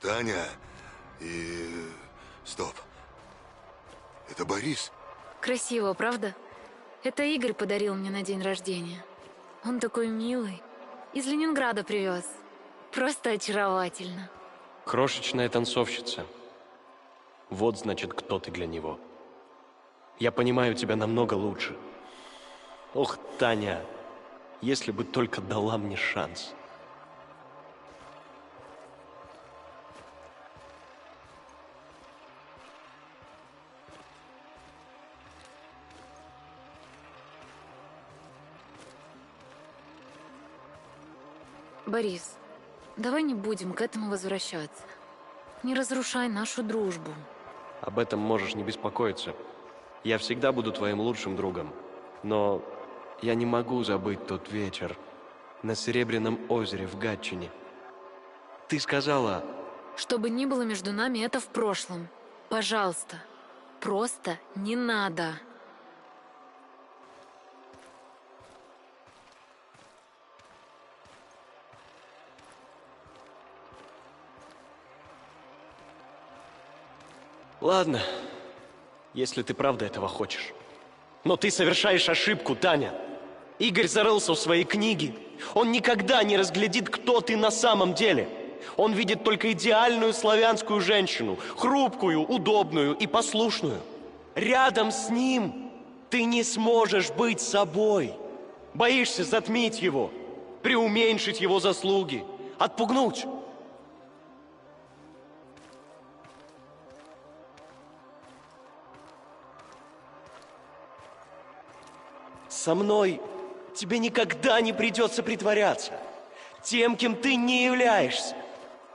Таня и... Стоп. Это Борис. Красиво, правда? Это Игорь подарил мне на день рождения. Он такой милый. Из Ленинграда привез. Просто очаровательно. Крошечная танцовщица. Вот, значит, кто ты для него. Я понимаю тебя намного лучше. Ох, Таня, если бы только дала мне шанс. Борис, давай не будем к этому возвращаться. Не разрушай нашу дружбу. Об этом можешь не беспокоиться. Я всегда буду твоим лучшим другом. Но я не могу забыть тот вечер на Серебряном озере в Гатчине. Ты сказала... Что бы ни было между нами, это в прошлом. Пожалуйста, просто не надо. Ладно, если ты правда этого хочешь. Но ты совершаешь ошибку, Таня. Игорь зарылся в свои книги. Он никогда не разглядит, кто ты на самом деле. Он видит только идеальную славянскую женщину, хрупкую, удобную и послушную. Рядом с ним ты не сможешь быть собой. Боишься затмить его, преуменьшить его заслуги, отпугнуть. Со мной тебе никогда не придется притворяться тем, кем ты не являешься.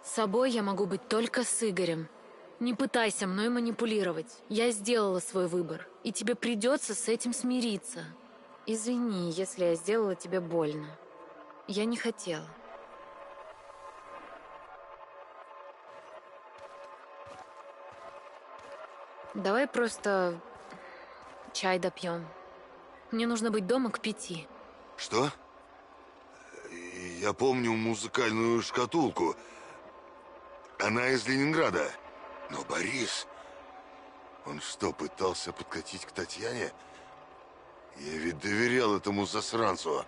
Собой я могу быть только с Игорем. Не пытайся мной манипулировать. Я сделала свой выбор, и тебе придется с этим смириться. Извини, если я сделала тебе больно. Я не хотела. Давай просто чай допьем. Мне нужно быть дома к 5. Что? Я помню музыкальную шкатулку. Она из Ленинграда. Но Борис... Он что, пытался подкатить к Татьяне? Я ведь доверял этому засранцу.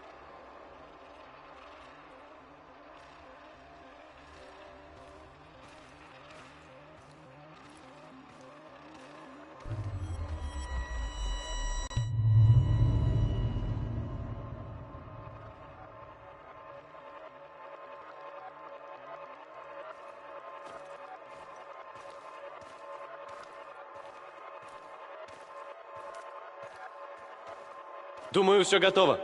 Думаю, все готово.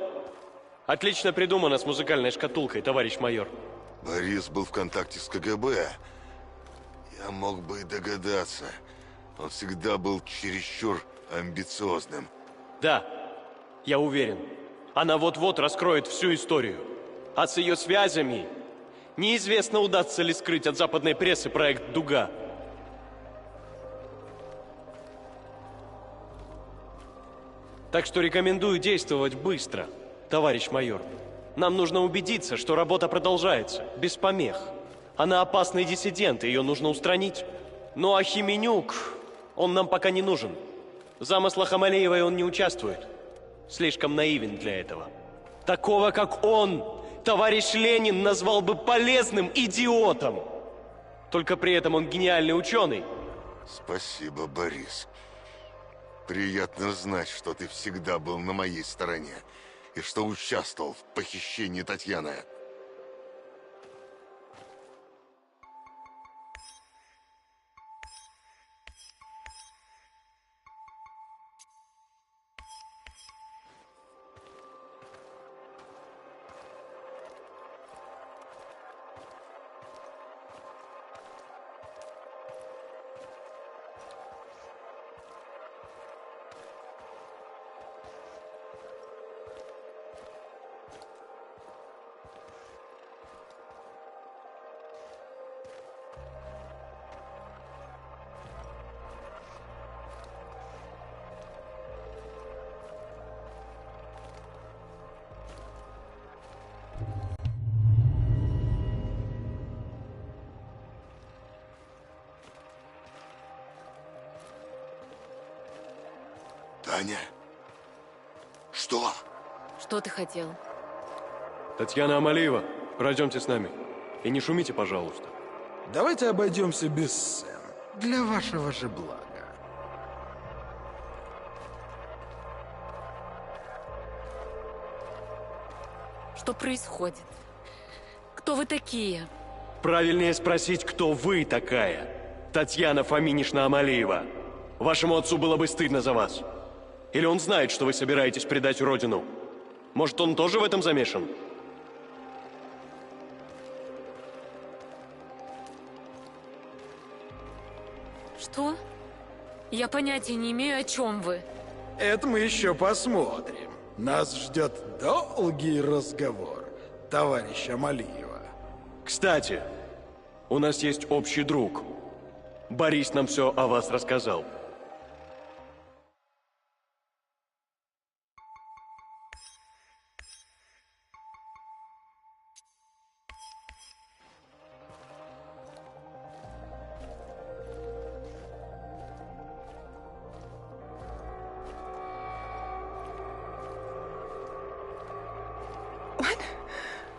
Отлично придумано с музыкальной шкатулкой, товарищ майор. Борис был в контакте с КГБ. Я мог бы и догадаться. Он всегда был чересчур амбициозным. Да, я уверен. Она вот-вот раскроет всю историю. А с ее связями неизвестно, удастся ли скрыть от западной прессы проект «Дуга». Так что рекомендую действовать быстро, товарищ майор. Нам нужно убедиться, что работа продолжается, без помех. Она опасный диссидент, ее нужно устранить. Ну а Хименюк, он нам пока не нужен. В замыслах Амалеевой он не участвует. Слишком наивен для этого. Такого, как он, товарищ Ленин назвал бы полезным идиотом. Только при этом он гениальный ученый. Спасибо, Борис. Приятно знать, что ты всегда был на моей стороне и что участвовал в похищении Татьяны. Таня? Что? Что ты хотел? Татьяна Амалиева, пройдемте с нами. И не шумите, пожалуйста. Давайте обойдемся без сцен. Для вашего же блага. Что происходит? Кто вы такие? Правильнее спросить, кто вы такая. Татьяна Фоминишна Амалиева. Вашему отцу было бы стыдно за вас. Или он знает, что вы собираетесь предать родину? Может, он тоже в этом замешан? Что? Я понятия не имею, о чем вы. Это мы еще посмотрим. Нас ждет долгий разговор, товарищ Амалиева. Кстати, у нас есть общий друг. Борис нам все о вас рассказал.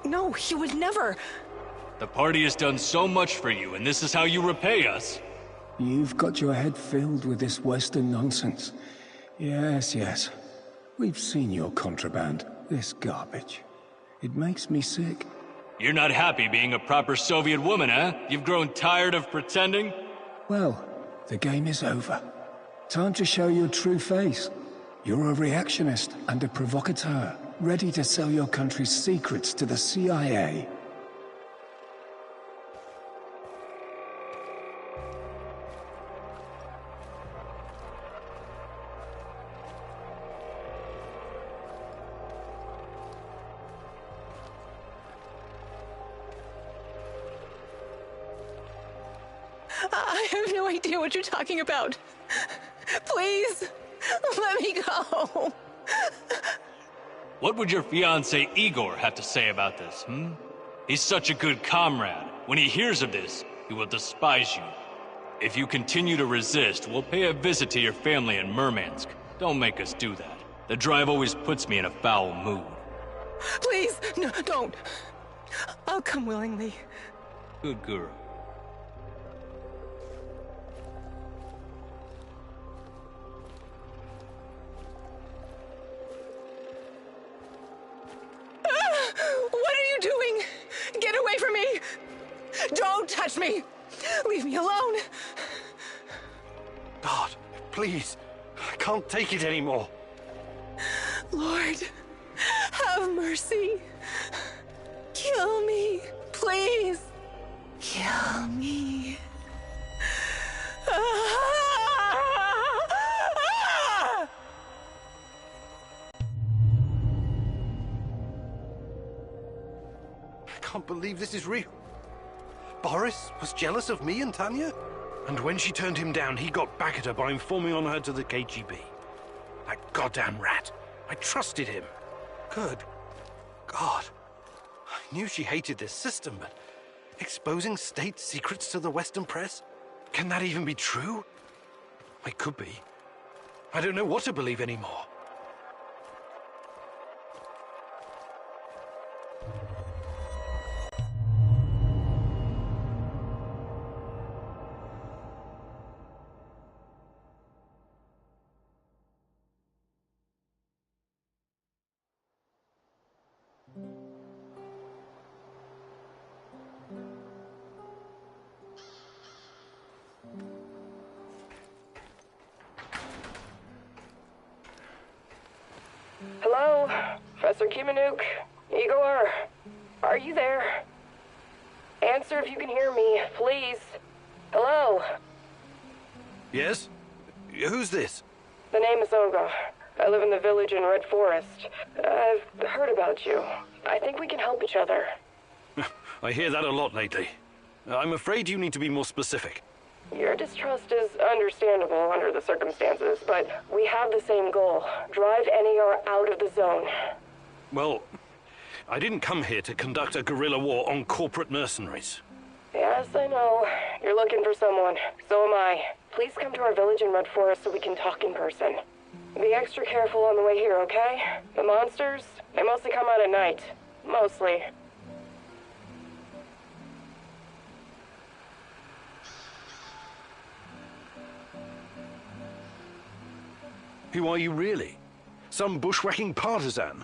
No, he would never. The party has done so much for you, and this is how you repay us. You've got your head filled with this Western nonsense. Yes, yes. We've seen your contraband, this garbage. It makes me sick. You're not happy being a proper Soviet woman, huh? You've grown tired of pretending? Well, the game is over. Time to show your true face. You're a reactionist and a provocateur, ready to sell your country's secrets to the CIA. I have no idea what you're talking about. Please, let me go. What would your fiancé Igor have to say about this, He's such a good comrade. When he hears of this, he will despise you. If you continue to resist, we'll pay a visit to your family in Murmansk. Don't make us do that. The drive always puts me in a foul mood. Please, no, don't. I'll come willingly. Good girl. What are you doing? Get away from me! Don't touch me! Leave me alone! God, please. I can't take it anymore. Lord, have mercy. Kill me, please. Kill me. I can't believe this is real. Boris was jealous of me and Tanya? And when she turned him down, he got back at her by informing on her to the KGB. That goddamn rat. I trusted him. Good God. I knew she hated this system, but exposing state secrets to the Western press? Can that even be true? It could be. I don't know what to believe anymore. Hello? Professor Kimanuk? Igor? Are you there? Answer if you can hear me, please. Hello? Yes? Who's this? The name is Olga. I live in the village in Red Forest. I've heard about you. I think we can help each other. I hear that a lot lately. I'm afraid you need to be more specific. Your distrust is understandable under the circumstances, but we have the same goal. Drive NER out of the zone. Well, I didn't come here to conduct a guerrilla war on corporate mercenaries. Yes, I know. You're looking for someone. So am I. Please come to our village in Red Forest so we can talk in person. Be extra careful on the way here, okay? The monsters, they mostly come out at night. Mostly. Who are you really? Some bushwhacking partisan?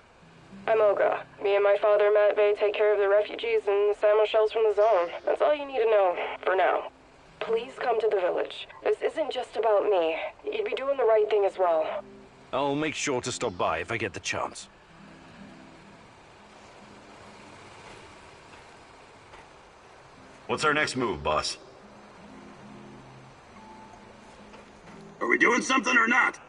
I'm Olga. Me and my father, Matvey, take care of the refugees and Samo shells from the zone. That's all you need to know, for now. Please come to the village. This isn't just about me. You'd be doing the right thing as well. I'll make sure to stop by if I get the chance. What's our next move, boss? Are we doing something or not?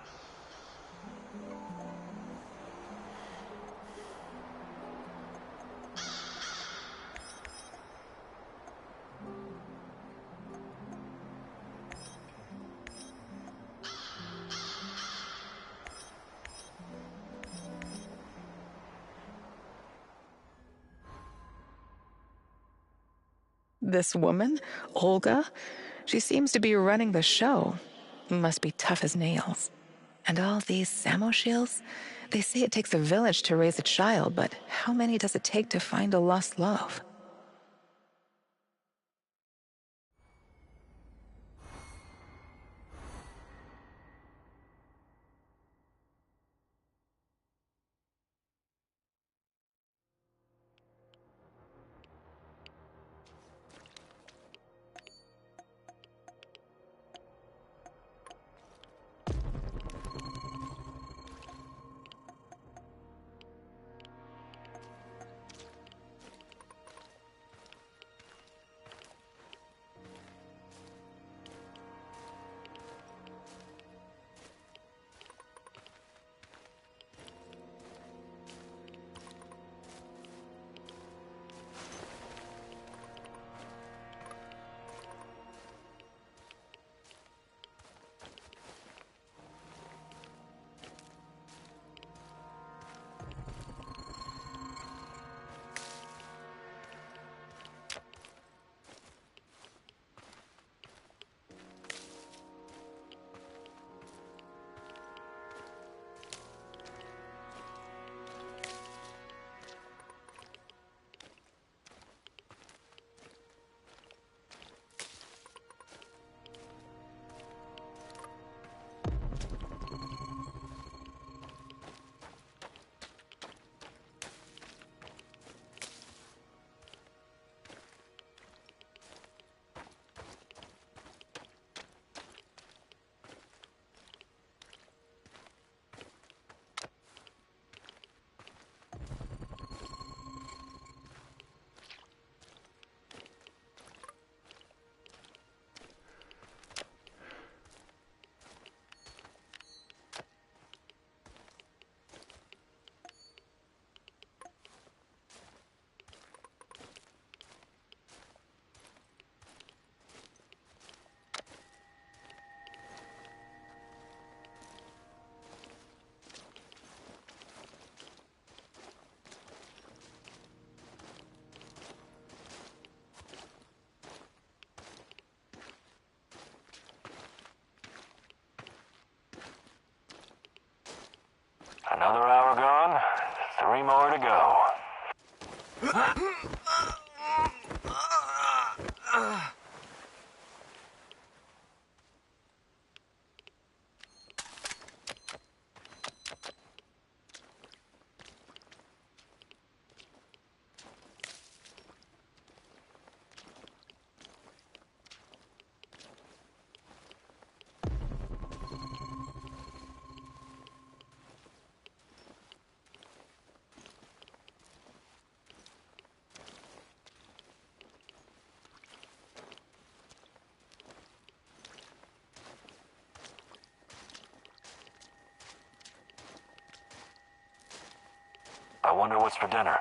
This woman, Olga, she seems to be running the show. Must be tough as nails. And all these Samo shields? They say it takes a village to raise a child, but how many does it take to find a lost love? Another hour gone, 3 more to go. I wonder what's for dinner.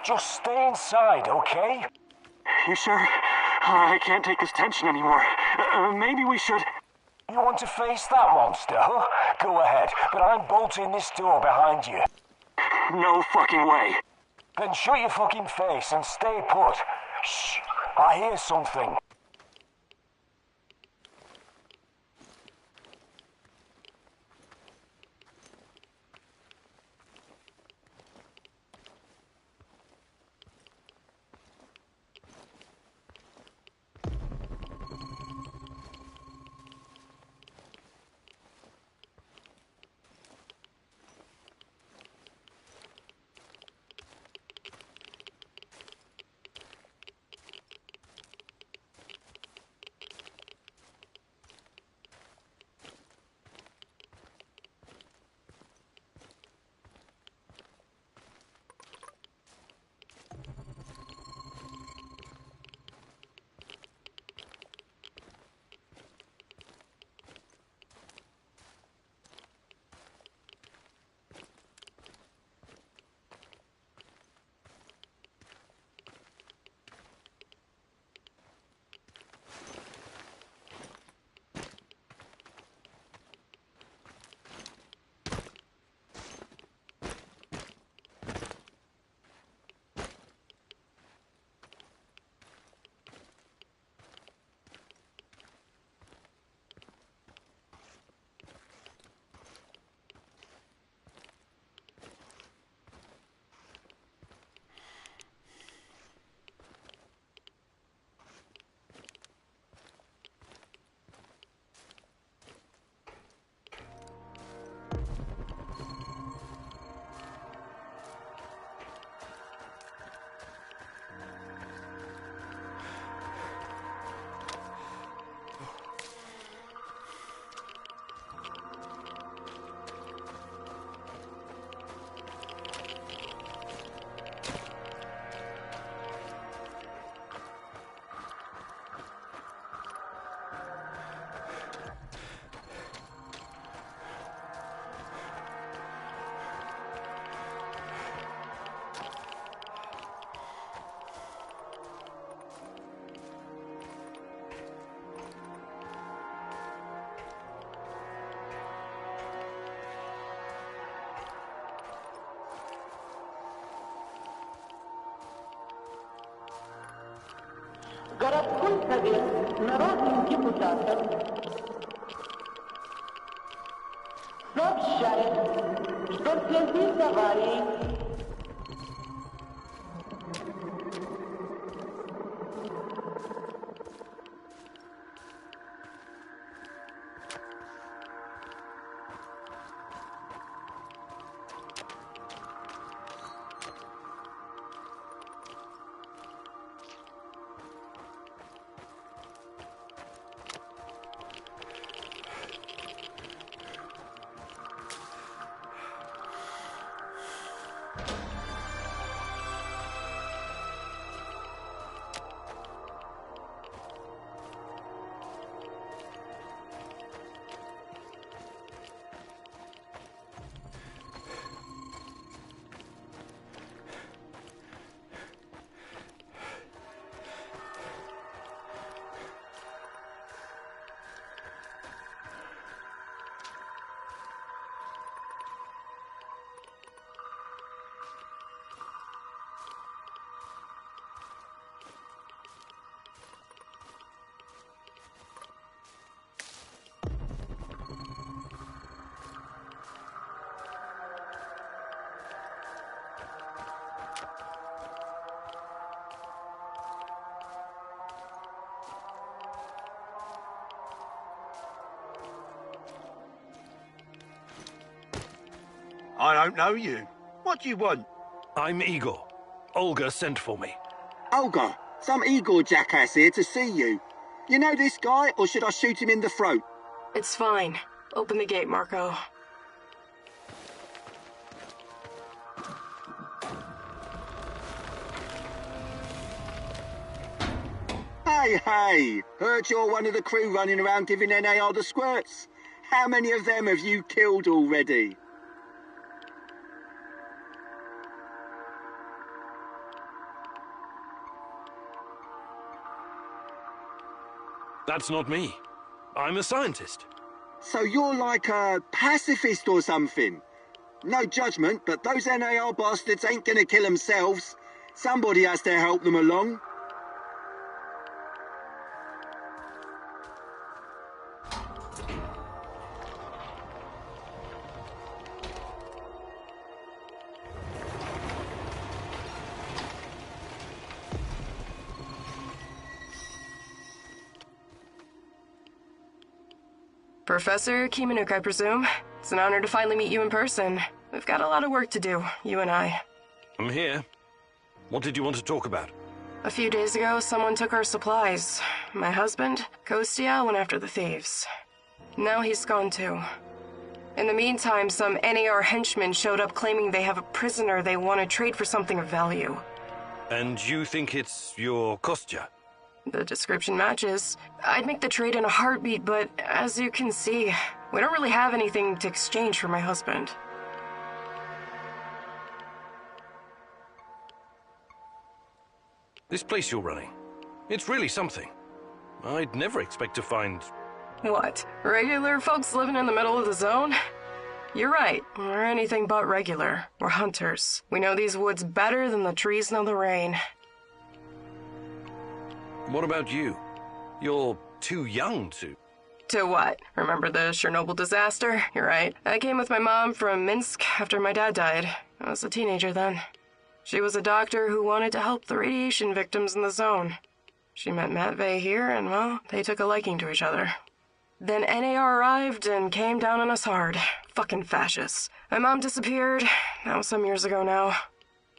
Just stay inside, okay? You sure? I can't take this tension anymore. Maybe we should... You want to face that monster, huh? Go ahead, but I'm bolting this door behind you. No fucking way. Then shut your fucking face and stay put. Shh, I hear something. Городской совет народных депутатов сообщает, что в связи с аварией I don't know you. What do you want? I'm Igor. Olga sent for me. Olga, some Igor jackass here to see you. You know this guy, or should I shoot him in the throat? It's fine. Open the gate, Marco. Hey, heard you're one of the crew running around giving NAR the squirts. How many of them have you killed already? That's not me. I'm a scientist. So you're like a pacifist or something? No judgment, but those NAR bastards ain't gonna kill themselves. Somebody has to help them along. Professor Kimanuk, I presume. It's an honor to finally meet you in person. We've got a lot of work to do, you and I. I'm here. What did you want to talk about? A few days ago, someone took our supplies. My husband, Kostya, went after the thieves. Now he's gone too. In the meantime, some NAR henchmen showed up claiming they have a prisoner they want to trade for something of value. And you think it's your Kostya? The description matches. I'd make the trade in a heartbeat, but as you can see, we don't really have anything to exchange for my husband. This place you're running, it's really something. I'd never expect to find... What? Regular folks living in the middle of the zone? You're right. We're anything but regular. We're hunters. We know these woods better than the trees know the rain. What about you? You're too young to... To what? Remember the Chernobyl disaster? You're right. I came with my mom from Minsk after my dad died. I was a teenager then. She was a doctor who wanted to help the radiation victims in the zone. She met Matvey here, and well, they took a liking to each other. Then NAR arrived and came down on us hard. Fucking fascists. My mom disappeared. That was some years ago now.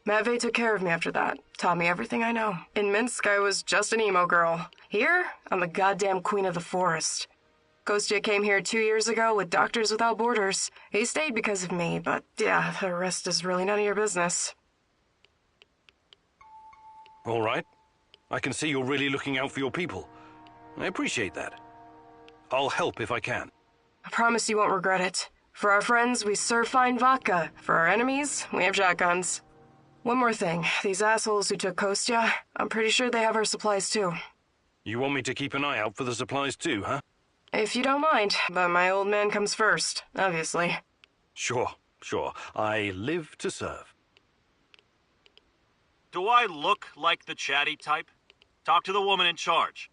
Matvey took care of me after that. Taught me everything I know. In Minsk, I was just an emo girl. Here, I'm the goddamn queen of the forest. Kostya came here 2 years ago with Doctors Without Borders. He stayed because of me, but yeah, the rest is really none of your business. All right. I can see you're really looking out for your people. I appreciate that. I'll help if I can. I promise you won't regret it. For our friends, we serve fine vodka. For our enemies, we have shotguns. One more thing. These assholes who took Kostya, I'm pretty sure they have our supplies too. You want me to keep an eye out for the supplies too, huh? If you don't mind, but my old man comes first, obviously. Sure. I live to serve. Do I look like the chatty type? Talk to the woman in charge.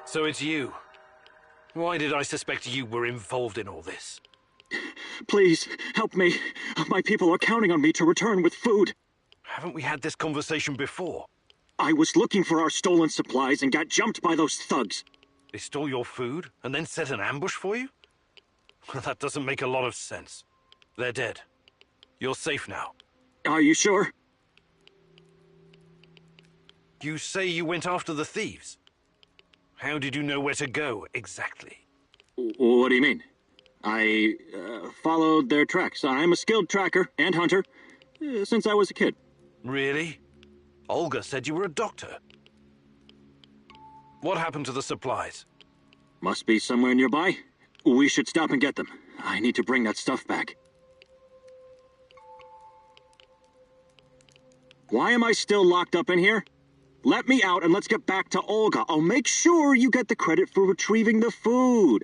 So it's you. Why did I suspect you were involved in all this? Please, help me. My people are counting on me to return with food. Haven't we had this conversation before? I was looking for our stolen supplies and got jumped by those thugs. They stole your food and then set an ambush for you? That doesn't make a lot of sense. They're dead. You're safe now. Are you sure? You say you went after the thieves. How did you know where to go, exactly? What do you mean? I followed their tracks. I'm a skilled tracker and hunter since I was a kid. Really? Olga said you were a doctor. What happened to the supplies? Must be somewhere nearby. We should stop and get them. I need to bring that stuff back. Why am I still locked up in here? Let me out and let's get back to Olga. I'll make sure you get the credit for retrieving the food.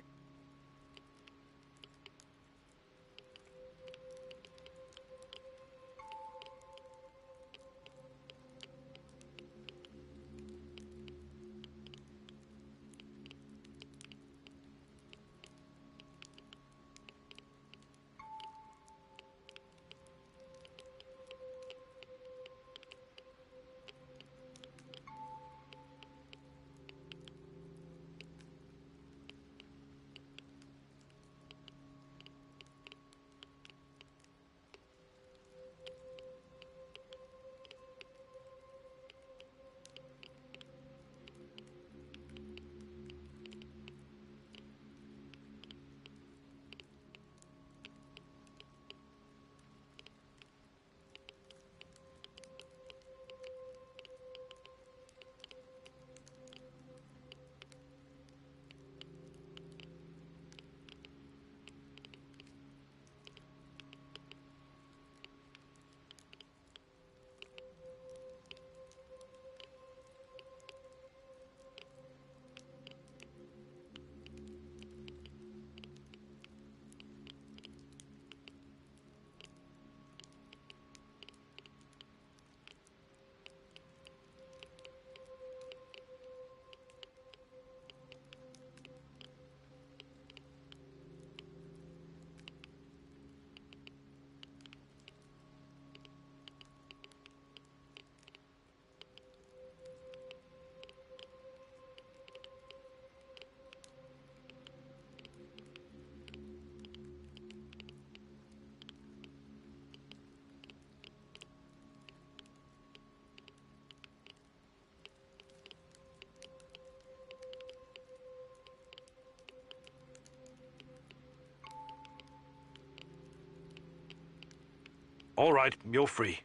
All right, you're free.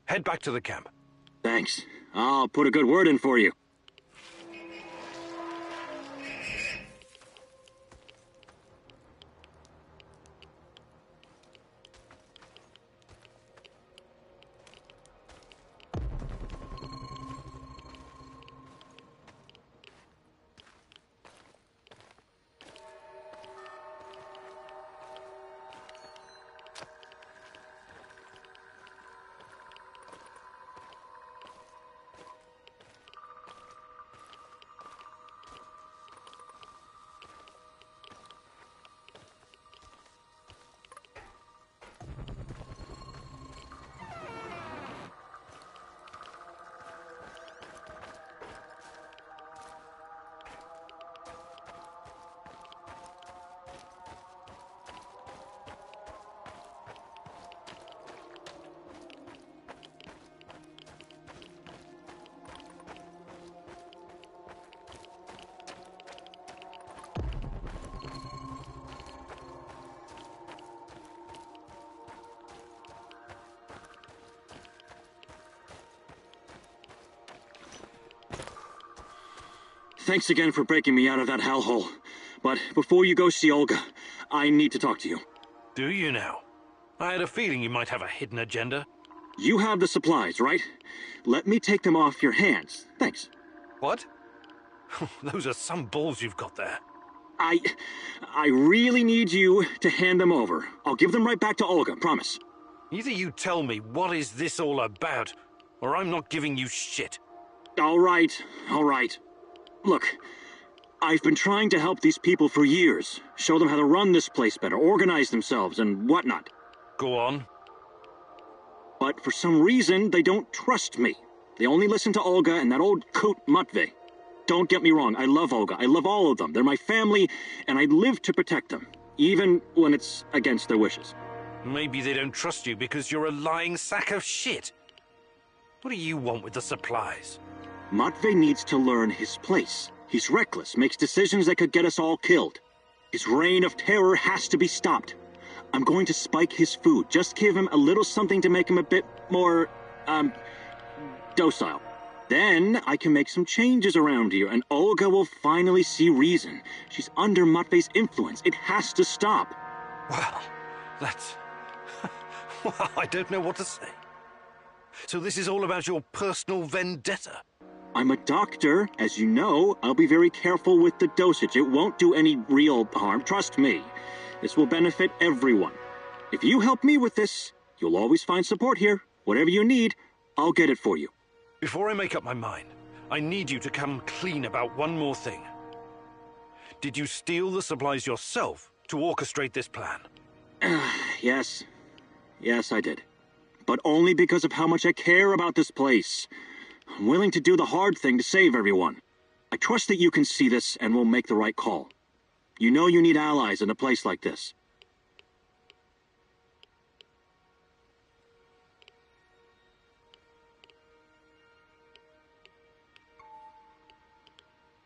Head back to the camp. Thanks. I'll put a good word in for you. Thanks again for breaking me out of that hellhole. But before you go see Olga, I need to talk to you. Do you now? I had a feeling you might have a hidden agenda. You have the supplies, right? Let me take them off your hands. Thanks. What? Those are some balls you've got there. I really need you to hand them over. I'll give them right back to Olga, promise. Either you tell me what is this all about, or I'm not giving you shit. All right. Look, I've been trying to help these people for years. Show them how to run this place better, organize themselves, and whatnot. Go on. But for some reason, they don't trust me. They only listen to Olga and that old coot Matvey. Don't get me wrong, I love Olga. I love all of them. They're my family, and I live to protect them, even when it's against their wishes. Maybe they don't trust you because you're a lying sack of shit. What do you want with the supplies? Matvey needs to learn his place. He's reckless, makes decisions that could get us all killed. His reign of terror has to be stopped. I'm going to spike his food. Just give him a little something to make him a bit more, docile. Then I can make some changes around here, and Olga will finally see reason. She's under Matvey's influence. It has to stop. Well, that's... well, I don't know what to say. So this is all about your personal vendetta? I'm a doctor. As you know, I'll be very careful with the dosage. It won't do any real harm. Trust me. This will benefit everyone. If you help me with this, you'll always find support here. Whatever you need, I'll get it for you. Before I make up my mind, I need you to come clean about one more thing. Did you steal the supplies yourself to orchestrate this plan? Yes. Yes, I did. But only because of how much I care about this place. I'm willing to do the hard thing to save everyone. I trust that you can see this and will make the right call. You know you need allies in a place like this.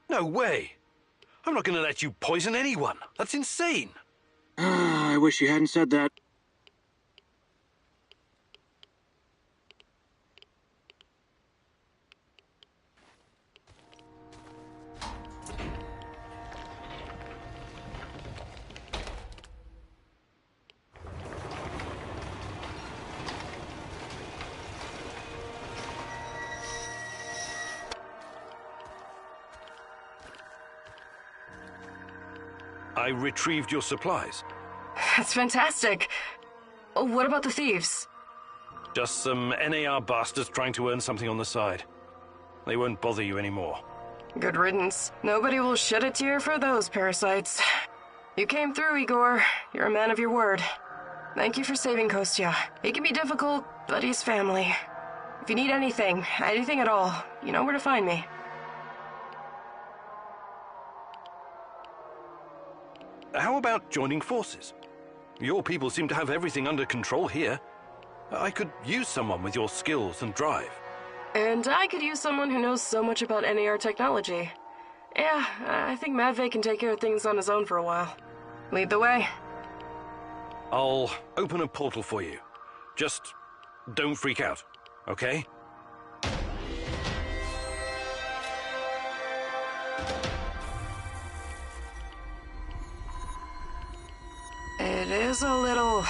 No way! I'm not gonna let you poison anyone. That's insane! I wish you hadn't said that. I retrieved your supplies. That's fantastic. What about the thieves? Just some NAR bastards trying to earn something on the side. They won't bother you anymore. Good riddance. Nobody will shed a tear for those parasites. You came through, Igor. You're a man of your word. Thank you for saving Kostya. He can be difficult, but he's family. If you need anything at all, you know where to find me. How about joining forces? Your people seem to have everything under control here. I could use someone with your skills and drive. And I could use someone who knows so much about NAR technology. Yeah, I think Matvey can take care of things on his own for a while. Lead the way. I'll open a portal for you. Just don't freak out, okay? It is a little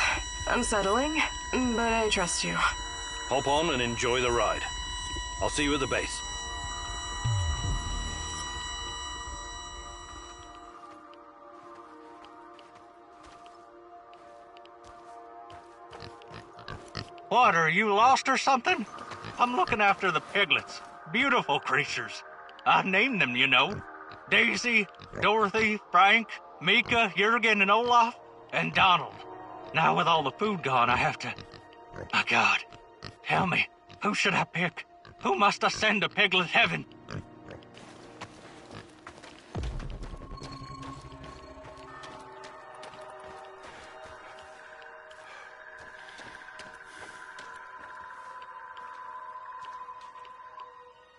unsettling, but I trust you. Hop on and enjoy the ride. I'll see you at the base. What, are you lost or something? I'm looking after the piglets. Beautiful creatures. I named them, you know. Daisy, Dorothy, Frank, Mika, Jurgen, and Olaf, and Donald. Now with all the food gone, I have to... My God. Tell me, who should I pick? Who must I send to Piglet Heaven?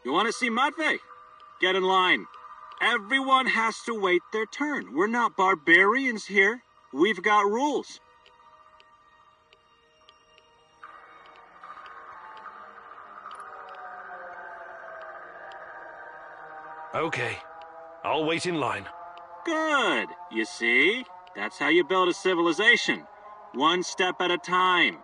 You want to see Matvey? Get in line. Everyone has to wait their turn. We're not barbarians here. We've got rules. Okay. I'll wait in line. Good. You see? That's how you build a civilization. One step at a time.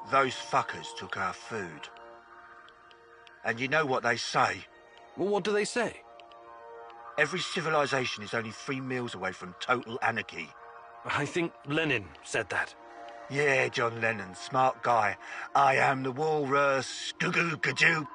Those fuckers took our food. And you know what they say? Well, what do they say? Every civilization is only 3 meals away from total anarchy. I think Lenin said that. Yeah, John Lennon, smart guy. I am the walrus. Goo-goo-goo-goo.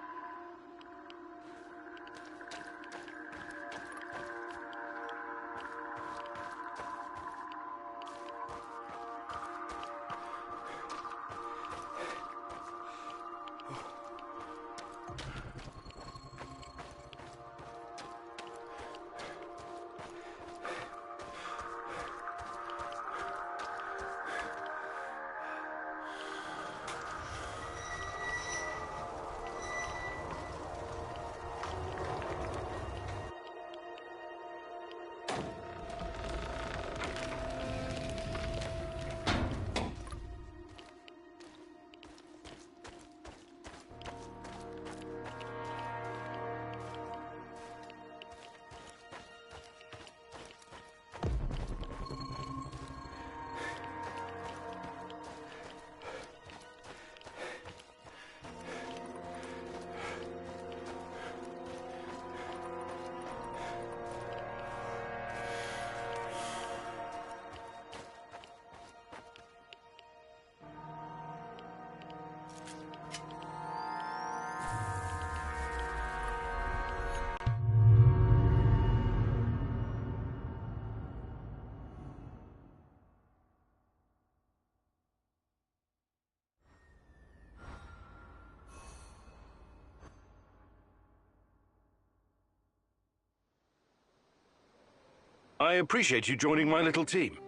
I appreciate you joining my little team.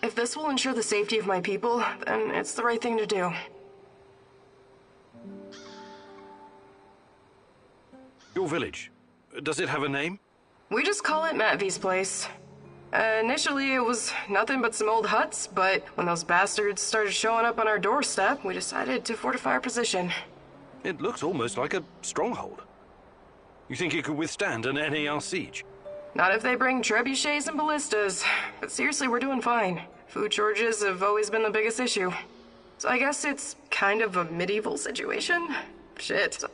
If this will ensure the safety of my people, then it's the right thing to do. Your village, does it have a name? We just call it Matt V's place. Initially, it was nothing but some old huts, but when those bastards started showing up on our doorstep, we decided to fortify our position. It looks almost like a stronghold. You think it could withstand an NAR siege? Not if they bring trebuchets and ballistas. But seriously, we're doing fine. Food shortages have always been the biggest issue. So I guess it's kind of a medieval situation? Shit.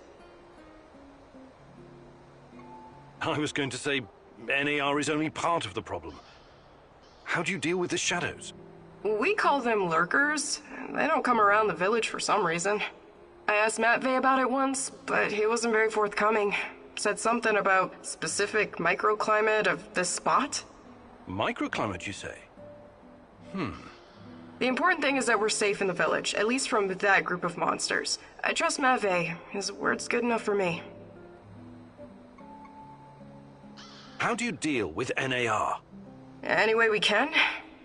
I was going to say, NAR is only part of the problem. How do you deal with the shadows? We call them lurkers. They don't come around the village for some reason. I asked Matt Vey about it once, but he wasn't very forthcoming. Said something about specific microclimate of this spot. Microclimate, you say? The important thing is that we're safe in the village, at least from that group of monsters. I trust Matt Vey. His word's good enough for me. How do you deal with NAR? Any way we can.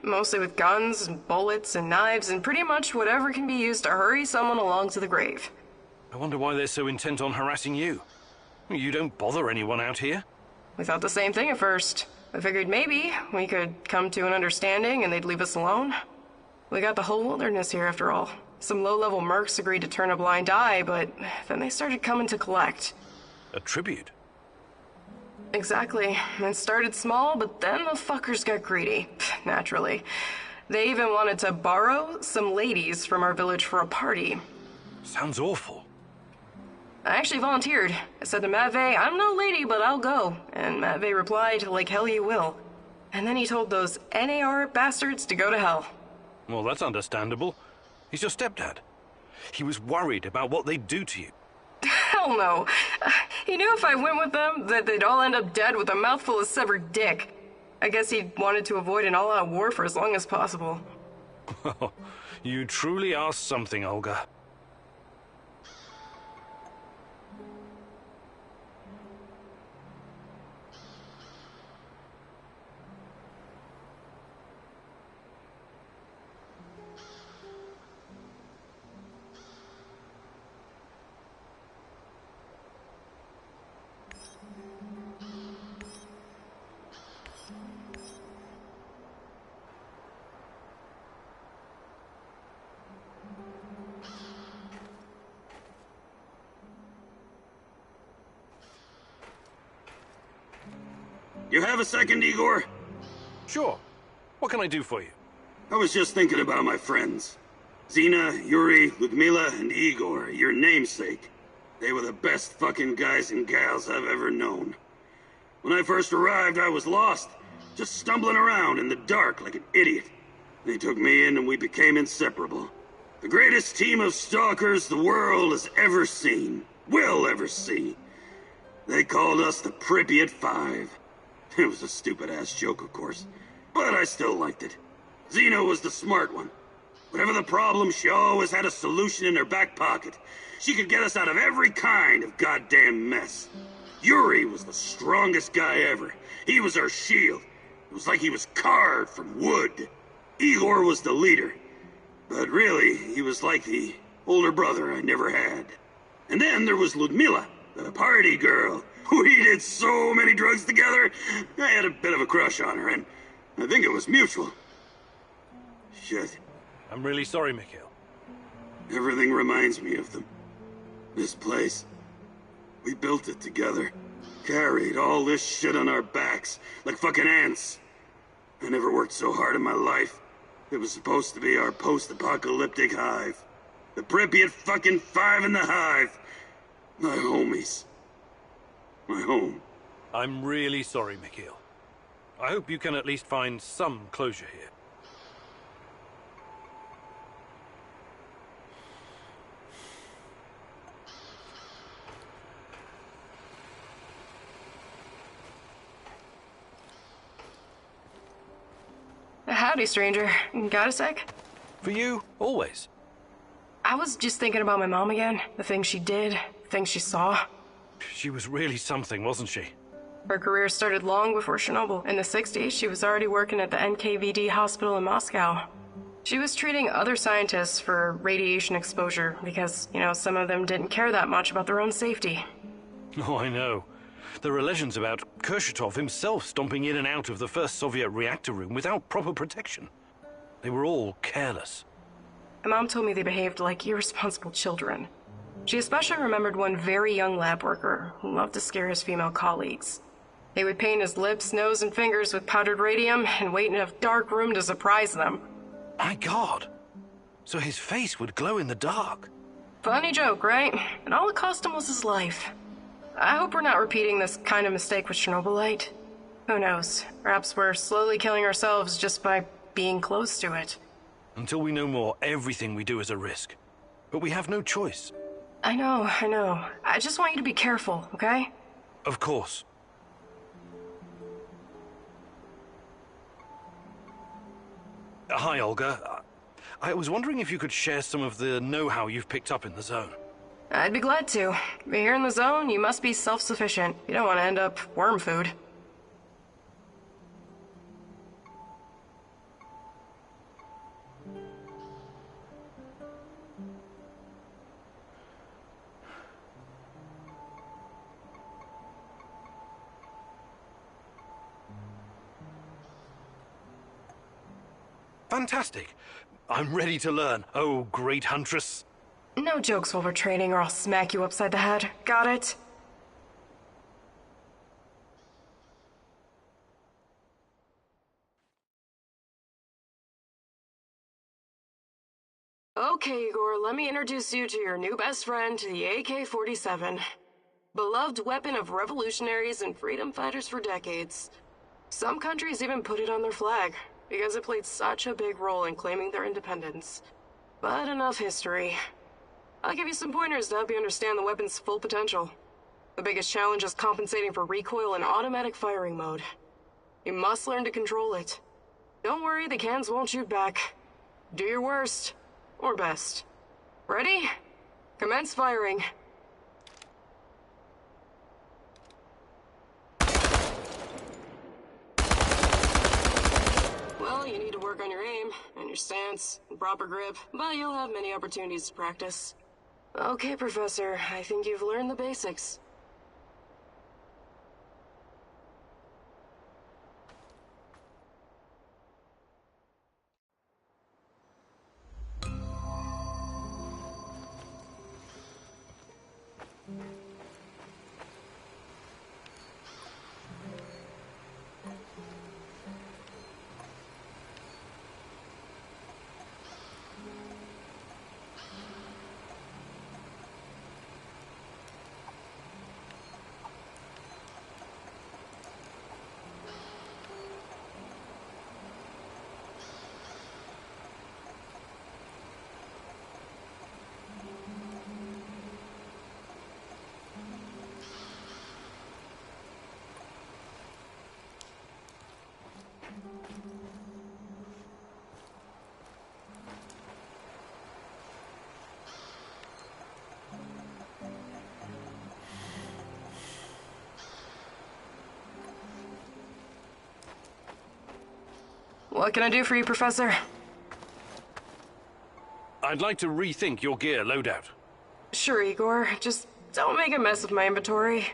Mostly with guns, and bullets, and knives, and pretty much whatever can be used to hurry someone along to the grave. I wonder why they're so intent on harassing you. You don't bother anyone out here? We thought the same thing at first. I figured maybe we could come to an understanding and they'd leave us alone. We got the whole wilderness here after all. Some low-level mercs agreed to turn a blind eye, but then they started coming to collect. A tribute? Exactly. It started small, but then the fuckers got greedy. Naturally. They even wanted to borrow some ladies from our village for a party. Sounds awful. I actually volunteered. I said to Matt Vey, I'm no lady, but I'll go. And Matt Vey replied, like hell you will. And then he told those NAR bastards to go to hell. Well, that's understandable. He's your stepdad. He was worried about what they'd do to you. Hell no. He knew if I went with them, that they'd all end up dead with a mouthful of severed dick. I guess he wanted to avoid an all-out war for as long as possible. You truly are something, Olga. You have a second, Igor? Sure. What can I do for you? I was just thinking about my friends. Zena, Yuri, Ludmila, and Igor, your namesake. They were the best fucking guys and gals I've ever known. When I first arrived, I was lost, just stumbling around in the dark like an idiot. They took me in and we became inseparable. The greatest team of stalkers the world has ever seen, will ever see. They called us the Pripyat Five. It was a stupid-ass joke, of course, but I still liked it. Xena was the smart one. Whatever the problem, she always had a solution in her back pocket. She could get us out of every kind of goddamn mess. Yuri was the strongest guy ever. He was our shield. It was like he was carved from wood. Igor was the leader. But really, he was like the older brother I never had. And then there was Ludmila, the party girl. We did so many drugs together. I had a bit of a crush on her, and I think it was mutual. Shit. I'm really sorry, Mikhail. Everything reminds me of them. This place. We built it together. Carried all this shit on our backs, like fucking ants. I never worked so hard in my life. It was supposed to be our post-apocalyptic hive. The Pripyat fucking Five in the hive. My homies. My home. I'm really sorry, Mikhail. I hope you can at least find some closure here. Howdy, stranger. Got a sec? For you, always. I was just thinking about my mom again. The things she did, the things she saw. She was really something, wasn't she? Her career started long before Chernobyl. In the 60s, she was already working at the NKVD hospital in Moscow. She was treating other scientists for radiation exposure because, some of them didn't care that much about their own safety. Oh, I know. There are legends about Kurchatov himself stomping in and out of the first Soviet reactor room without proper protection. They were all careless. My mom told me they behaved like irresponsible children. She especially remembered one very young lab worker who loved to scare his female colleagues. They would paint his lips, nose, and fingers with powdered radium and wait in a dark room to surprise them. My God! So his face would glow in the dark. Funny joke, right? And all it cost him was his life. I hope we're not repeating this kind of mistake with Chernobylite. Who knows? Perhaps we're slowly killing ourselves just by being close to it. Until we know more, everything we do is a risk. But we have no choice. I know. I just want you to be careful, okay? Of course. Hi, Olga. I was wondering if you could share some of the know-how you've picked up in the zone. I'd be glad to. But here in the zone, you must be self-sufficient. You don't want to end up worm food. Fantastic. I'm ready to learn, oh great huntress. No jokes while we're training or I'll smack you upside the head. Got it? Okay, Igor, let me introduce you to your new best friend, the AK-47. Beloved weapon of revolutionaries and freedom fighters for decades. Some countries even put it on their flag, because it played such a big role in claiming their independence. But enough history. I'll give you some pointers to help you understand the weapon's full potential. The biggest challenge is compensating for recoil in automatic firing mode. You must learn to control it. Don't worry, the cans won't shoot back. Do your worst. Or best. Ready? Commence firing. Well, you need to work on your aim, and your stance, and proper grip, but you'll have many opportunities to practice. Okay, Professor, I think you've learned the basics. What can I do for you, Professor? I'd like to rethink your gear loadout. Sure, Igor. Just don't make a mess of my inventory.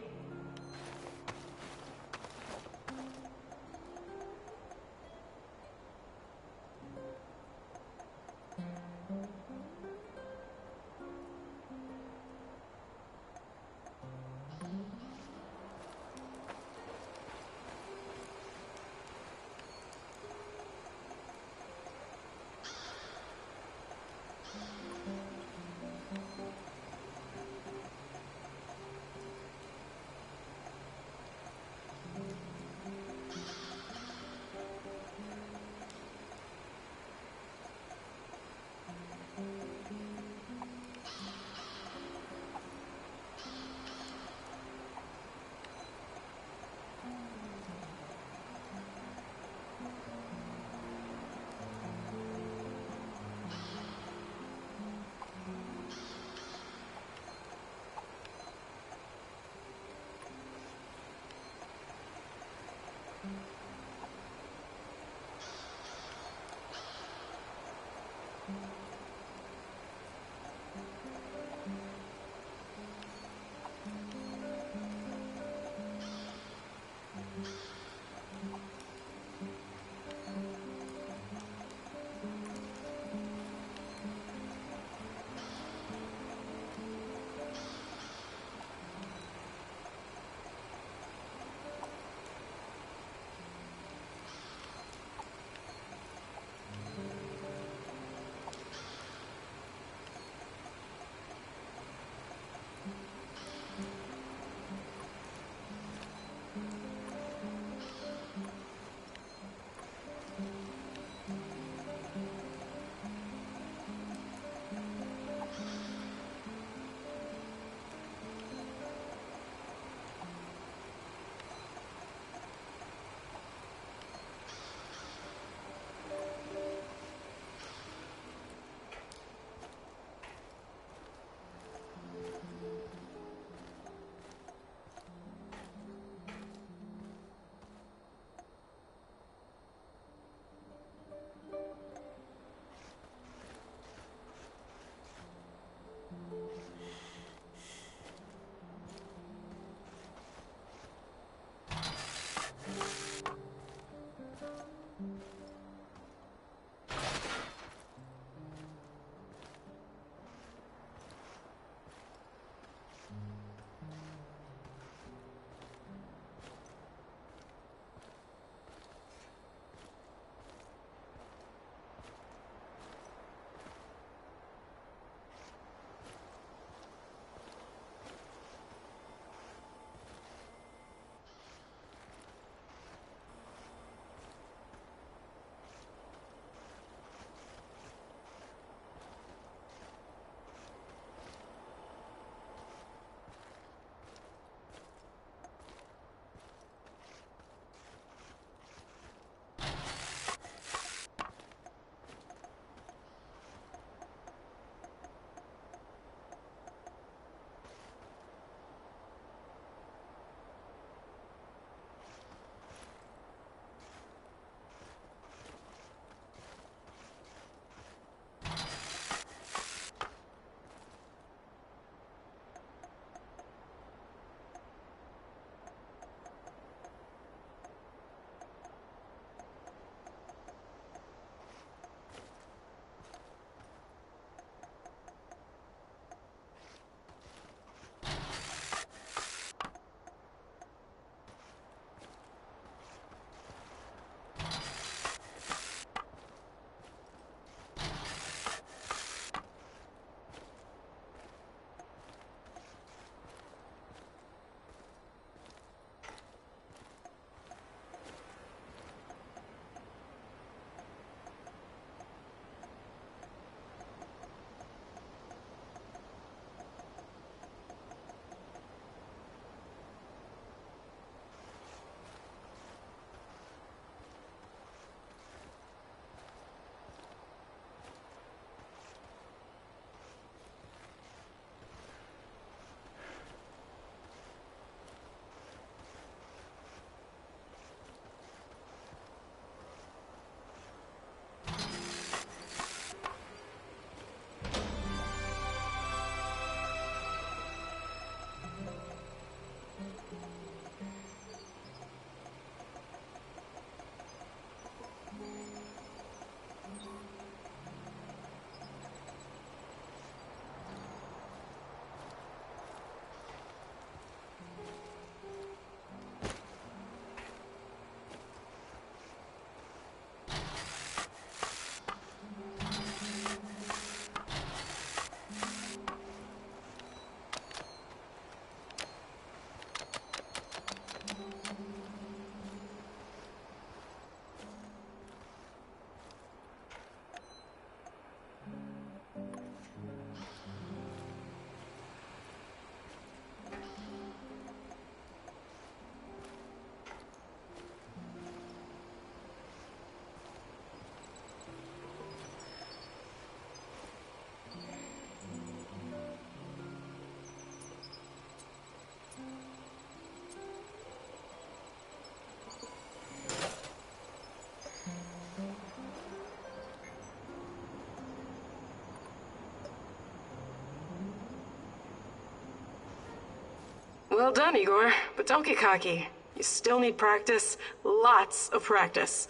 Well done, Igor. But don't get cocky. You still need practice. Lots of practice.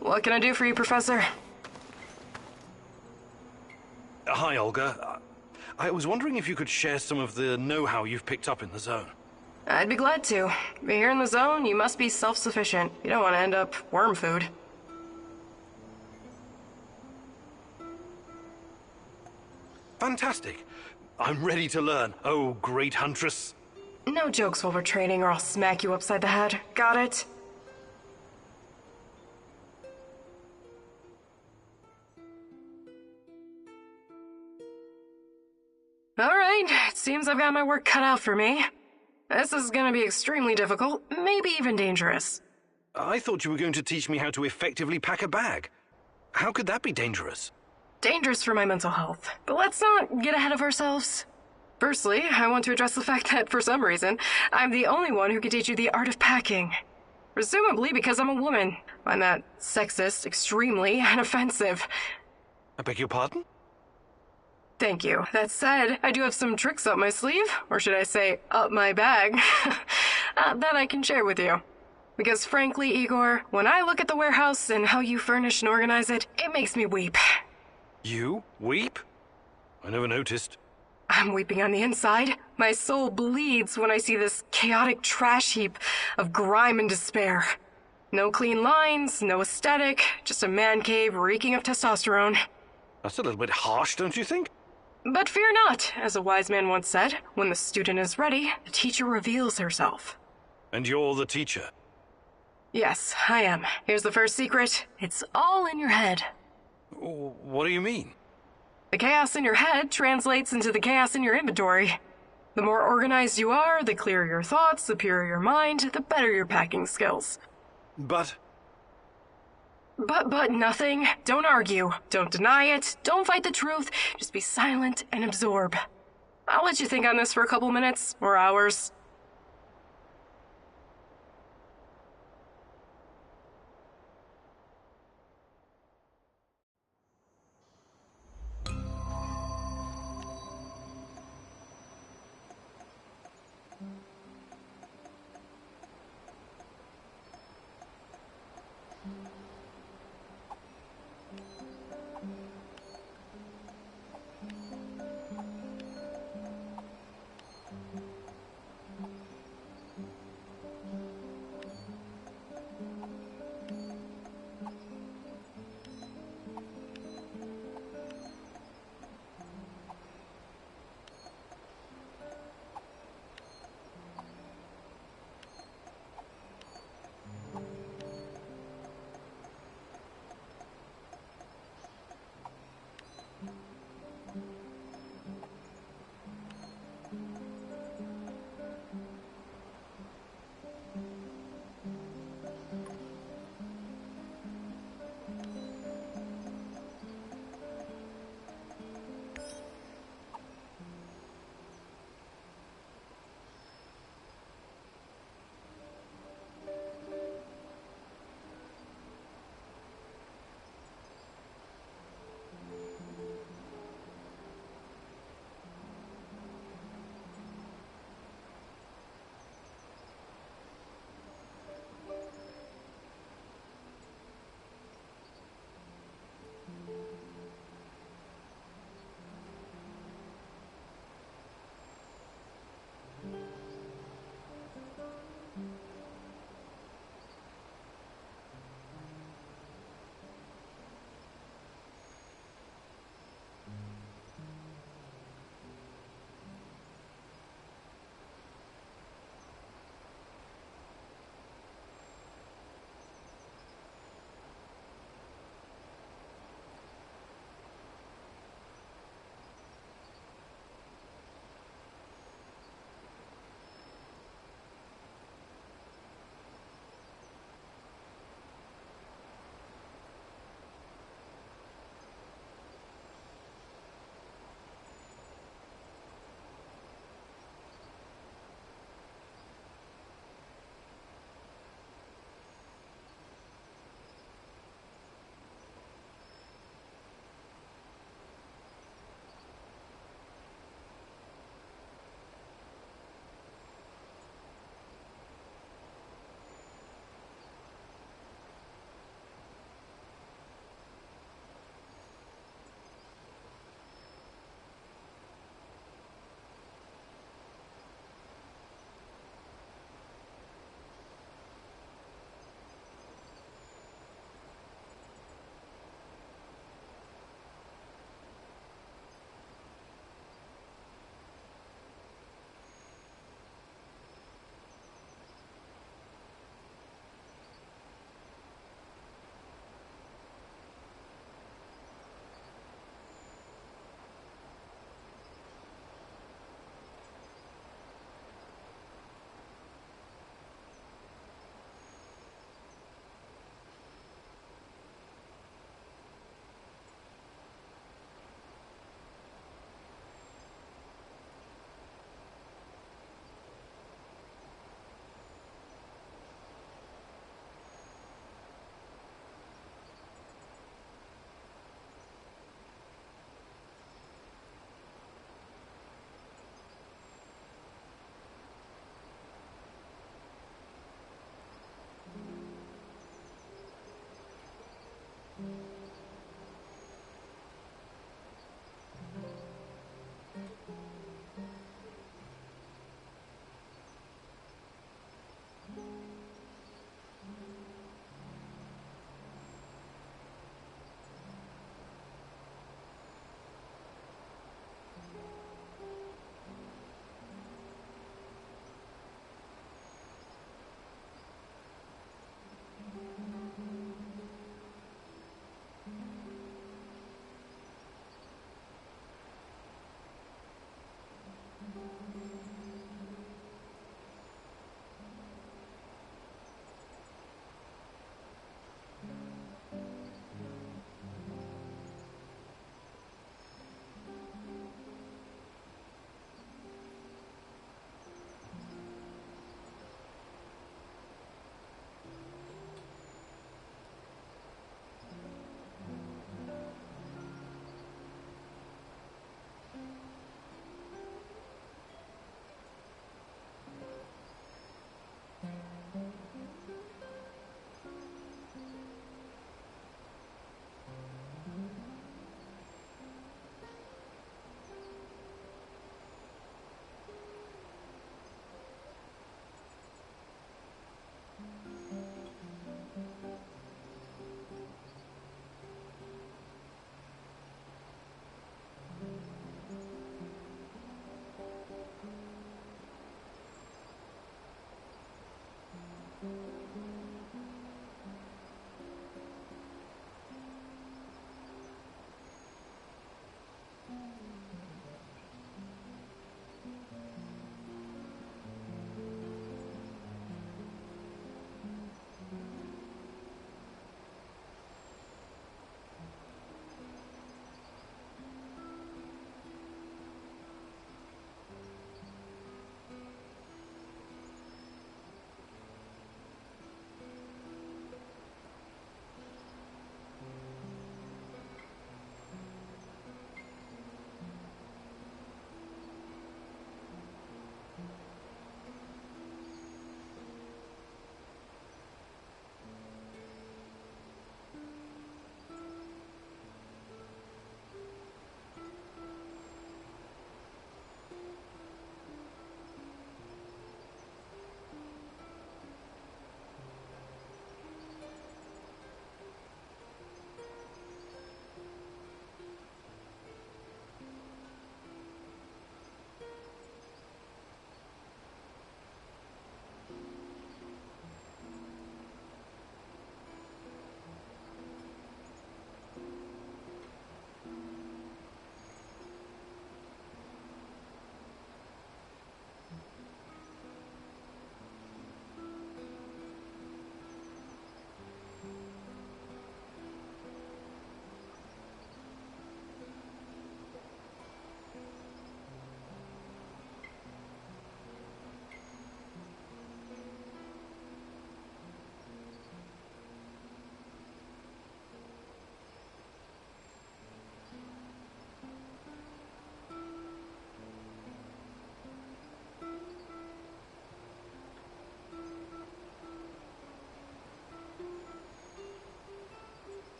What can I do for you, Professor? Hi, Olga. I was wondering if you could share some of the know-how you've picked up in the zone. I'd be glad to. But here in the zone, you must be self-sufficient. You don't want to end up worm food. Fantastic. I'm ready to learn. Oh, great huntress. No jokes while we're training or I'll smack you upside the head. Got it? Alright, it seems I've got my work cut out for me. This is gonna be extremely difficult, maybe even dangerous. I thought you were going to teach me how to effectively pack a bag. How could that be dangerous? Dangerous for my mental health, but let's not get ahead of ourselves. Firstly, I want to address the fact that, for some reason, I'm the only one who can teach you the art of packing. Presumably because I'm a woman. I find that sexist, extremely, and offensive. I beg your pardon? Thank you. That said, I do have some tricks up my sleeve, or should I say, up my bag, that I can share with you. Because frankly, Igor, when I look at the warehouse and how you furnish and organize it, it makes me weep. You? Weep? I never noticed. I'm weeping on the inside. My soul bleeds when I see this chaotic trash heap of grime and despair. No clean lines, no aesthetic, just a man cave reeking of testosterone. That's a little bit harsh, don't you think? But fear not, as a wise man once said, when the student is ready, the teacher reveals herself. And you're the teacher? Yes, I am. Here's the first secret. It's all in your head. What do you mean? The chaos in your head translates into the chaos in your inventory. The more organized you are, the clearer your thoughts, the purer your mind, the better your packing skills. But nothing. Don't argue. Don't deny it. Don't fight the truth. Just be silent and absorb. I'll let you think on this for a couple minutes, or hours.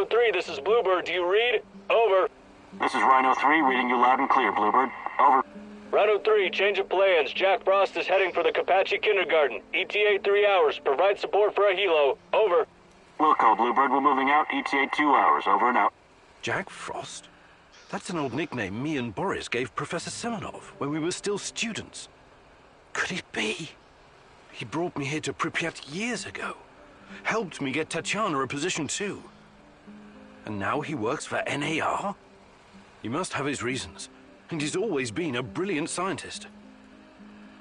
Rhino 3, this is Bluebird. Do you read? Over. This is Rhino 3, reading you loud and clear, Bluebird. Over. Rhino 3, change of plans. Jack Frost is heading for the Kapachi Kindergarten. ETA 3 hours. Provide support for a helo. Over. Wilco, Bluebird, we're moving out. ETA 2 hours. Over and out. Jack Frost? That's an old nickname me and Boris gave Professor Semenov when we were still students. Could it be? He brought me here to Pripyat years ago. Helped me get Tatiana a position too. And now he works for NAR? He must have his reasons. And he's always been a brilliant scientist.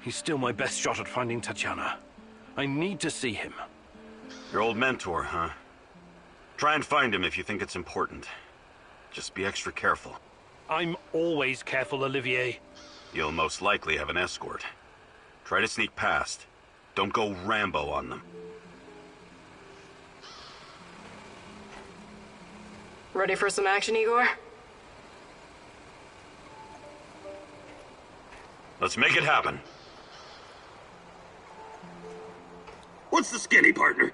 He's still my best shot at finding Tatiana. I need to see him. Your old mentor, huh? Try and find him if you think it's important. Just be extra careful. I'm always careful, Olivier. You'll most likely have an escort. Try to sneak past. Don't go Rambo on them. Ready for some action, Igor? Let's make it happen. What's the skinny, partner?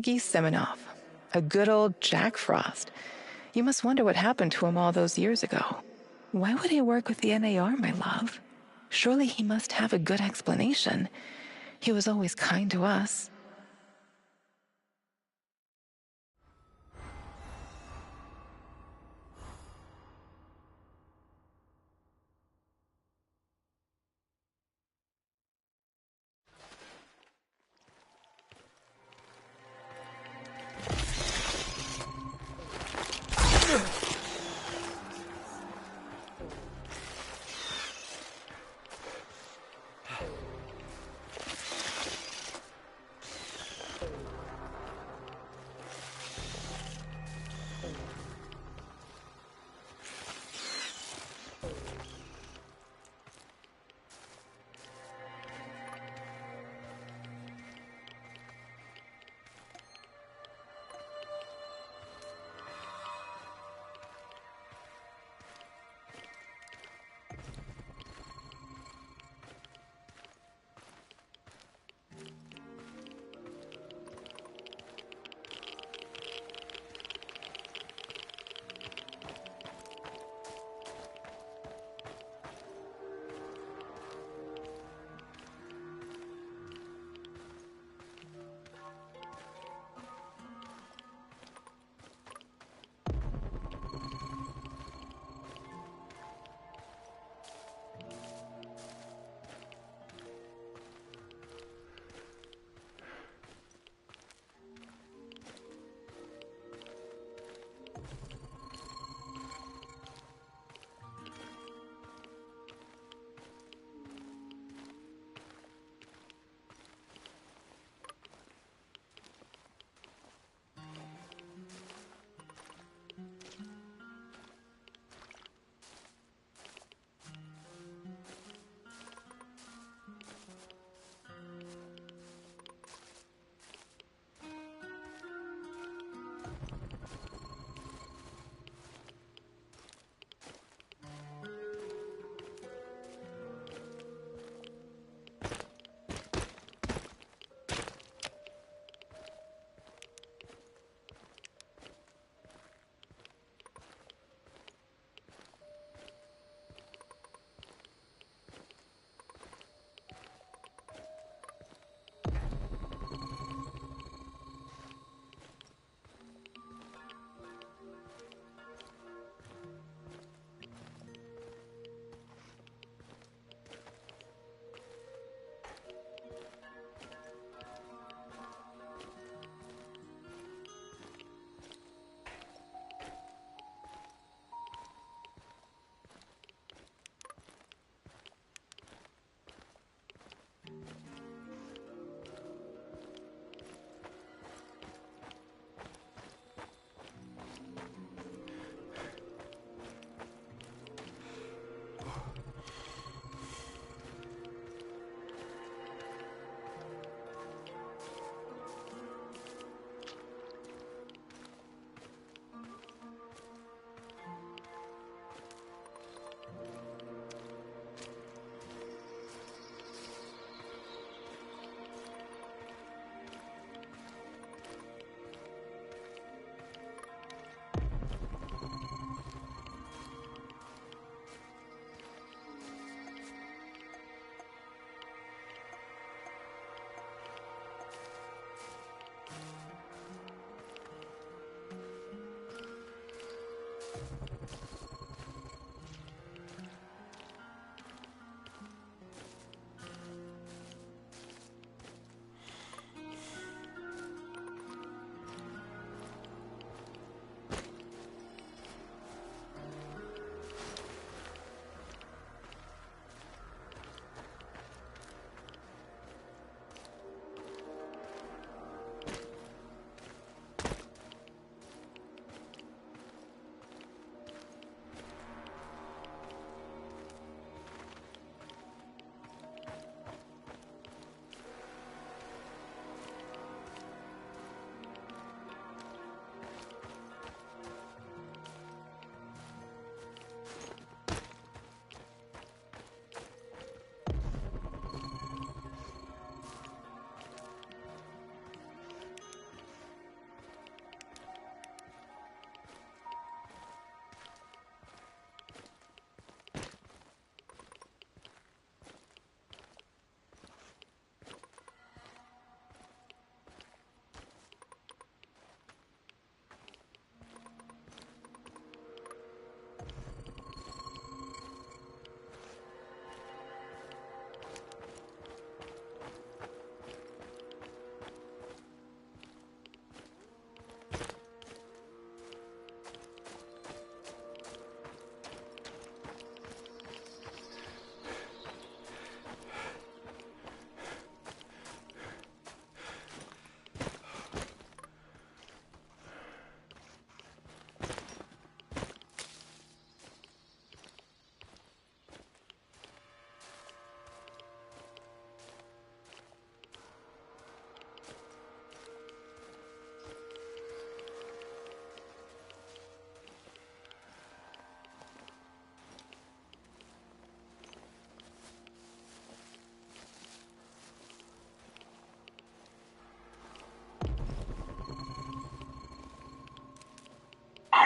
Georgy Semenov, a good old Jack Frost. You must wonder what happened to him all those years ago. Why would he work with the NAR, my love? Surely he must have a good explanation. He was always kind to us.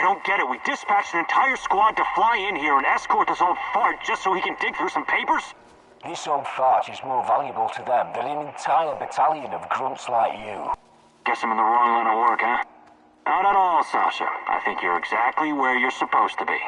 don't get it. We dispatched an entire squad to fly in here and escort this old fart just so he can dig through some papers? This old fart is more valuable to them than an entire battalion of grunts like you. Guess I'm in the wrong line of work, huh? Not at all, Sasha. I think you're exactly where you're supposed to be.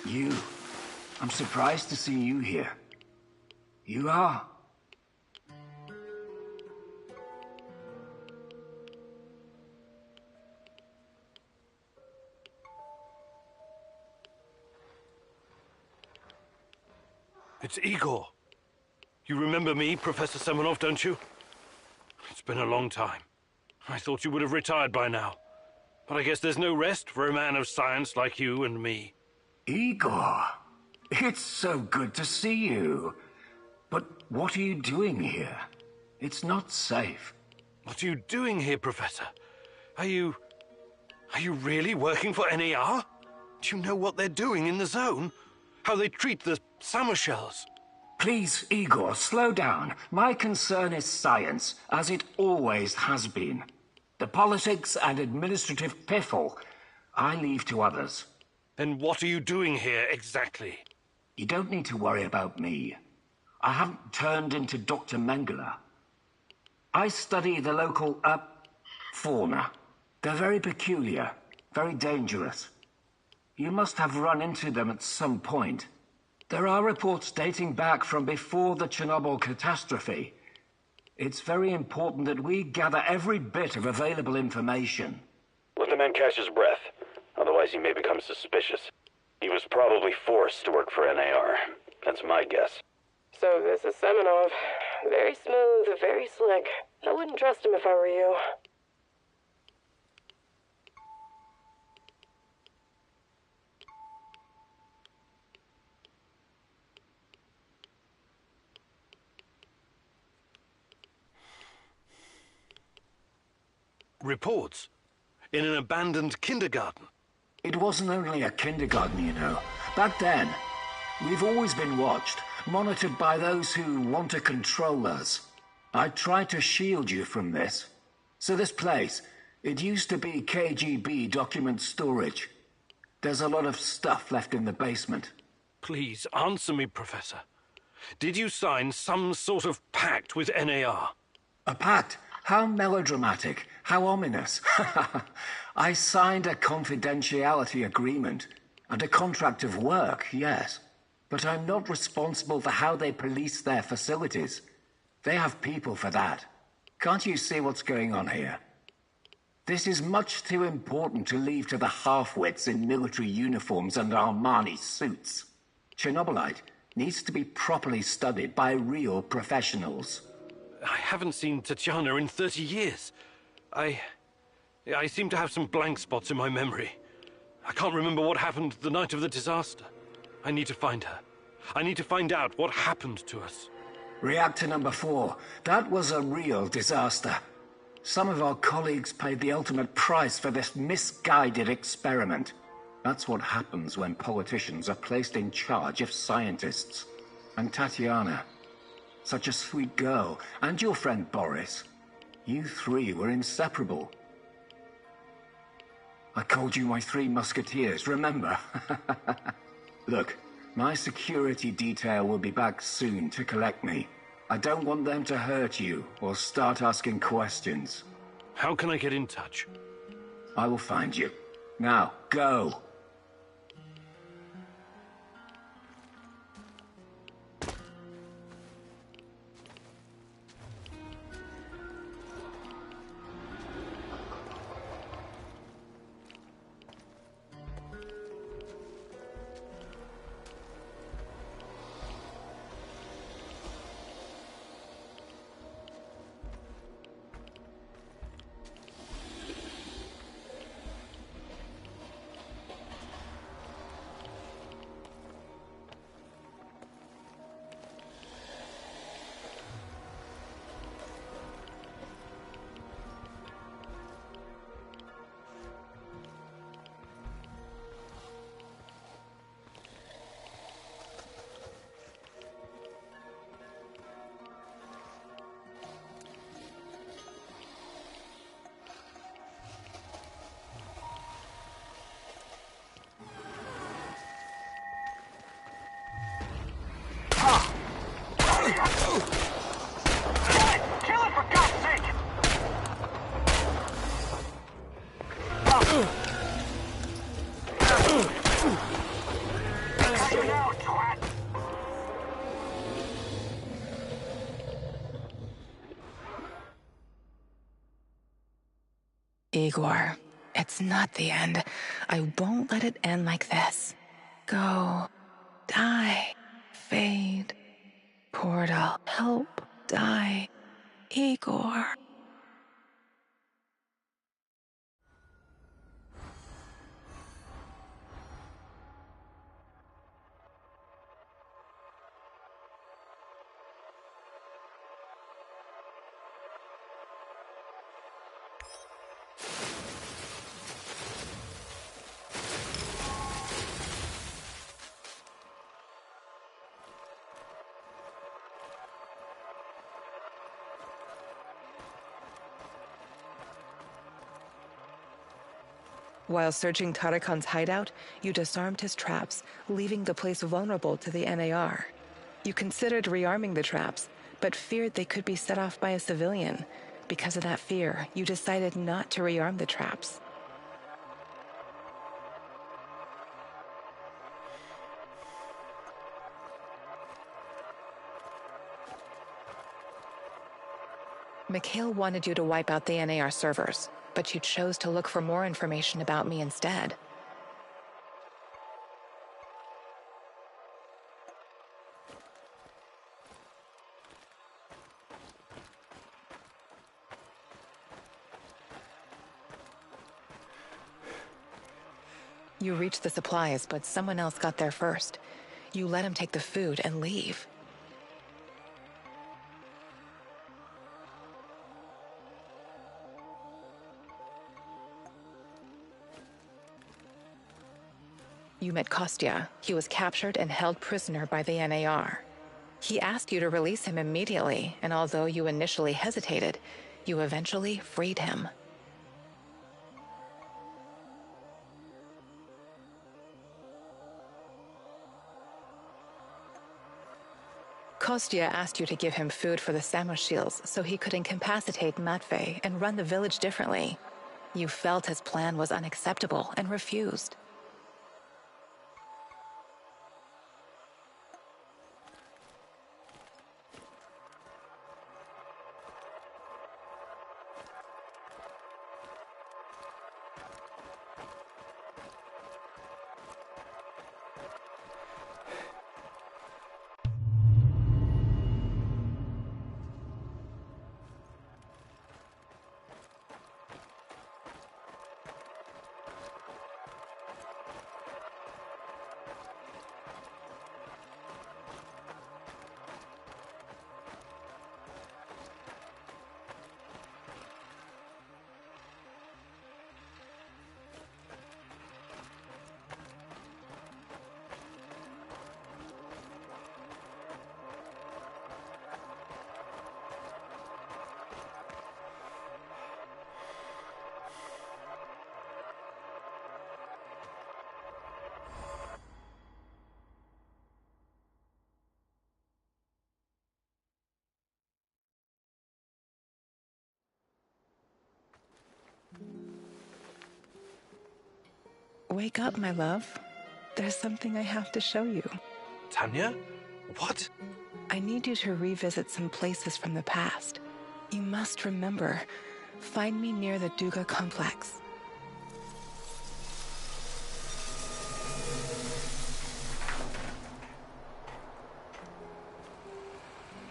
You. I'm surprised to see you here. You are. It's Igor. You remember me, Professor Semenov, don't you? It's been a long time. I thought you would have retired by now. But I guess there's no rest for a man of science like you and me. Igor, it's so good to see you. But what are you doing here? It's not safe. What are you doing here, Professor? Are you really working for NAR? Do you know what they're doing in the zone? How they treat the Samoshels? Please, Igor, slow down. My concern is science, as it always has been. The politics and administrative piffle, I leave to others. Then what are you doing here, exactly? You don't need to worry about me. I haven't turned into Dr. Mengele. I study the local, fauna. They're very peculiar, very dangerous. You must have run into them at some point. There are reports dating back from before the Chernobyl catastrophe. It's very important that we gather every bit of available information. Let the man catch his breath. Otherwise he may become suspicious. He was probably forced to work for NAR. That's my guess. So this is Semenov. Very smooth, very slick. I wouldn't trust him if I were you. Reports? In an abandoned kindergarten? It wasn't only a kindergarten, you know. Back then, we've always been watched, monitored by those who want to control us. I tried to shield you from this. So this place, it used to be KGB document storage. There's a lot of stuff left in the basement. Please, answer me, Professor. Did you sign some sort of pact with NAR? A pact? How melodramatic, how ominous. I signed a confidentiality agreement and a contract of work, yes. But I'm not responsible for how they police their facilities. They have people for that. Can't you see what's going on here? This is much too important to leave to the half-wits in military uniforms and Armani suits. Chernobylite needs to be properly studied by real professionals. I haven't seen Tatiana in 30 years. I seem to have some blank spots in my memory. I can't remember what happened the night of the disaster. I need to find her. I need to find out what happened to us. Reactor number 4. That was a real disaster. Some of our colleagues paid the ultimate price for this misguided experiment. That's what happens when politicians are placed in charge of scientists. And Tatiana, such a sweet girl, and your friend Boris, you three were inseparable. I called you my three musketeers, remember? Look, my security detail will be back soon to collect me. I don't want them to hurt you or start asking questions. How can I get in touch? I will find you. Now, go! Igor, it's not the end. I won't let it end like this. Go. Die. Fade. Portal. Help. Die. Igor. While searching Tarakan's hideout, you disarmed his traps, leaving the place vulnerable to the NAR. You considered rearming the traps, but feared they could be set off by a civilian. Because of that fear, you decided not to rearm the traps. Mikhail wanted you to wipe out the NAR servers, but you chose to look for more information about me instead. You reached the supplies, but someone else got there first. You let him take the food and leave. You met Kostya. He was captured and held prisoner by the NAR. He asked you to release him immediately, and although you initially hesitated, you eventually freed him. Kostya asked you to give him food for the Samoshils so he could incapacitate Matvey and run the village differently. You felt his plan was unacceptable and refused. Wake up, my love. There's something I have to show you. Tanya? What? I need you to revisit some places from the past. You must remember. Find me near the Duga complex.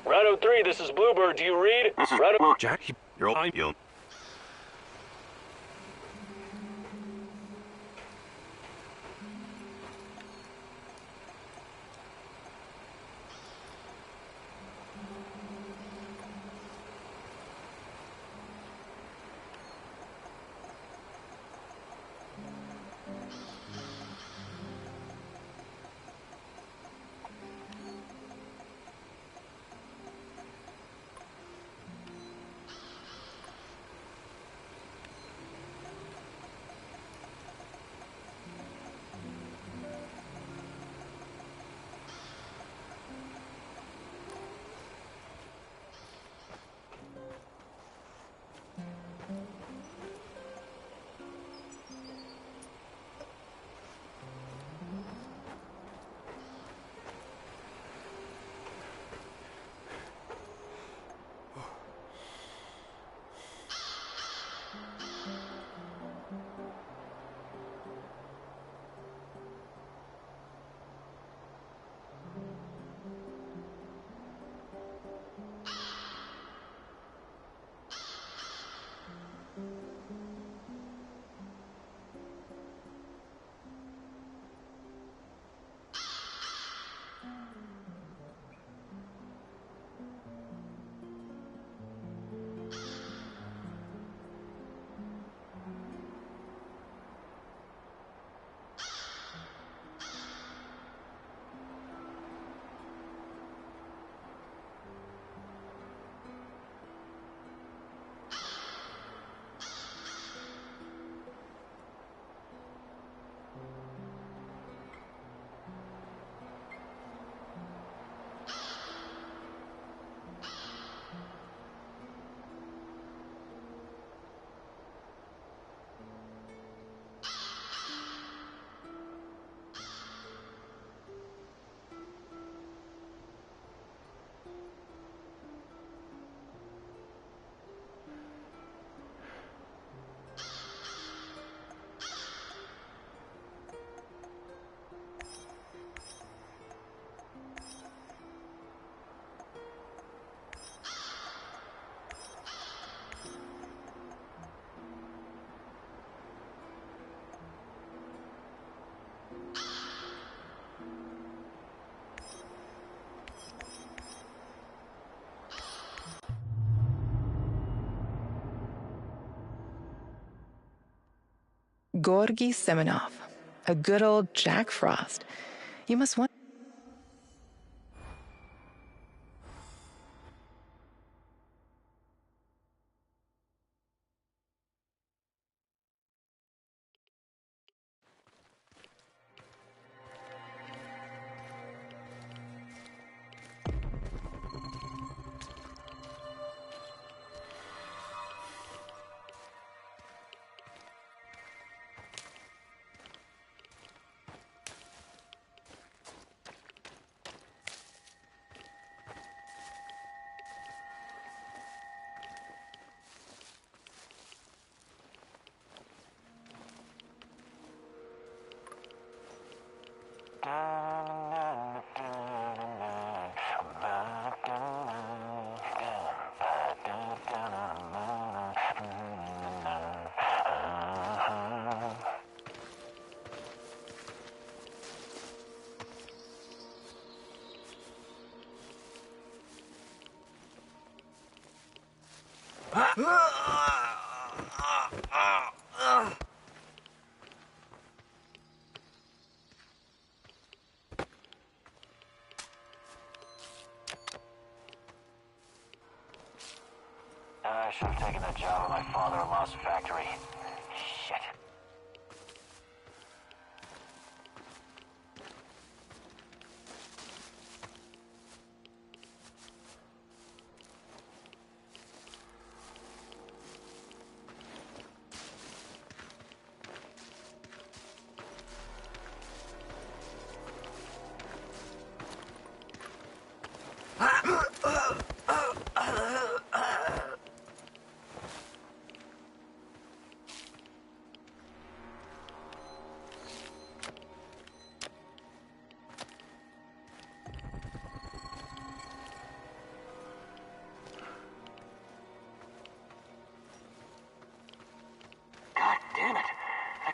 Rhino 3, this is Bluebird. Do you read? Rhino... Jack, you're all... Georgy Semenov, a good old Jack Frost. You must want... I should have taken that job at my father-in-law's factory. Shit.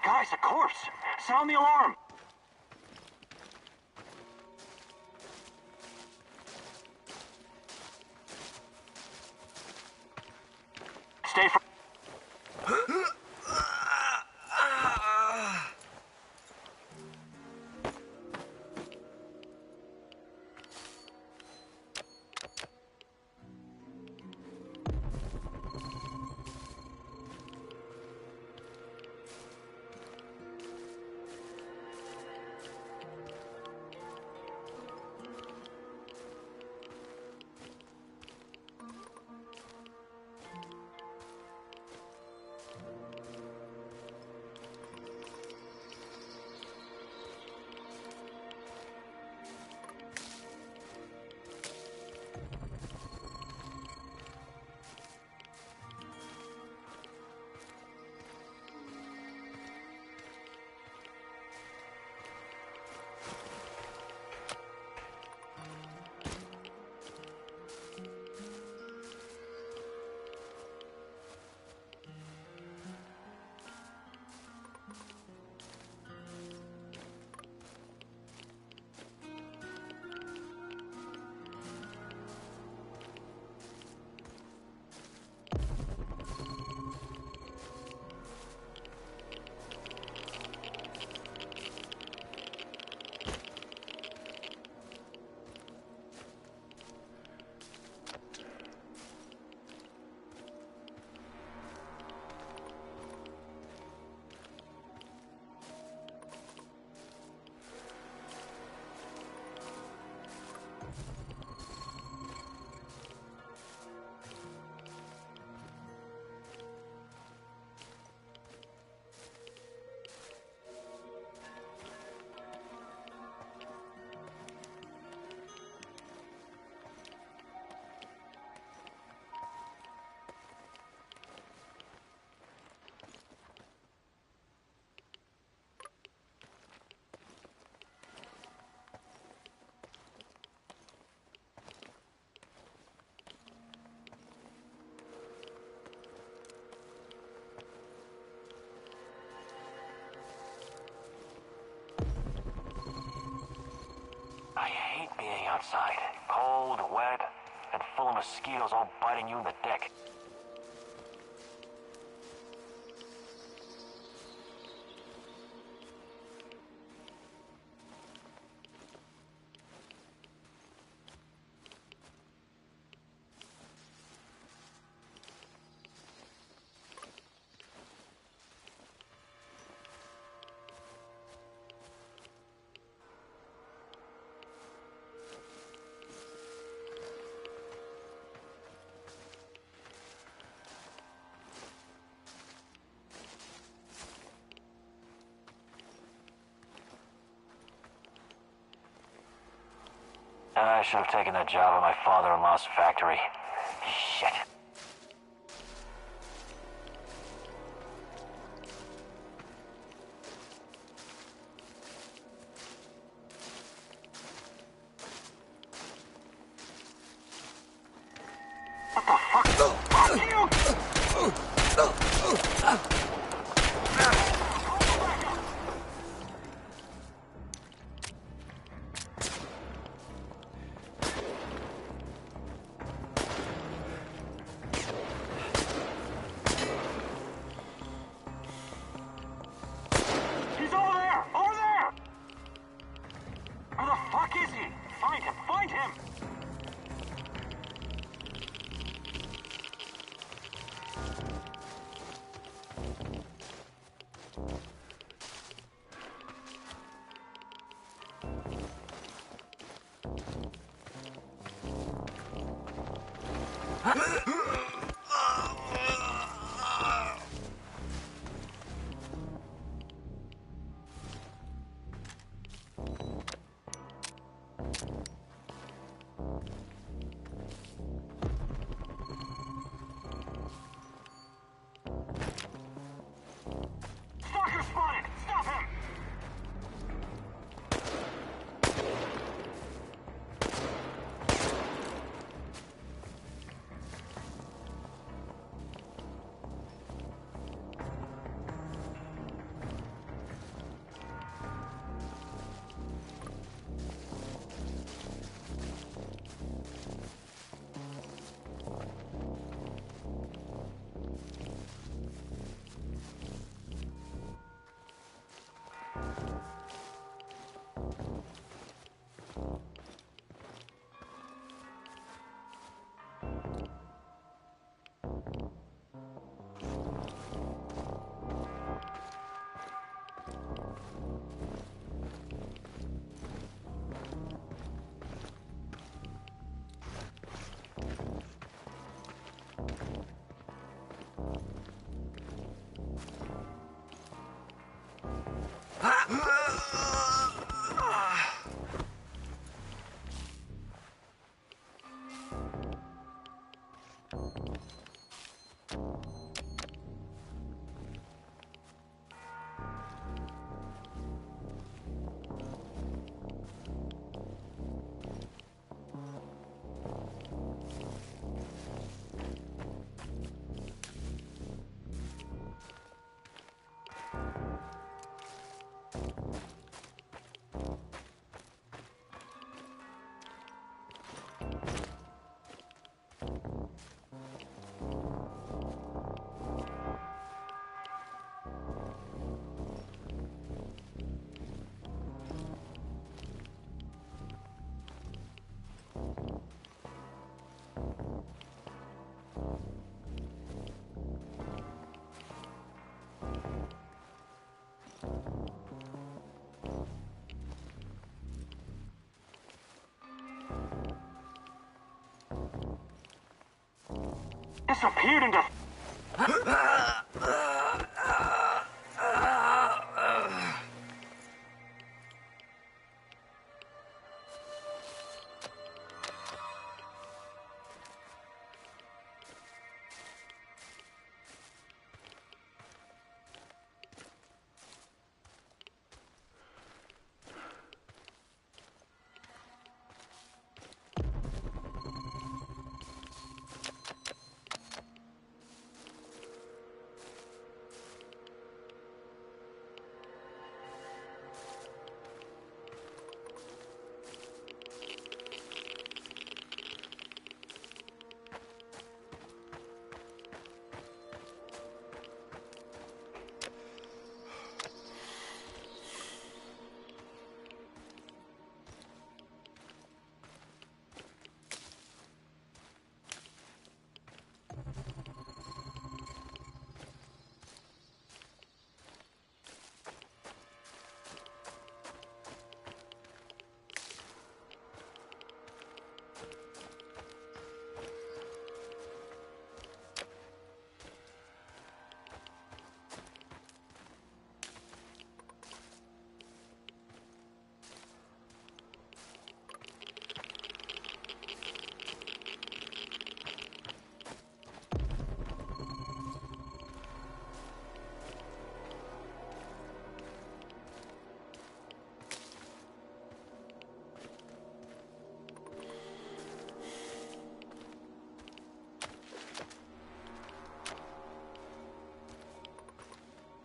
Guys, a corpse! Sound the alarm! Stay for... I hate being outside. Cold, wet, and full of mosquitoes all biting you in the dick. I should have taken that job at my father-in-law's factory. Shit. What the fuck? Fuck you! disappeared into...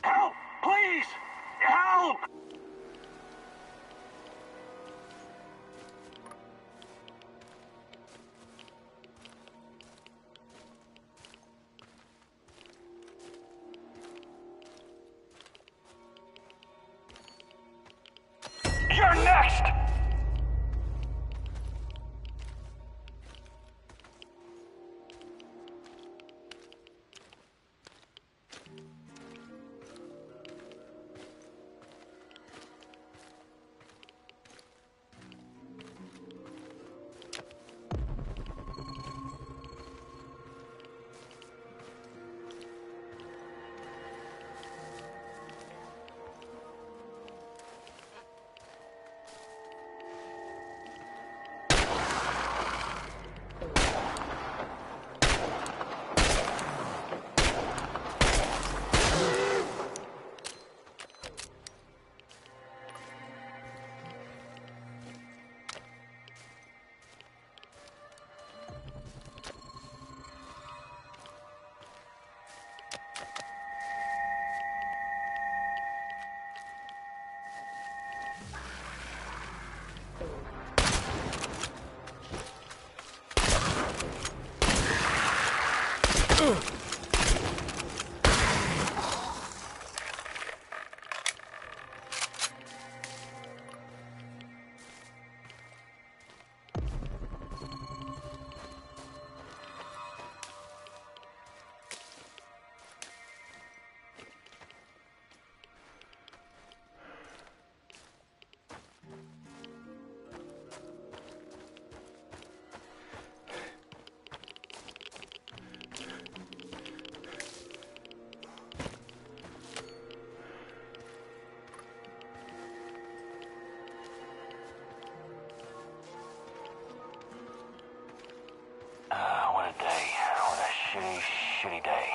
Help! Please! Help! You're next! What a day. What a shitty, shitty day.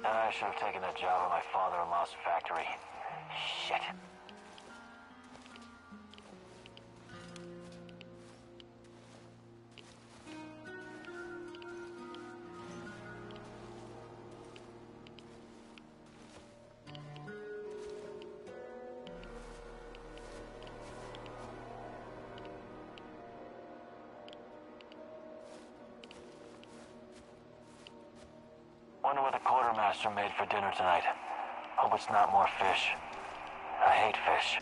I should have taken that job at my father-in-law's factory. Shit. Wonder what the quartermaster quartermaster made for dinner tonight. Hope it's not more fish. I hate fish.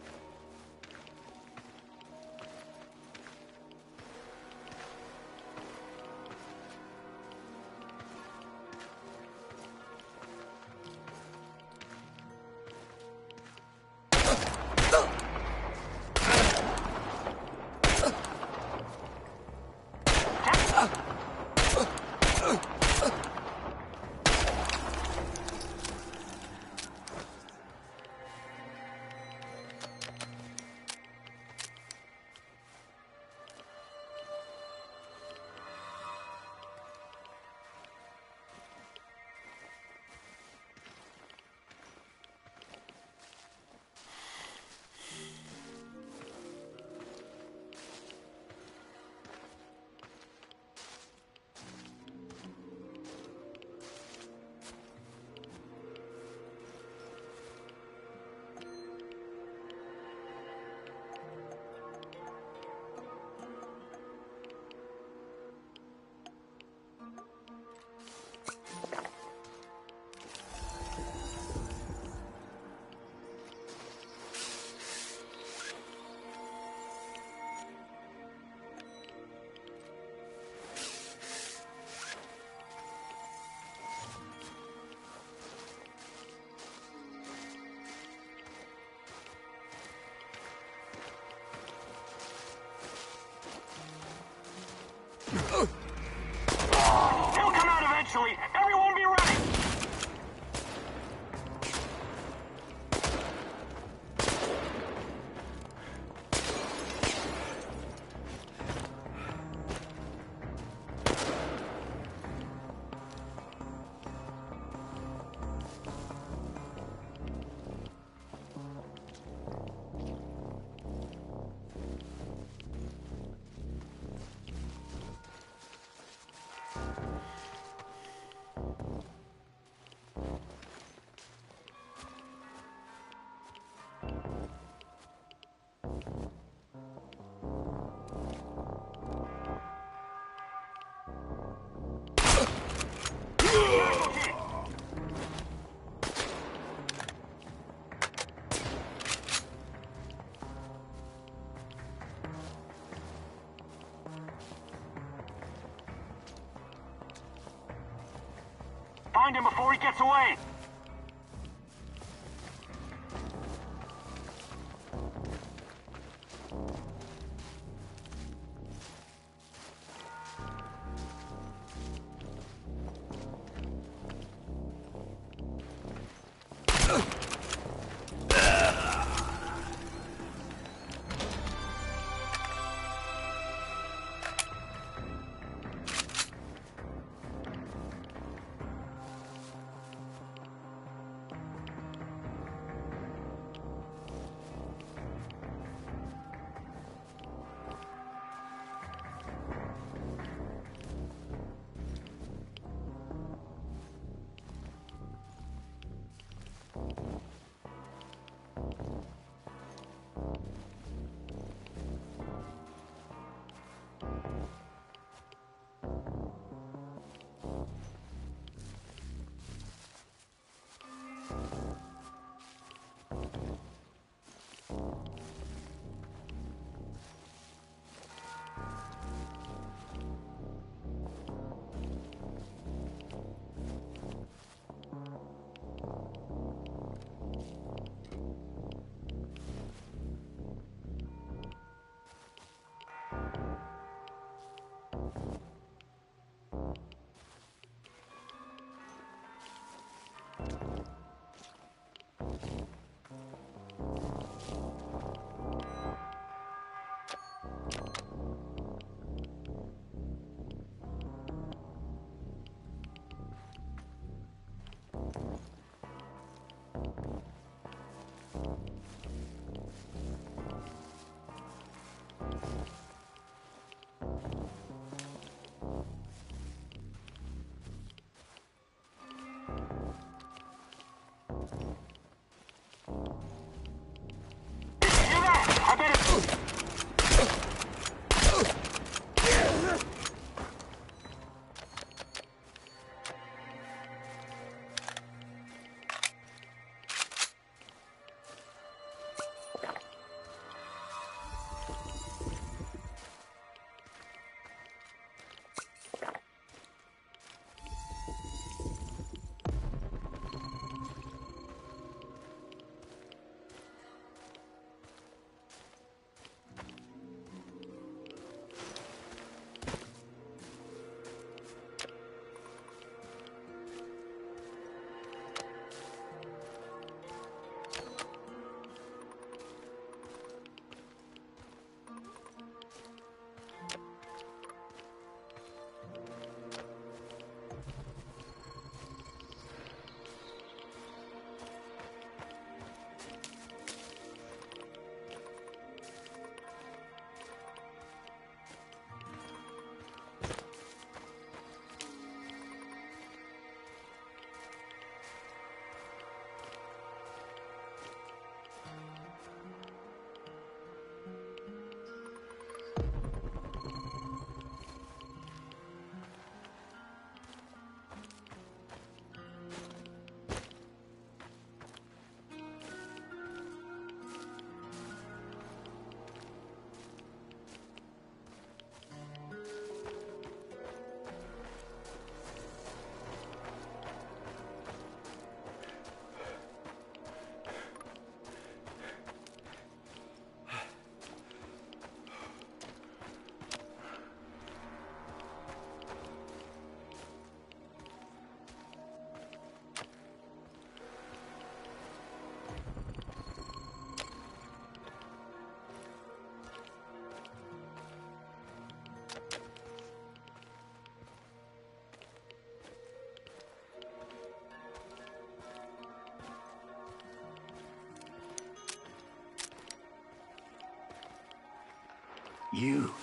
He'll come out eventually. Everyone be ready. Find him before he gets away. You.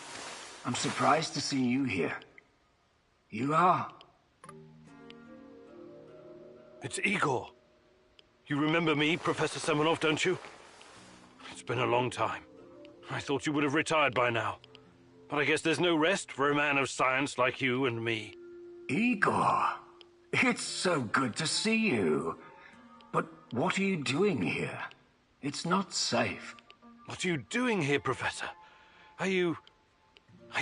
I'm surprised to see you here. You are? It's Igor. You remember me, Professor Semenov, don't you? It's been a long time. I thought you would have retired by now. But I guess there's no rest for a man of science like you and me. Igor, it's so good to see you. But what are you doing here? It's not safe. What are you doing here, Professor? Are you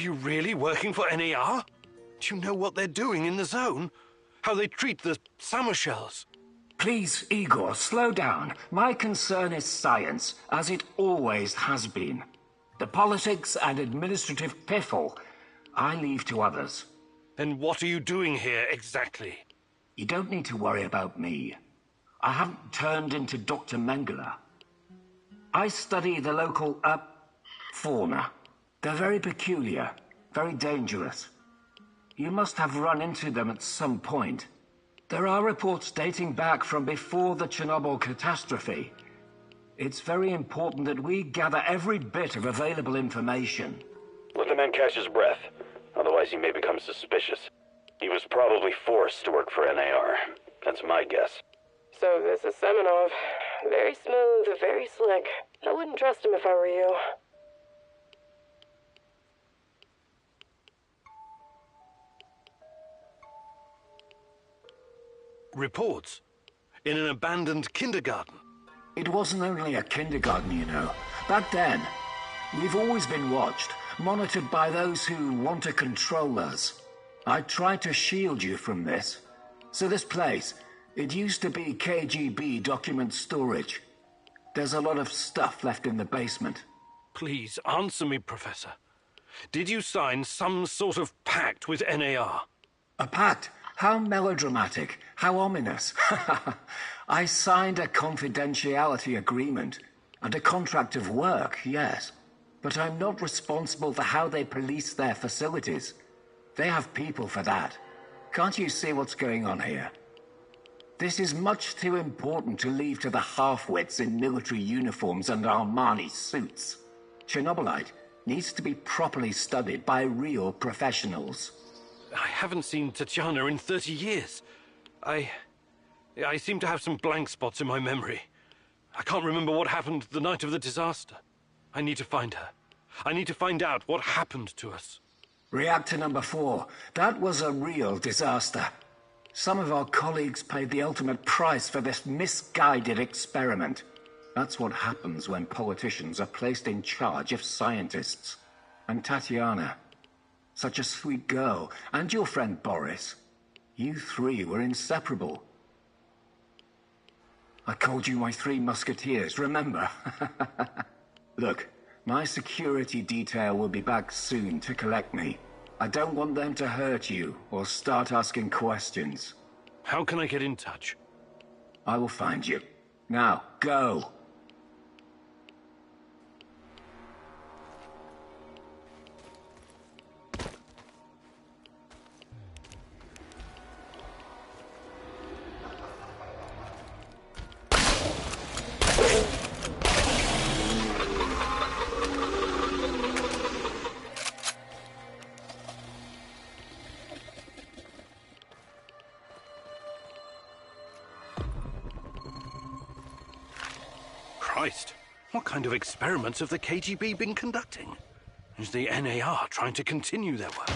really working for NAR? Do you know what they're doing in the zone? How they treat the Samoshels? Please, Igor, slow down. My concern is science, as it always has been. The politics and administrative piffle, I leave to others. Then what are you doing here, exactly? You don't need to worry about me. I haven't turned into Dr. Mengele. I study the local, fauna. They're very peculiar, very dangerous. You must have run into them at some point. There are reports dating back from before the Chernobyl catastrophe. It's very important that we gather every bit of available information. Let the man catch his breath. Otherwise he may become suspicious. He was probably forced to work for NAR. That's my guess. So this is Semenov. Very smooth, very slick. I wouldn't trust him if I were you. Reports? In an abandoned kindergarten? It wasn't only a kindergarten, you know. Back then, we've always been watched, monitored by those who want to control us. I tried to shield you from this. So this place, it used to be KGB document storage. There's a lot of stuff left in the basement. Please, answer me, Professor. Did you sign some sort of pact with NAR? A pact? How melodramatic, how ominous. I signed a confidentiality agreement and a contract of work, yes. But I'm not responsible for how they police their facilities. They have people for that. Can't you see what's going on here? This is much too important to leave to the half-wits in military uniforms and Armani suits. Chernobylite needs to be properly studied by real professionals. I haven't seen Tatiana in 30 years. I seem to have some blank spots in my memory. I can't remember what happened the night of the disaster. I need to find her. I need to find out what happened to us. Reactor number 4. That was a real disaster. Some of our colleagues paid the ultimate price for this misguided experiment. That's what happens when politicians are placed in charge of scientists. And Tatiana, such a sweet girl, and your friend Boris, you three were inseparable. I called you my 3 musketeers, remember? Look, my security detail will be back soon to collect me. I don't want them to hurt you or start asking questions. How can I get in touch? I will find you. Now, go. Christ, what kind of experiments have the KGB been conducting? Is the NAR trying to continue their work?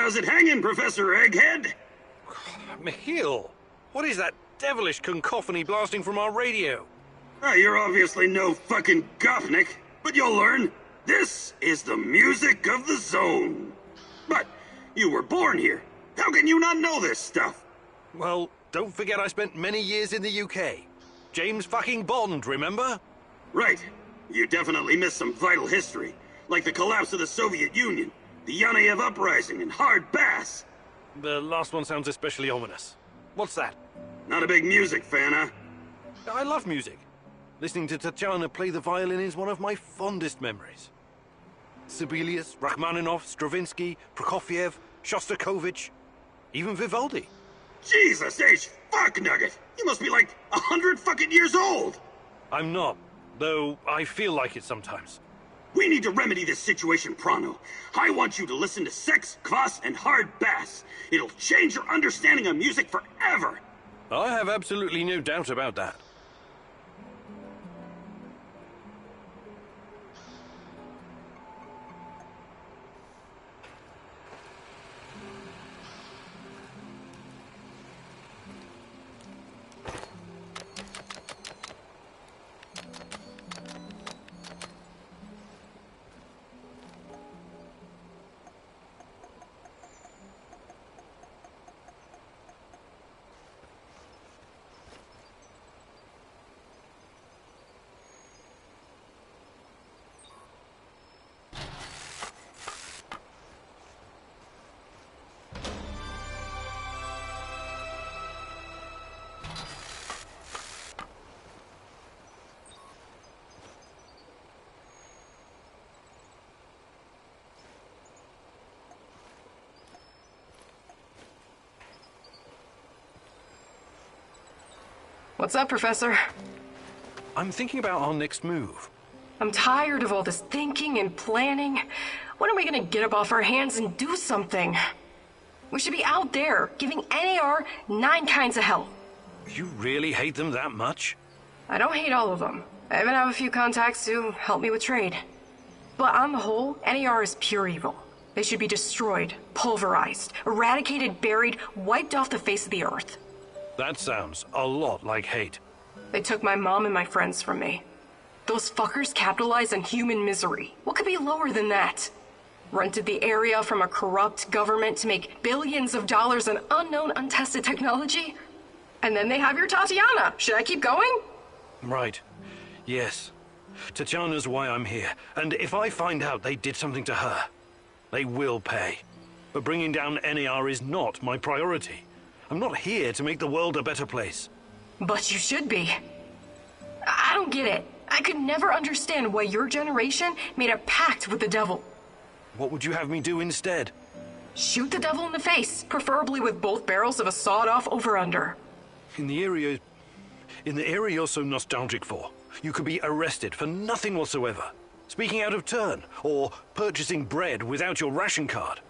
How's it hanging, Professor Egghead? Michiel, what is that devilish cacophony blasting from our radio? You're obviously no fucking Gopnik, but you'll learn. This is the music of the zone. But you were born here. How can you not know this stuff? Well, don't forget I spent many years in the UK. James fucking Bond, remember? Right. You definitely missed some vital history, like the collapse of the Soviet Union, the Yanayev Uprising, and hard bass. The last one sounds especially ominous. What's that? Not a big music fan, huh? I love music. Listening to Tatiana play the violin is one of my fondest memories. Sibelius, Rachmaninoff, Stravinsky, Prokofiev, Shostakovich, even Vivaldi. Jesus H. Fuck Nugget! You must be like 100 fucking years old! I'm not, though I feel like it sometimes. We need to remedy this situation pronto. I want you to listen to sex, kvass, and hard bass. It'll change your understanding of music forever! I have absolutely no doubt about that. What's up, Professor? I'm thinking about our next move. I'm tired of all this thinking and planning. When are we gonna get up off our hands and do something? We should be out there, giving NAR 9 kinds of hell. You really hate them that much? I don't hate all of them. I even have a few contacts who help me with trade. But on the whole, NAR is pure evil. They should be destroyed, pulverized, eradicated, buried, wiped off the face of the earth. That sounds a lot like hate. They took my mom and my friends from me. Those fuckers capitalize on human misery. What could be lower than that? Rented the area from a corrupt government to make billions of dollars on unknown, untested technology? And then they have your Tatiana. Should I keep going? Right. Yes. Tatiana's why I'm here. And if I find out they did something to her, they will pay. But bringing down NAR is not my priority. I'm not here to make the world a better place. But you should be. I don't get it. I could never understand why your generation made a pact with the devil. What would you have me do instead? Shoot the devil in the face, preferably with both barrels of a sawed-off over-under. In the area you're so nostalgic for, you could be arrested for nothing whatsoever. Speaking out of turn, or purchasing bread without your ration card.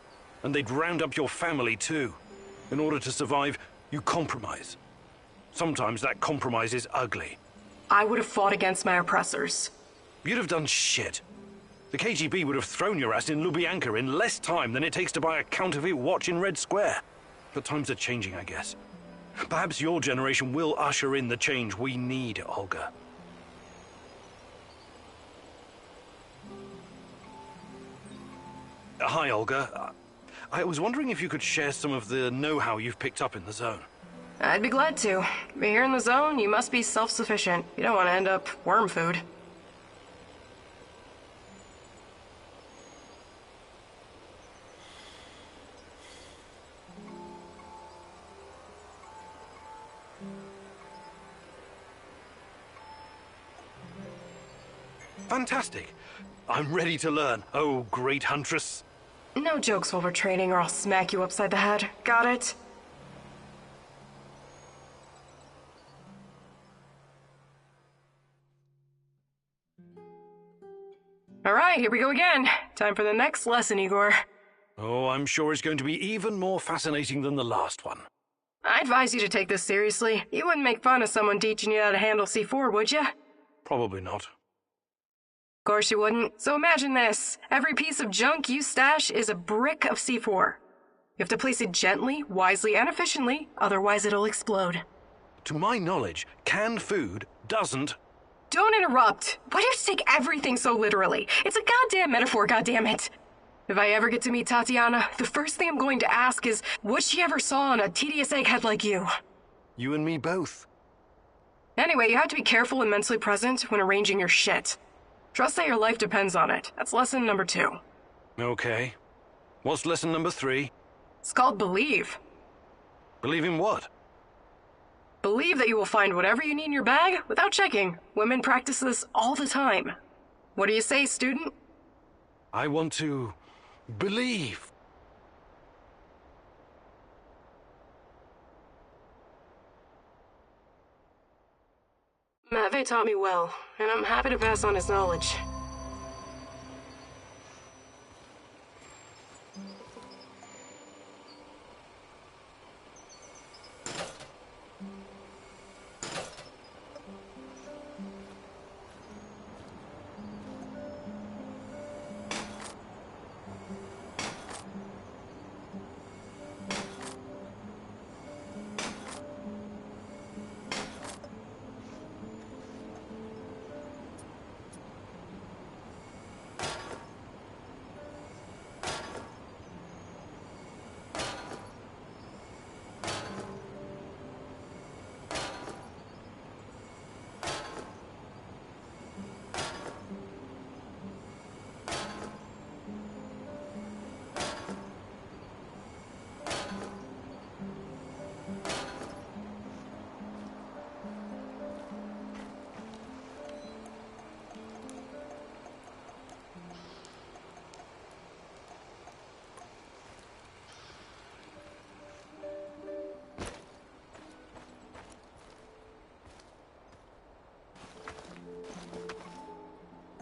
And they'd round up your family too. In order to survive, you compromise. Sometimes that compromise is ugly. I would have fought against my oppressors. You'd have done shit. The KGB would have thrown your ass in Lubyanka in less time than it takes to buy a counterfeit watch in Red Square. But times are changing, I guess. Perhaps your generation will usher in the change we need, Olga. Hi, Olga. I was wondering if you could share some of the know-how you've picked up in the zone. I'd be glad to. But here in the zone, you must be self-sufficient. You don't want to end up worm food. Fantastic. I'm ready to learn, oh great huntress. No jokes while we're training or I'll smack you upside the head. Got it? Alright, here we go again. Time for the next lesson, Igor. Oh, I'm sure it's going to be even more fascinating than the last one. I advise you to take this seriously. You wouldn't make fun of someone teaching you how to handle C4, would you? Probably not. Of course you wouldn't. So imagine this. Every piece of junk you stash is a brick of C4. You have to place it gently, wisely, and efficiently, otherwise it'll explode. To my knowledge, canned food doesn't... Don't interrupt! Why do you take everything so literally? It's a goddamn metaphor, goddammit! If I ever get to meet Tatiana, the first thing I'm going to ask is what she ever saw in a tedious egghead like you. You and me both. Anyway, you have to be careful and mentally present when arranging your shit. Trust that your life depends on it. That's lesson number 2. Okay. What's lesson number 3? It's called believe. Believe in what? Believe that you will find whatever you need in your bag without checking. Women practice this all the time. What do you say, student? I want to... believe. Matvey taught me well, and I'm happy to pass on his knowledge.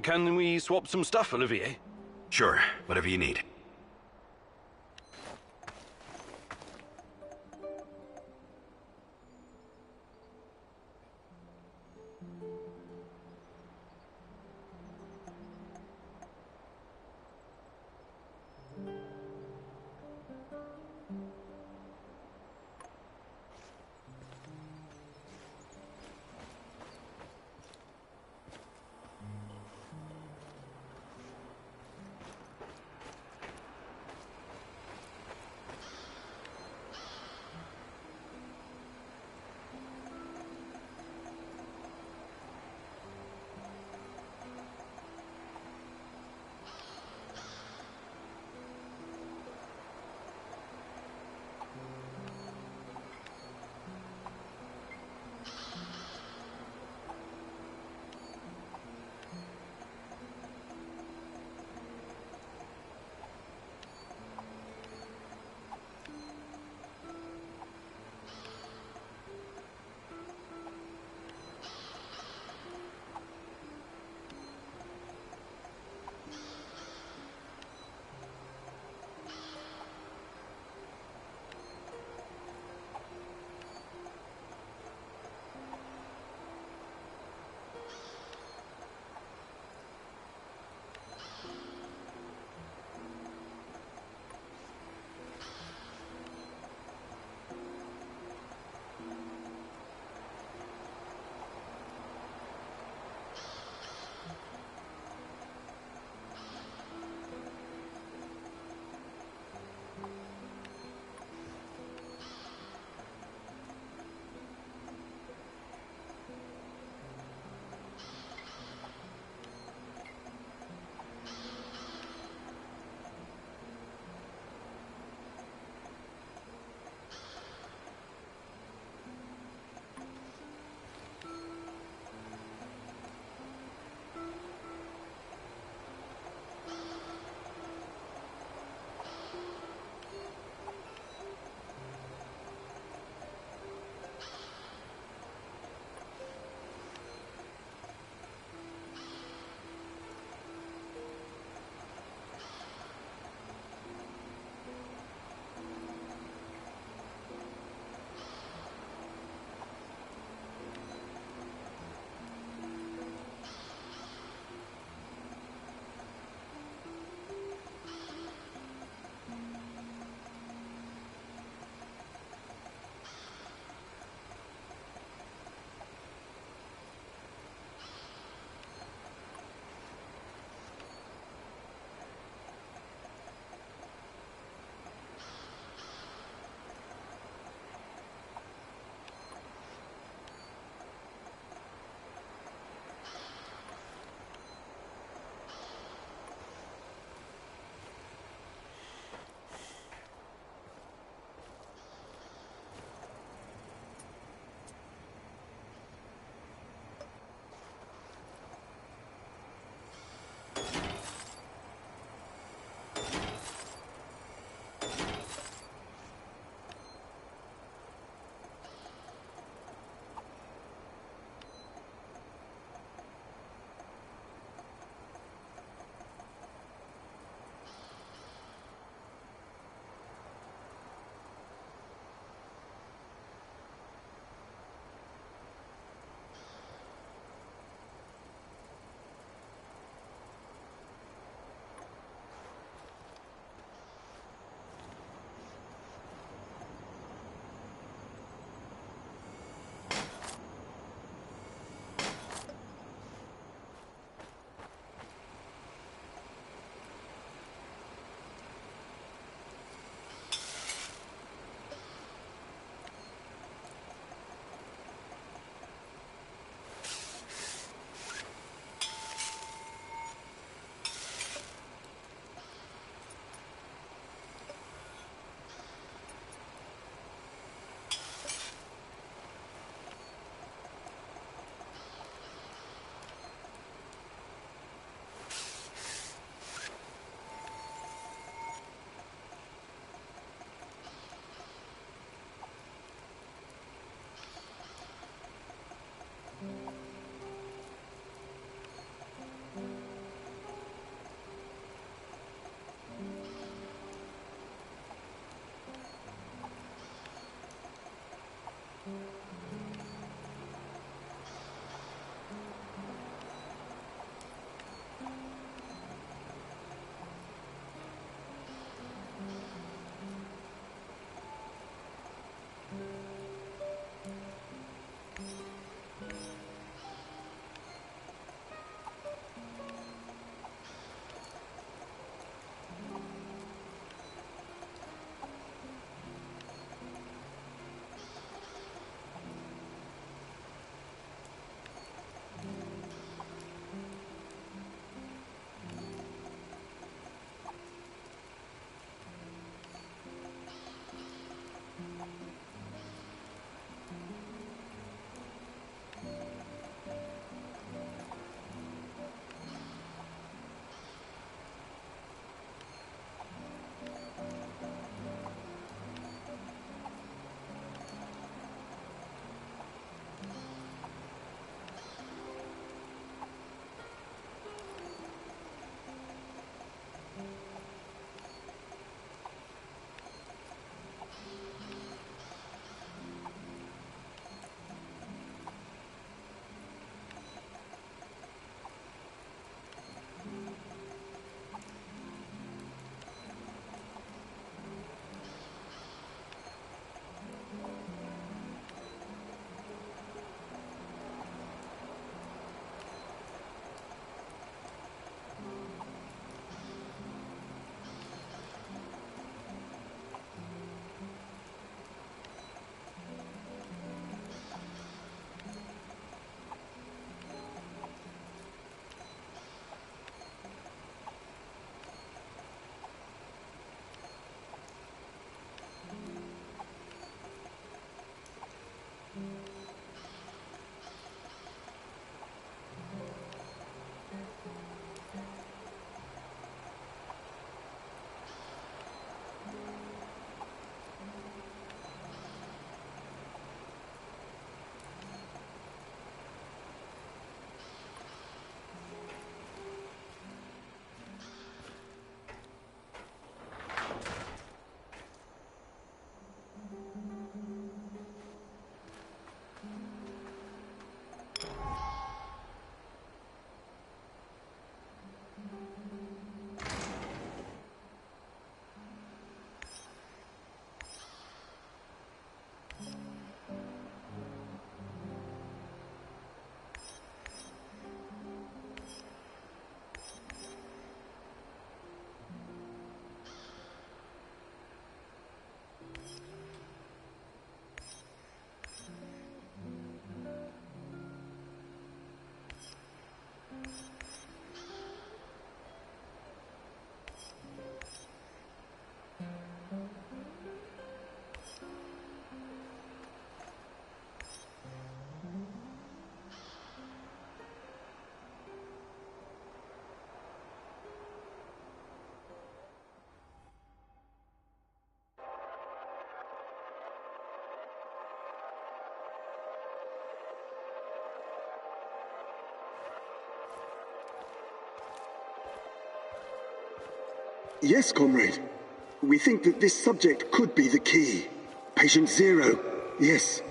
Can we swap some stuff, Olivier? Sure, whatever you need. Yes, comrade. We think that this subject could be the key. Patient Zero. Yes.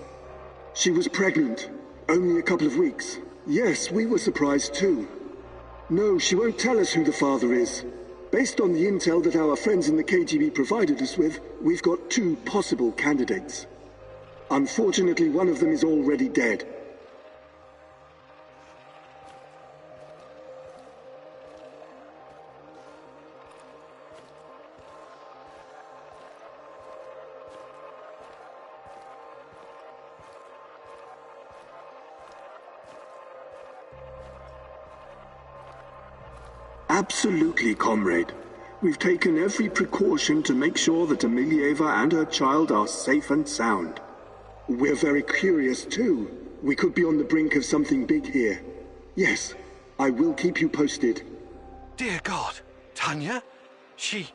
She was pregnant. Only a couple of weeks. Yes, we were surprised too. No, she won't tell us who the father is. Based on the intel that our friends in the KGB provided us with, we've got 2 possible candidates. Unfortunately, one of them is already dead. Absolutely, comrade. We've taken every precaution to make sure that Emilieva and her child are safe and sound. We're very curious too. We could be on the brink of something big here. Yes, I will keep you posted. Dear God, Tanya? She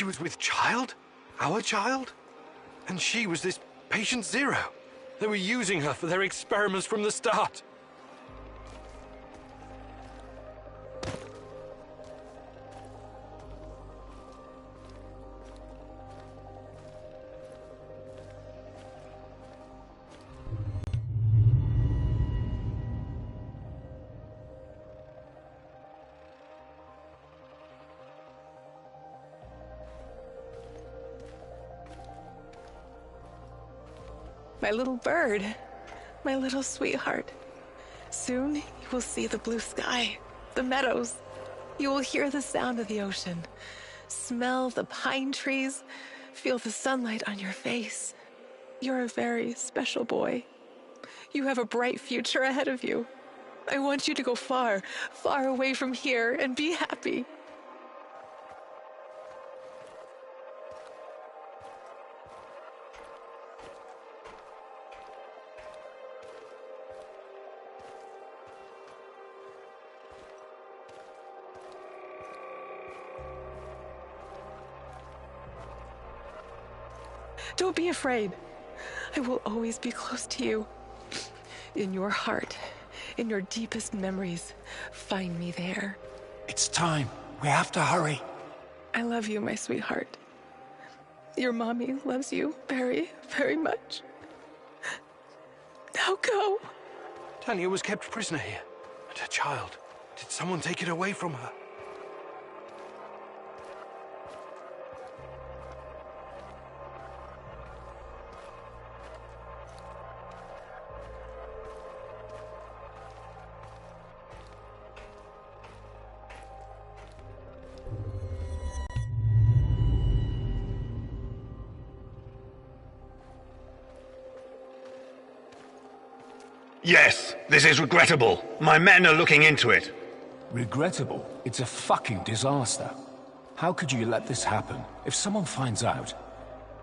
was with child? Our child? And she was this patient Zero. They were using her for their experiments from the start. My little bird, my little sweetheart. Soon you will see the blue sky, the meadows. You will hear the sound of the ocean, smell the pine trees, feel the sunlight on your face. You're a very special boy. You have a bright future ahead of you. I want you to go far, far away from here and be happy. Don't be afraid. I will always be close to you. In your heart, in your deepest memories, find me there. It's time. We have to hurry. I love you, my sweetheart. Your mommy loves you very, very much. Now go. Tanya was kept prisoner here. And her child. Did someone take it away from her? Yes, this is regrettable. My men are looking into it. Regrettable? It's a fucking disaster. How could you let this happen? If someone finds out...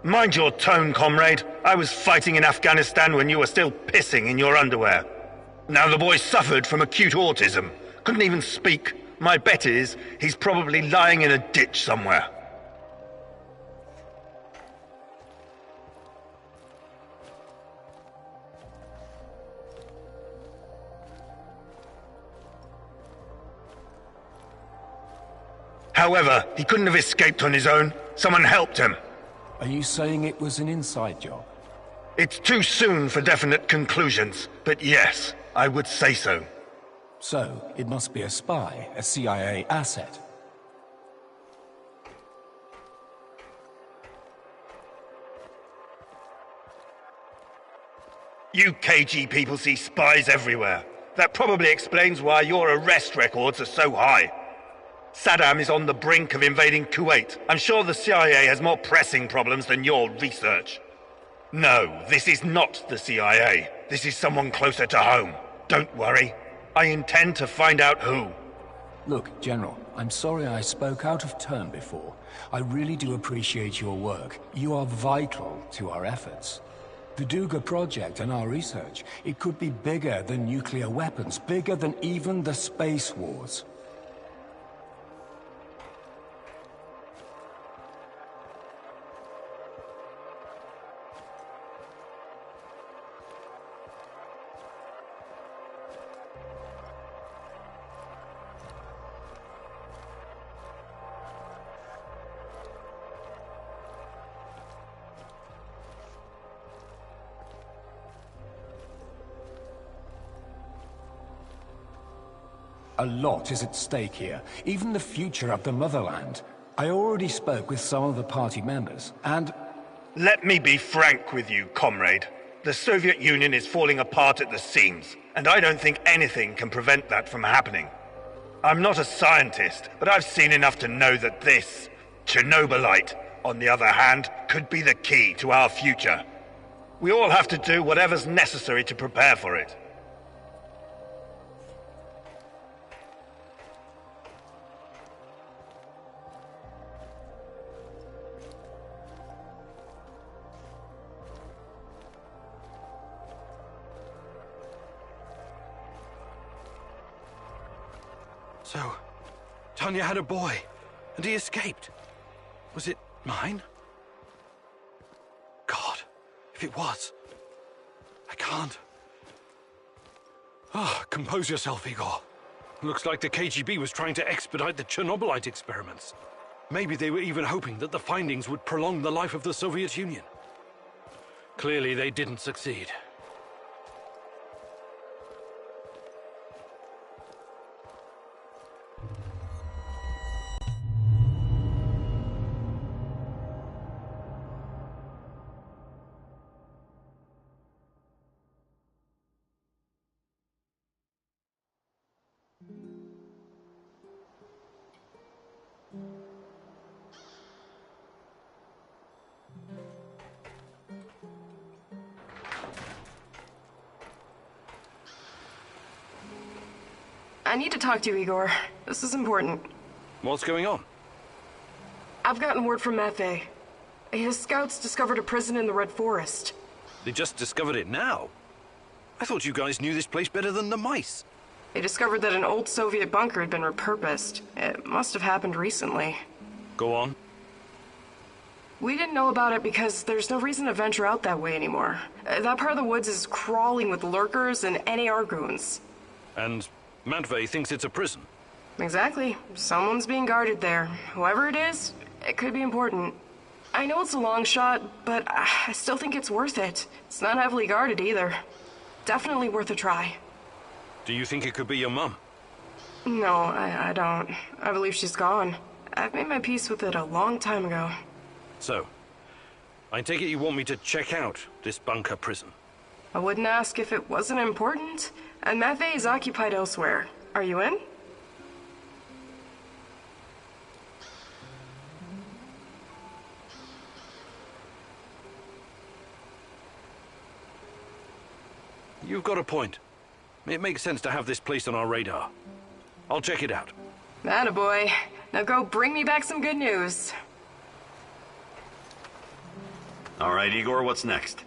Mind your tone, comrade. I was fighting in Afghanistan when you were still pissing in your underwear. Now the boy suffered from acute autism. Couldn't even speak. My bet is he's probably lying in a ditch somewhere. However, he couldn't have escaped on his own. Someone helped him. Are you saying it was an inside job? It's too soon for definite conclusions, but yes, I would say so. So, it must be a spy, a CIA asset. You KG people see spies everywhere. That probably explains why your arrest records are so high. Saddam is on the brink of invading Kuwait. I'm sure the CIA has more pressing problems than your research. No, this is not the CIA. This is someone closer to home. Don't worry. I intend to find out who. Look, General, I'm sorry I spoke out of turn before. I really do appreciate your work. You are vital to our efforts. The Duga project and our research, it could be bigger than nuclear weapons, bigger than even the space wars. A lot is at stake here, even the future of the motherland. I already spoke with some of the party members, and... Let me be frank with you, comrade. The Soviet Union is falling apart at the seams, and I don't think anything can prevent that from happening. I'm not a scientist, but I've seen enough to know that this, Chernobylite, on the other hand, could be the key to our future. We all have to do whatever's necessary to prepare for it. So, Tanya had a boy, and he escaped. Was it mine? God, if it was, I can't. Ah, compose yourself, Igor. Looks like the KGB was trying to expedite the Chernobylite experiments. Maybe they were even hoping that the findings would prolong the life of the Soviet Union. Clearly, they didn't succeed. I need to talk to you, Igor. This is important. What's going on? I've gotten word from Matvey. His scouts discovered a prison in the Red Forest. They just discovered it now? I thought you guys knew this place better than the mice. They discovered that an old Soviet bunker had been repurposed. It must have happened recently. Go on. We didn't know about it because there's no reason to venture out that way anymore. That part of the woods is crawling with lurkers and NAR goons. And Matvey thinks it's a prison. Exactly. Someone's being guarded there. Whoever it is, it could be important. I know it's a long shot, but I still think it's worth it. It's not heavily guarded either. Definitely worth a try. Do you think it could be your mum? No, I don't. I believe she's gone. I've made my peace with it a long time ago. So, I take it you want me to check out this bunker prison? I wouldn't ask if it wasn't important. And Matvey is occupied elsewhere. Are you in? You've got a point. It makes sense to have this place on our radar. I'll check it out. Attaboy. Now go bring me back some good news. All right, Igor, what's next?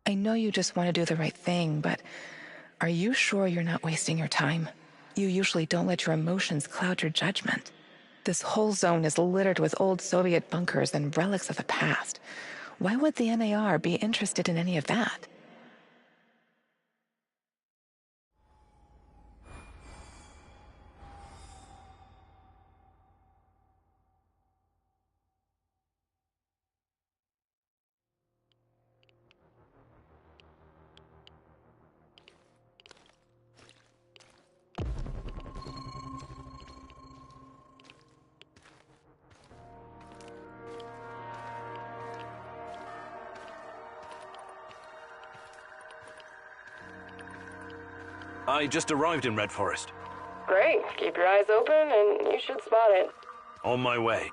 I know you just want to do the right thing, but are you sure you're not wasting your time? You usually don't let your emotions cloud your judgment. This whole zone is littered with old Soviet bunkers and relics of the past. Why would the NAR be interested in any of that? I just arrived in Red Forest. Great. Keep your eyes open and you should spot it. On my way.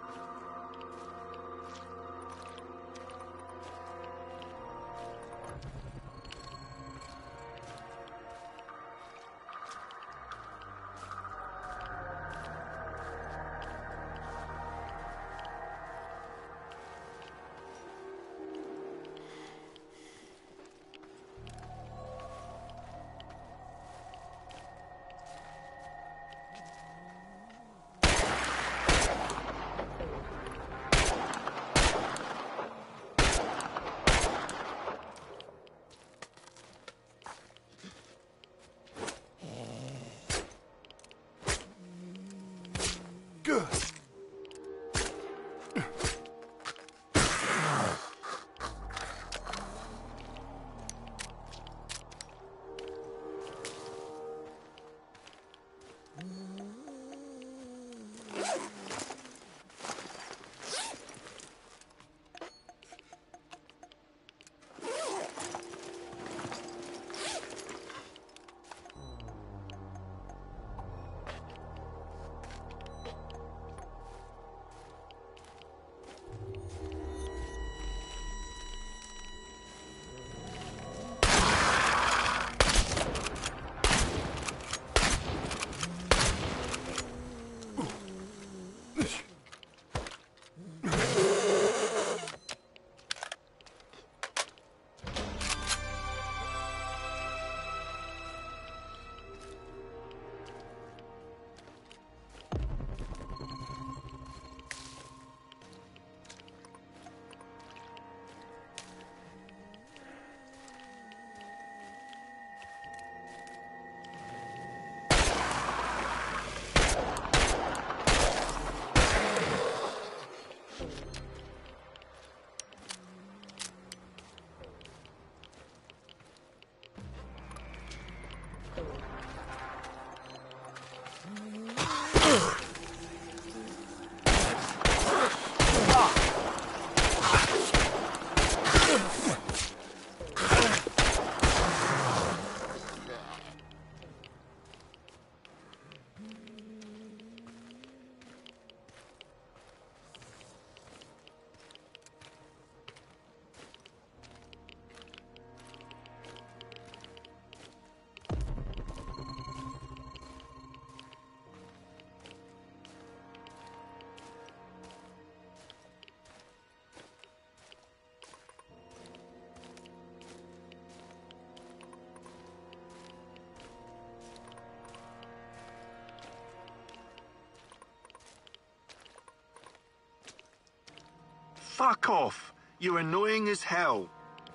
Fuck off. You're annoying as hell.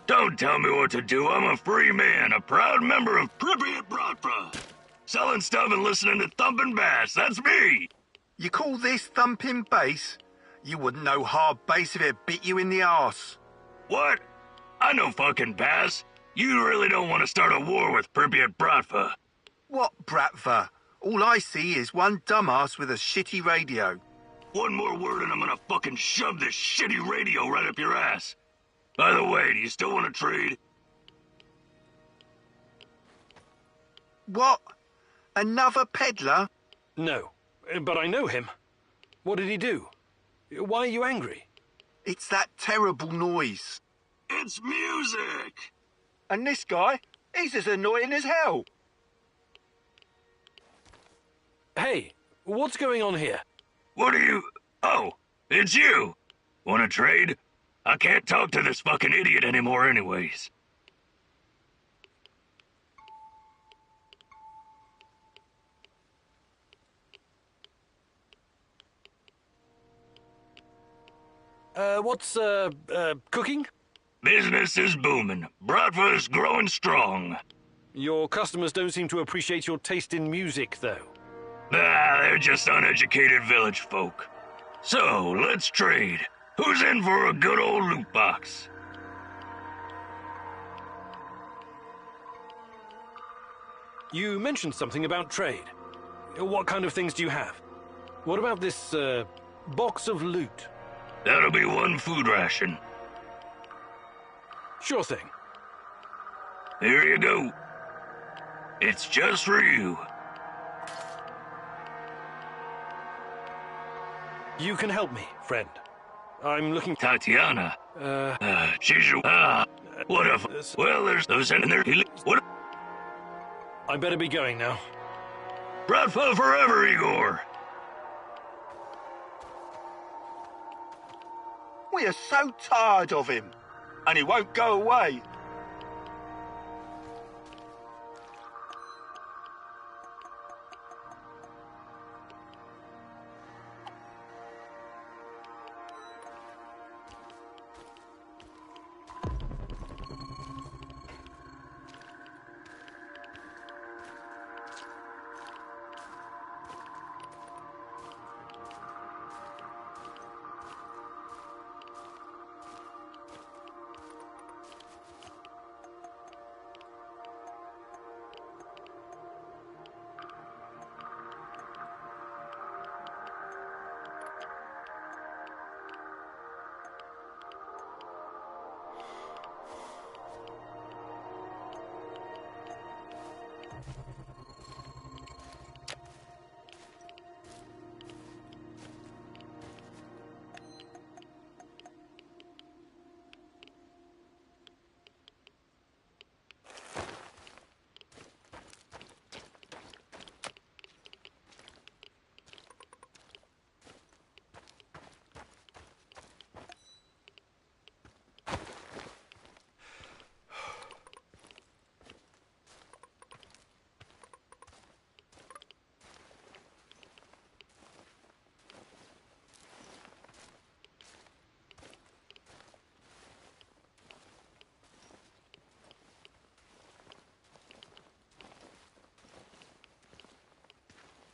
Don't tell me what to do. I'm a free man, a proud member of Pripyat Bratva. Selling stuff and listening to thumping bass. That's me. You call this thumping bass? You wouldn't know hard bass if it bit you in the arse. What? I know fucking bass. You really don't want to start a war with Pripyat Bratva. What Bratva? All I see is one dumbass with a shitty radio. One more word and I'm gonna fucking shove this shitty radio right up your ass. By the way, do you still want to trade? What? Another peddler? No, but I know him. What did he do? Why are you angry? It's that terrible noise. It's music! And this guy, he's as annoying as hell. Hey, what's going on here? What are you... Oh, it's you! Wanna trade? I can't talk to this fucking idiot anymore anyways. What's, cooking? Business is booming. Bratva is growing strong. Your customers don't seem to appreciate your taste in music, though. Ah, they're just uneducated village folk. So, let's trade. Who's in for a good old loot box? You mentioned something about trade. What kind of things do you have? What about this, box of loot? That'll be one food ration. Sure thing. Here you go. It's just for you. You can help me, friend. I'm looking... Tatiana. She's your... what if... Well, there's those in there... What... I better be going now. Bratva forever, Igor! We are so tired of him. And he won't go away.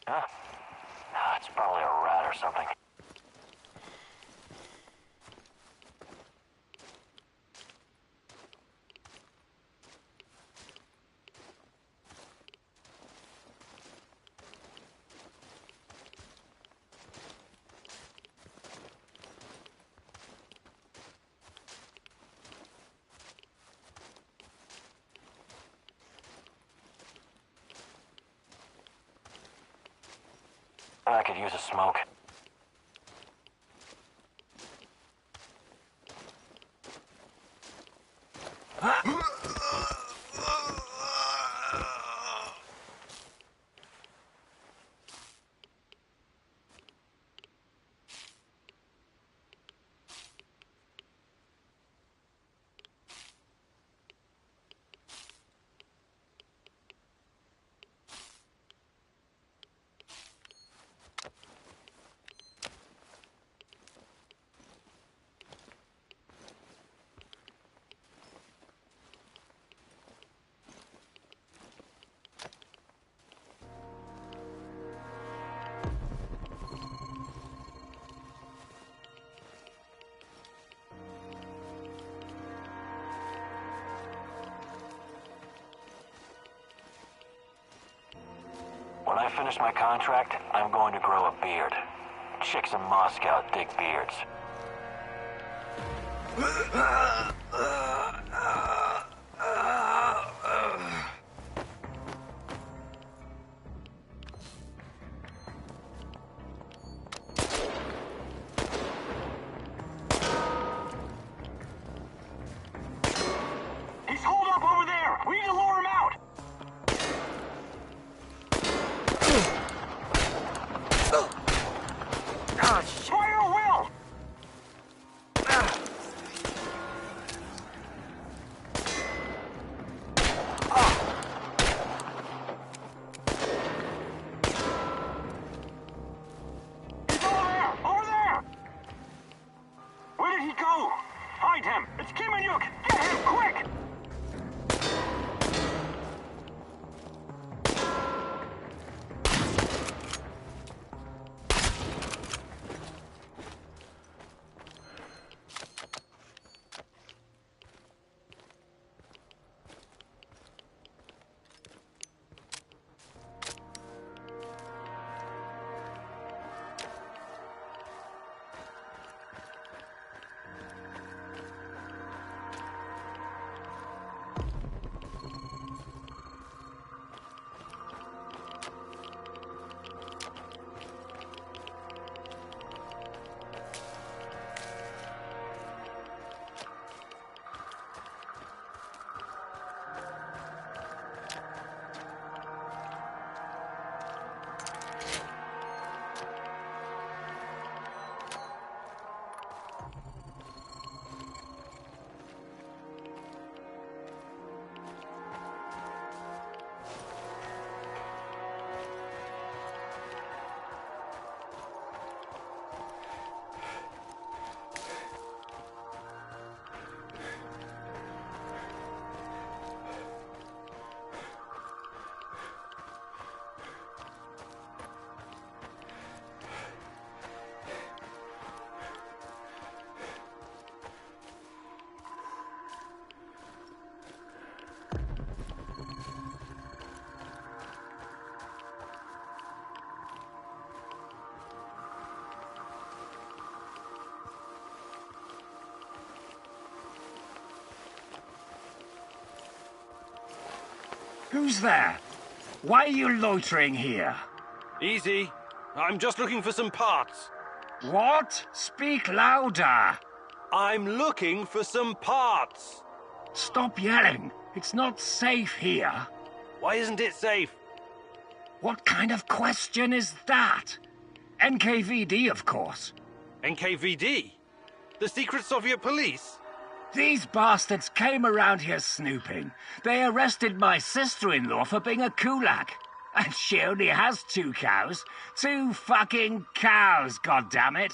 Huh? It's probably a rat or something. I could use a smoke. When I finish my contract, I'm going to grow a beard. Chicks in Moscow dig beards. He's holed up over there! We need to lure him out! Fire Will! He's over there! Over there! Where did he go? Find him! It's Kim and Yuk! Get him, quick! Who's there? Why are you loitering here? Easy. I'm just looking for some parts. What? Speak louder. I'm looking for some parts. Stop yelling. It's not safe here. Why isn't it safe? What kind of question is that? NKVD, of course. NKVD? The secret Soviet police? These bastards came around here snooping. They arrested my sister-in-law for being a kulak. And she only has 2 cows. 2 fucking cows, goddammit.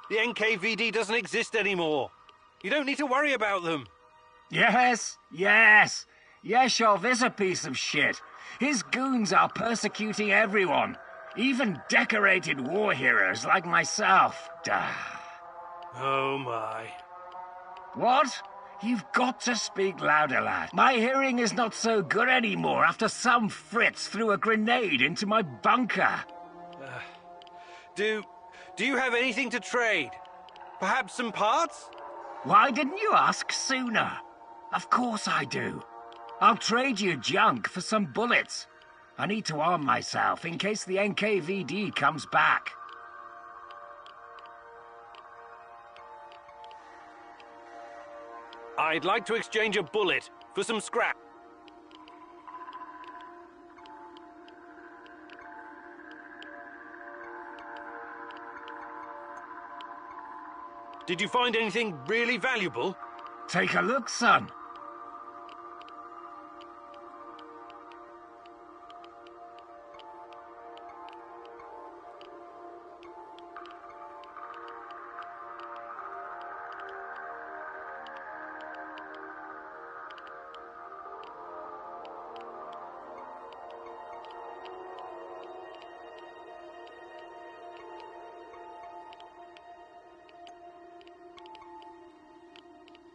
The NKVD doesn't exist anymore. You don't need to worry about them. Yes. Yeshov is a piece of shit. His goons are persecuting everyone. Even decorated war heroes like myself. Duh. Oh my. What? You've got to speak louder, lad. My hearing is not so good anymore after some Fritz threw a grenade into my bunker. Do you have anything to trade? Perhaps some parts? Why didn't you ask sooner? Of course I do. I'll trade you junk for some bullets. I need to arm myself in case the NKVD comes back. I'd like to exchange a bullet for some scrap. Did you find anything really valuable? Take a look, son.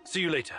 See you later.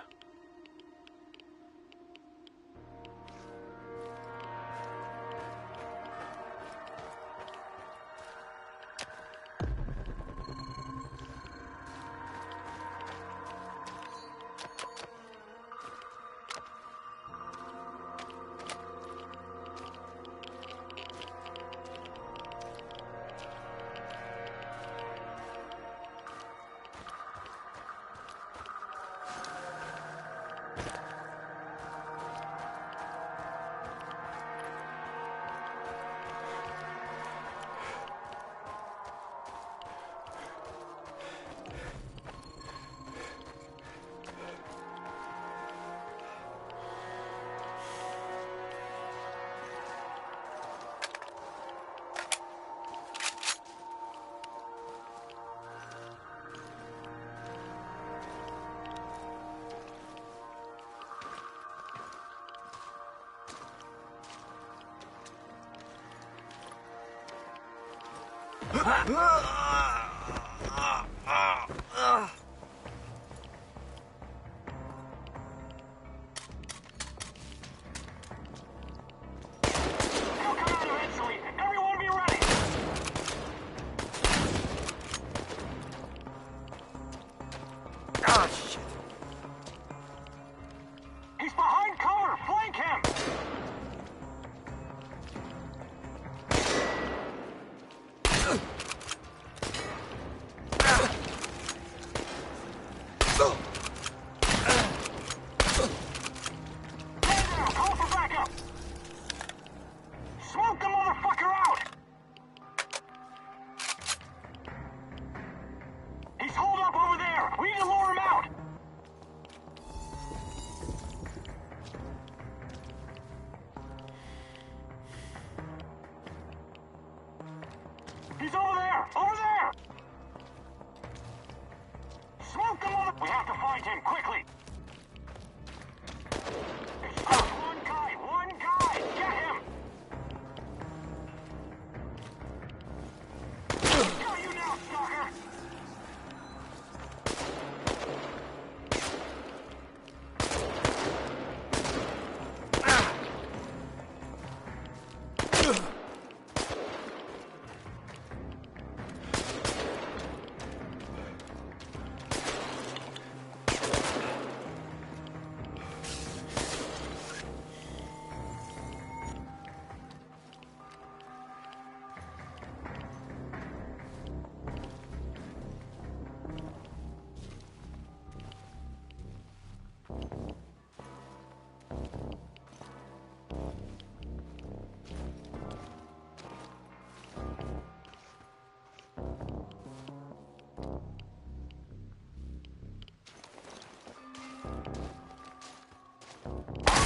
He's over there! Over there! Smoke him on the... We have to find him, quickly! There's just one guy! One guy! Get him! Got you now, stalker!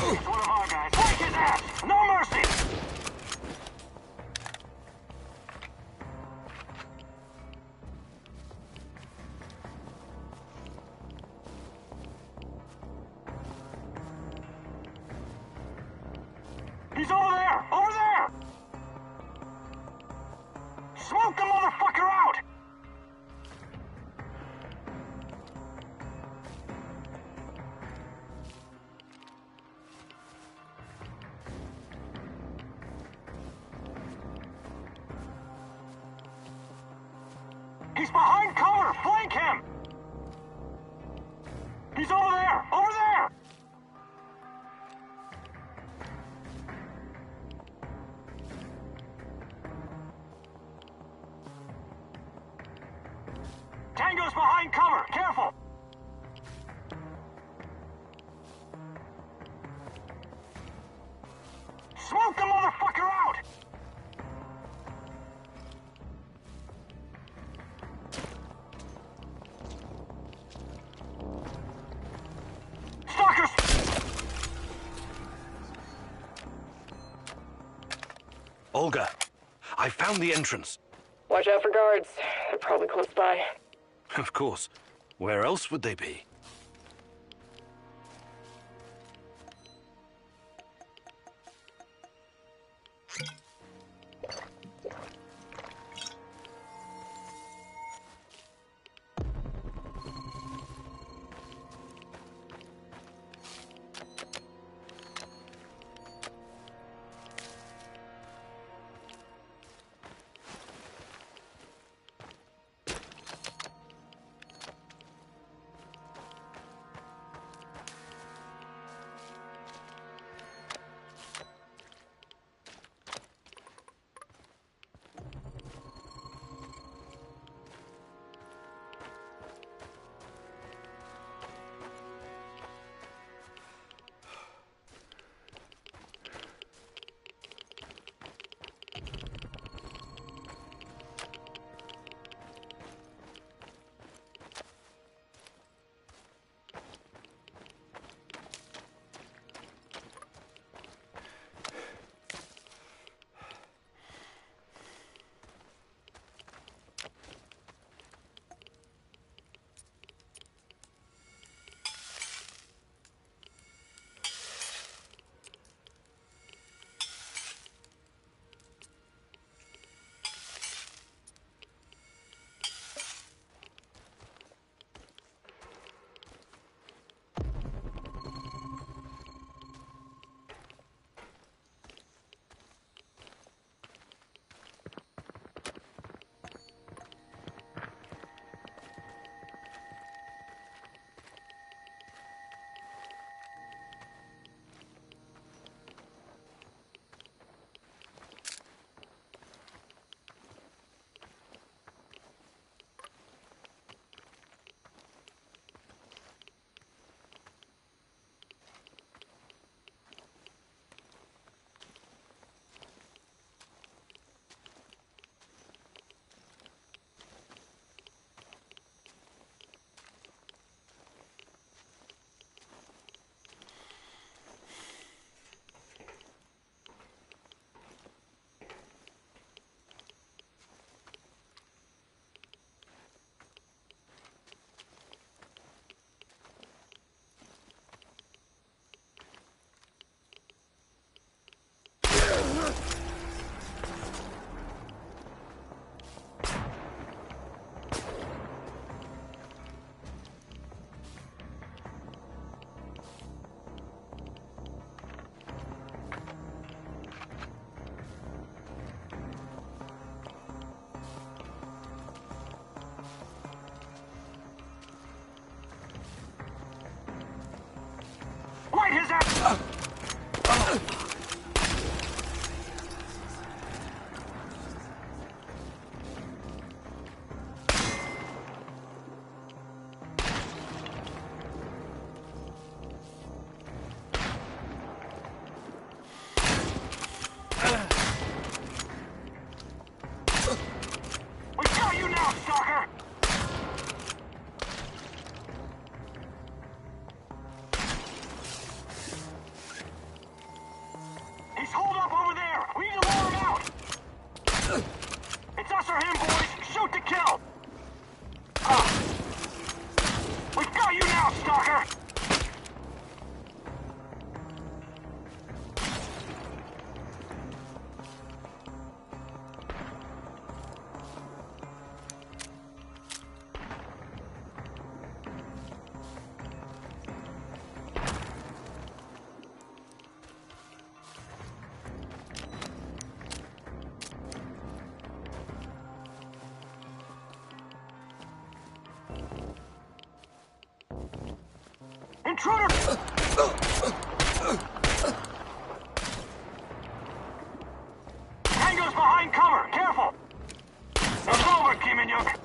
He's one of our guys. Take his ass! No mercy! He's over there! Over there! Smoke the motherfucker out! He's behind cover! Flank him! He's over there! Over there! Tango's behind cover! Careful! Smoke the motherfucker out! Stalkers! Olga, I found the entrance. Watch out for guards. They're probably close by. Of course. Where else would they be? He's holed up over there! We need to lure him out! It's us or him, boys! Shoot to kill! We've got you now, stalker! Intruder! Tango's behind cover! Careful! It's over, Kim and Yuk!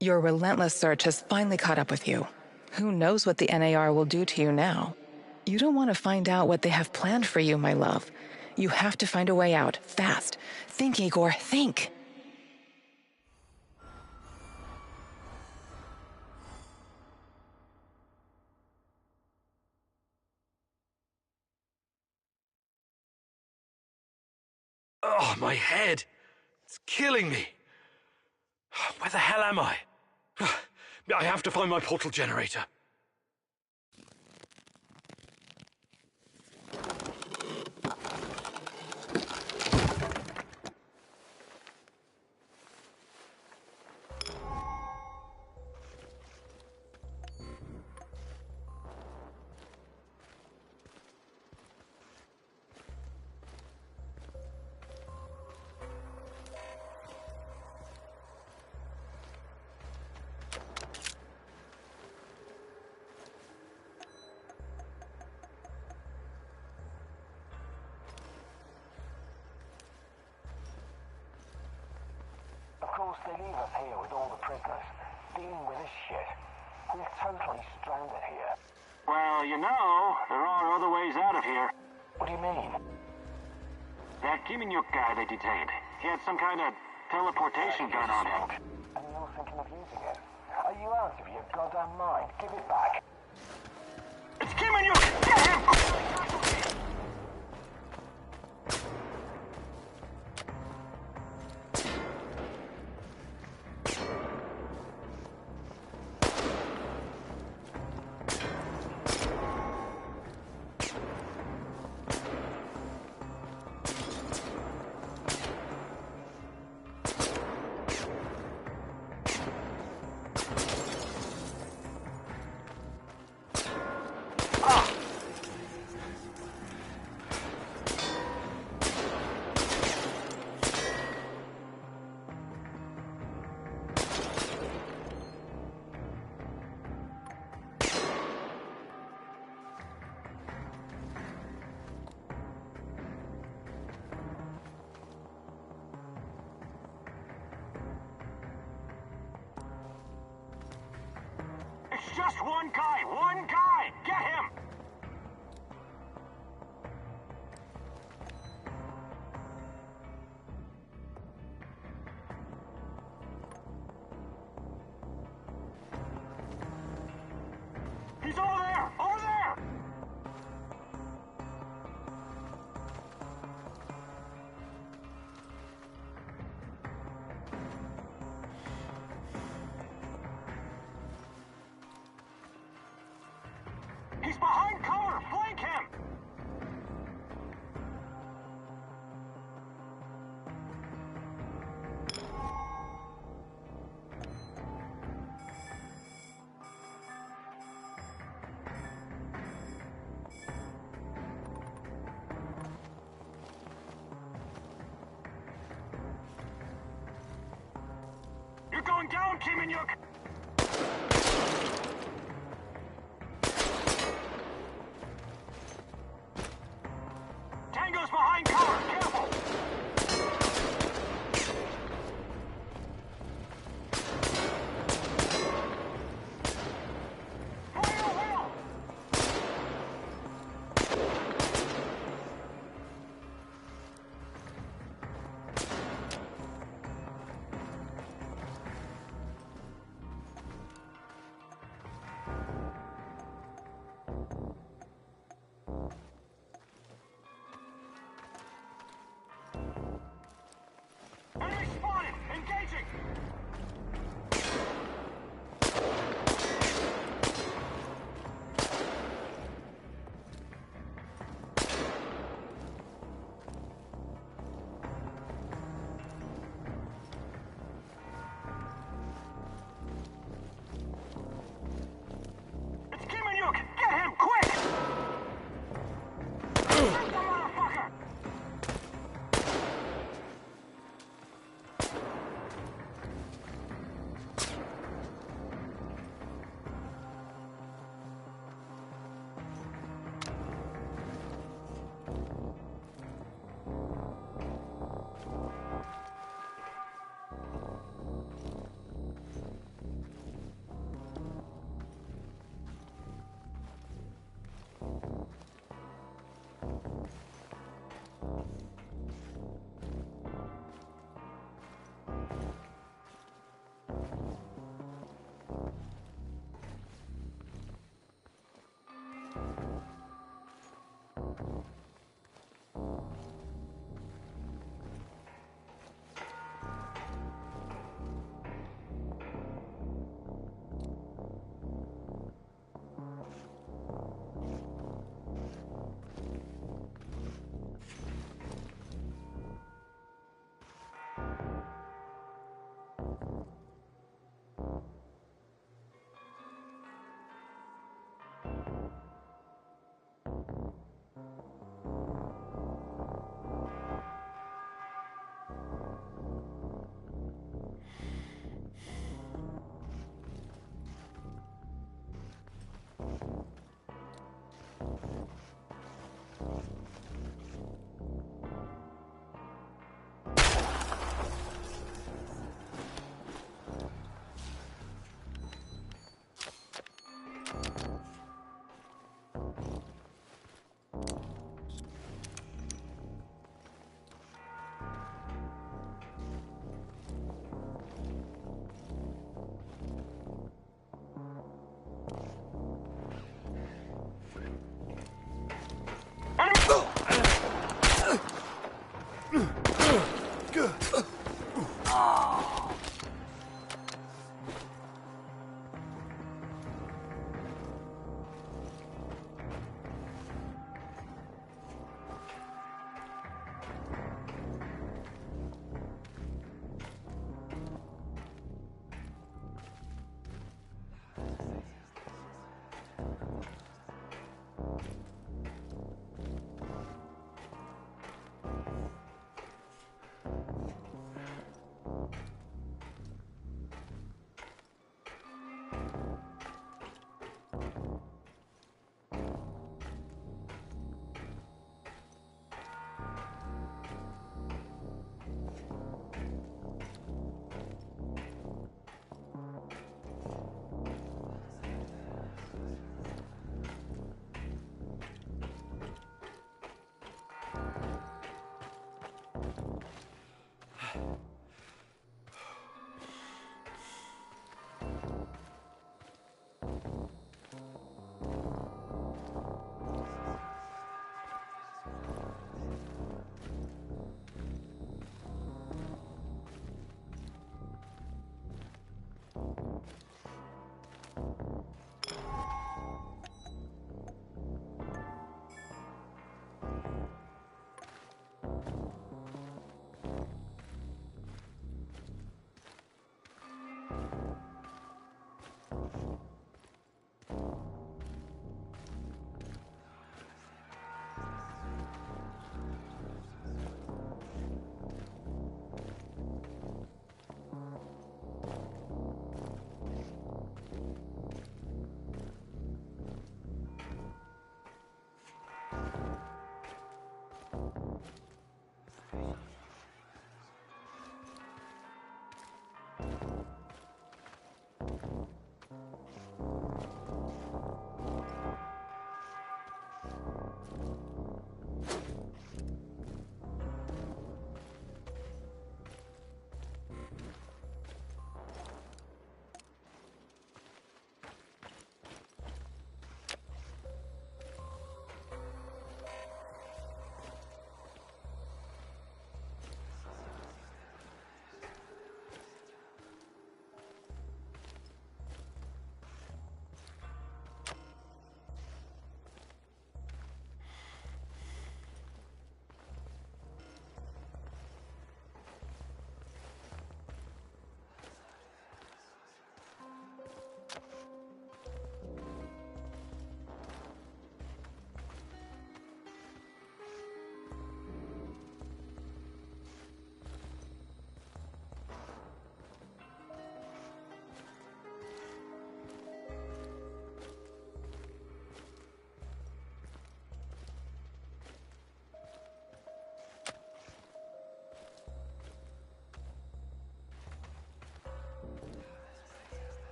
Your relentless search has finally caught up with you. Who knows what the NAR will do to you now? You don't want to find out what they have planned for you, my love. You have to find a way out, fast. Think, Igor, think! Oh, my head! It's killing me! Where the hell am I? I have to find my portal generator. Of course, they leave us here with all the prisoners, dealing with this shit. We're totally stranded here. Well, you know, there are other ways out of here. What do you mean? That Kim and Yuk guy they detained. He had some kind of teleportation gun on him. And you're thinking of using it? Are you out of your goddamn mind? Give it back. It's Kim and Yuk! Get him! It's just one guy! One guy! Get him! He's over there! Over there! He's behind cover! Flank him! You're going down, Kim and Yuk! Tango's behind cover! Careful! Fire wheel!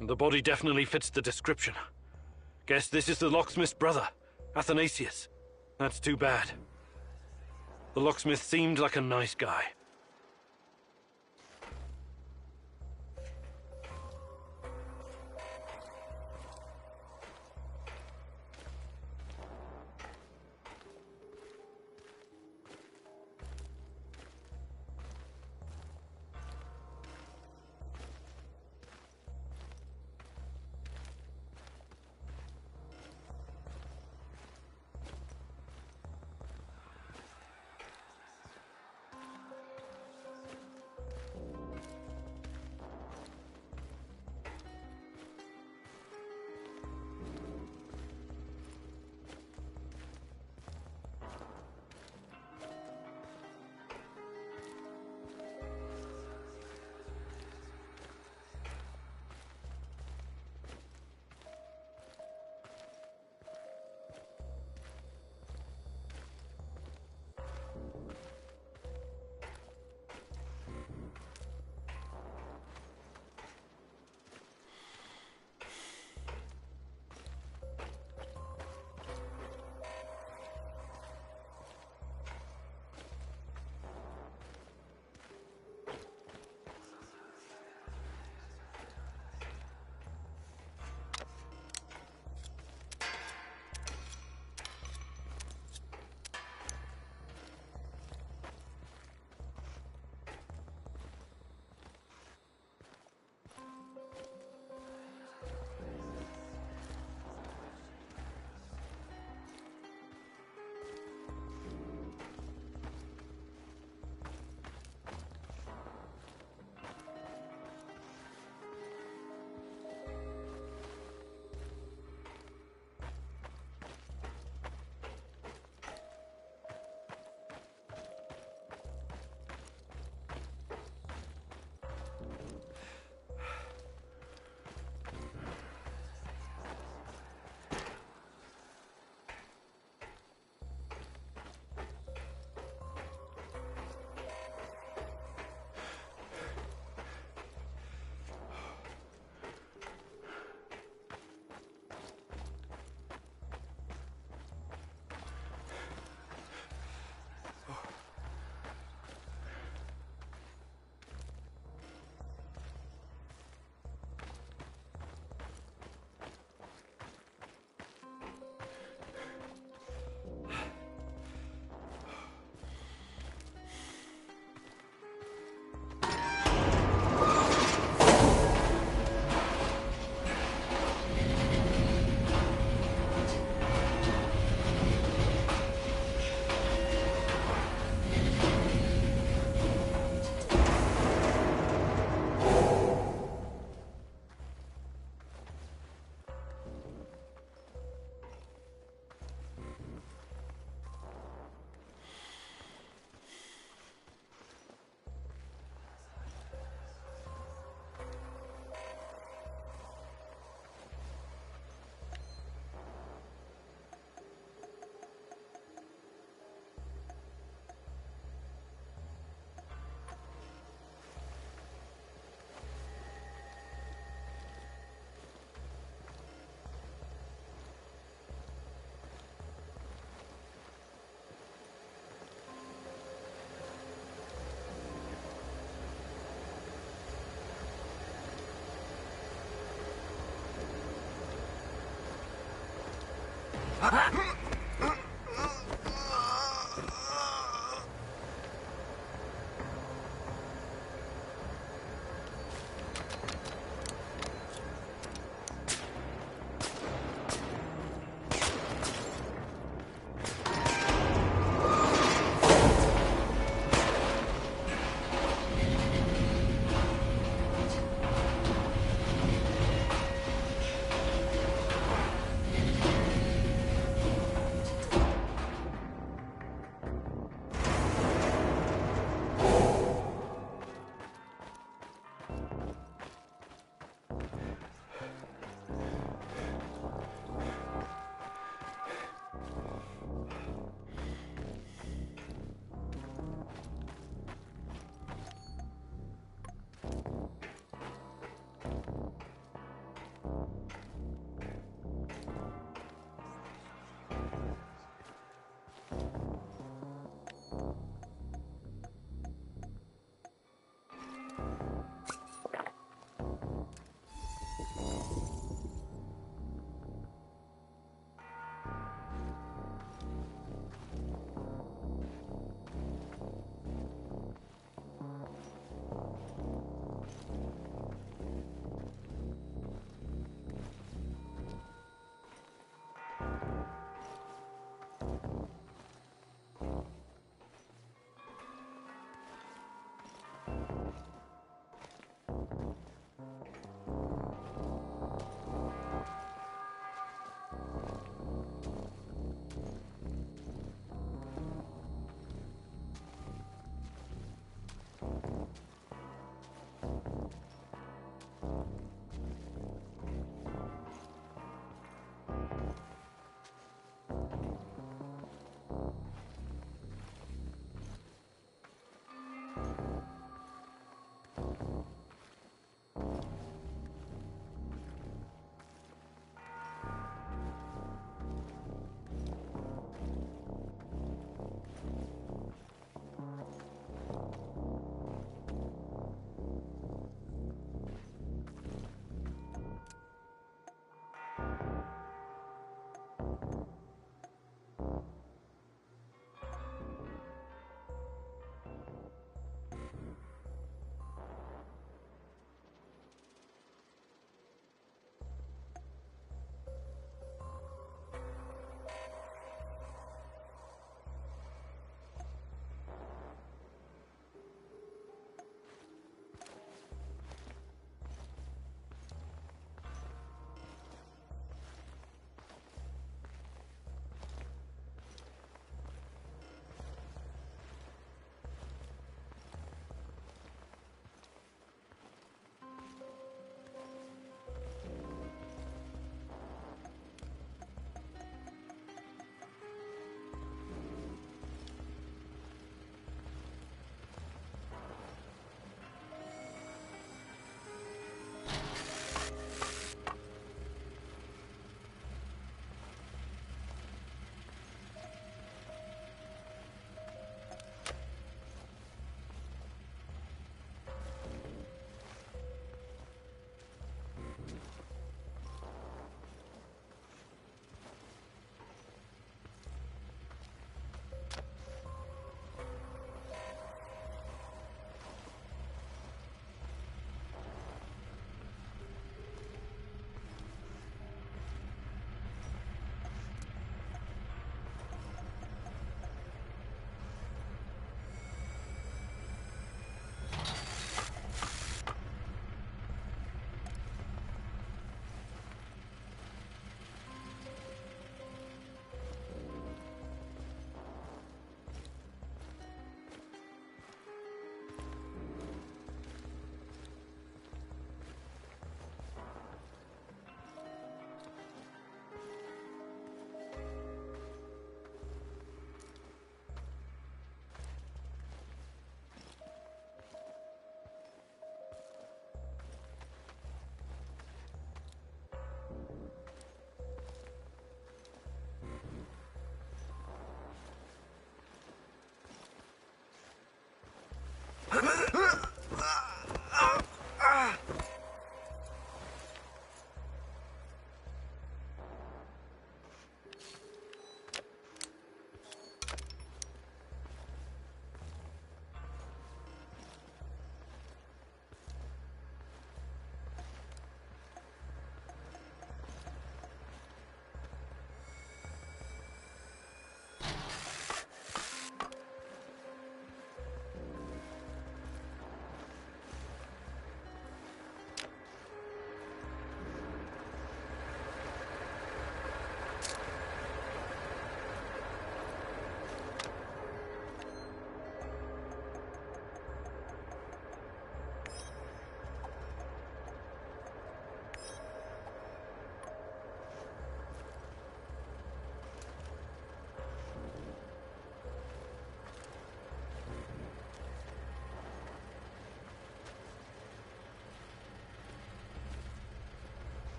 The body definitely fits the description. Guess this is the locksmith's brother, Athanasius. That's too bad. The locksmith seemed like a nice guy.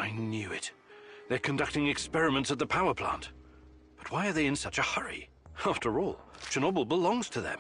I knew it. They're conducting experiments at the power plant. But why are they in such a hurry? After all, Chernobyl belongs to them.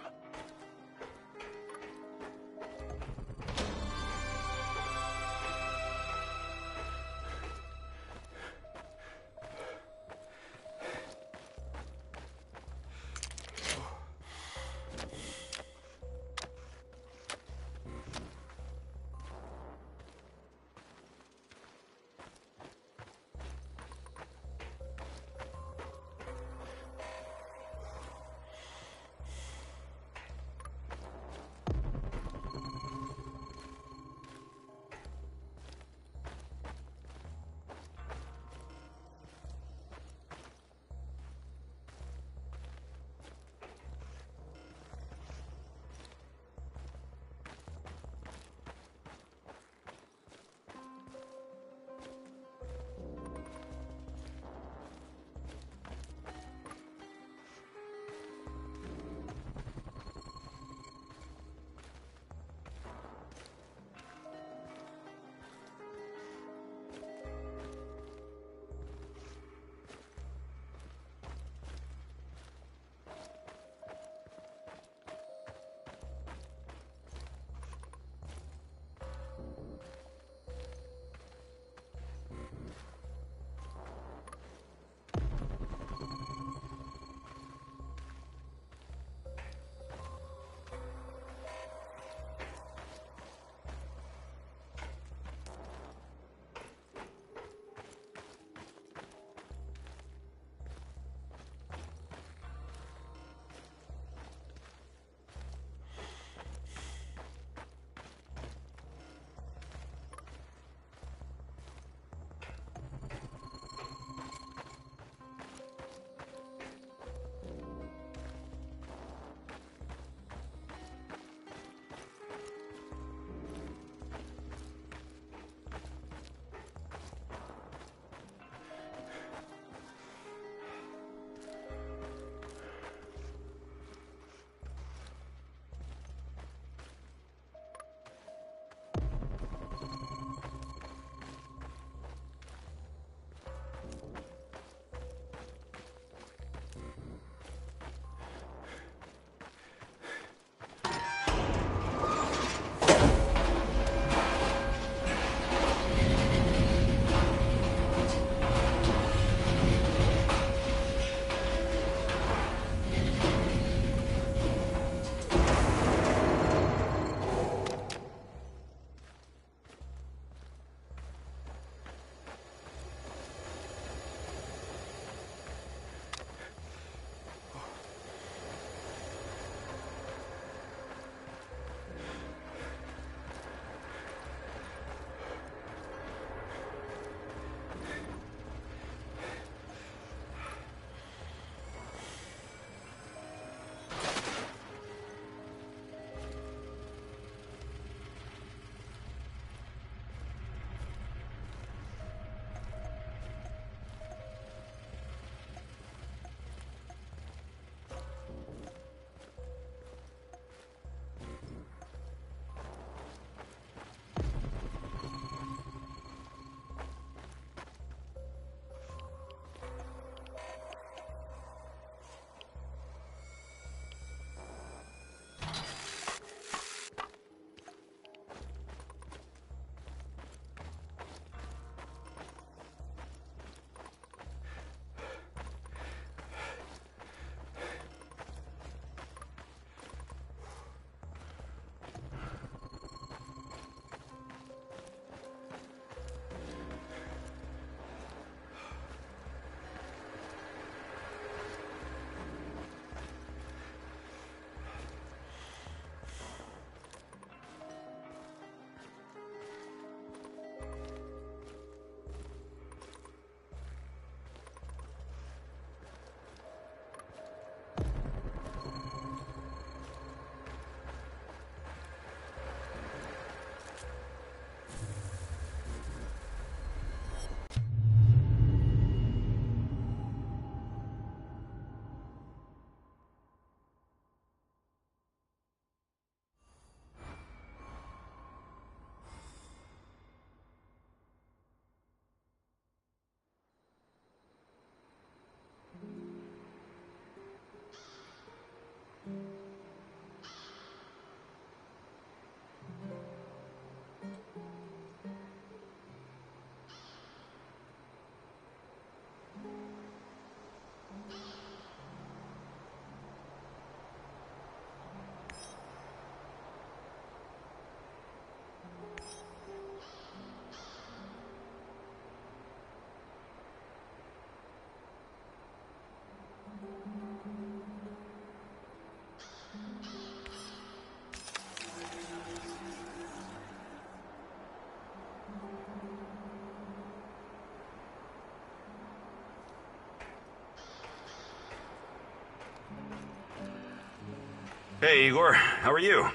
Hey, Igor. How are you?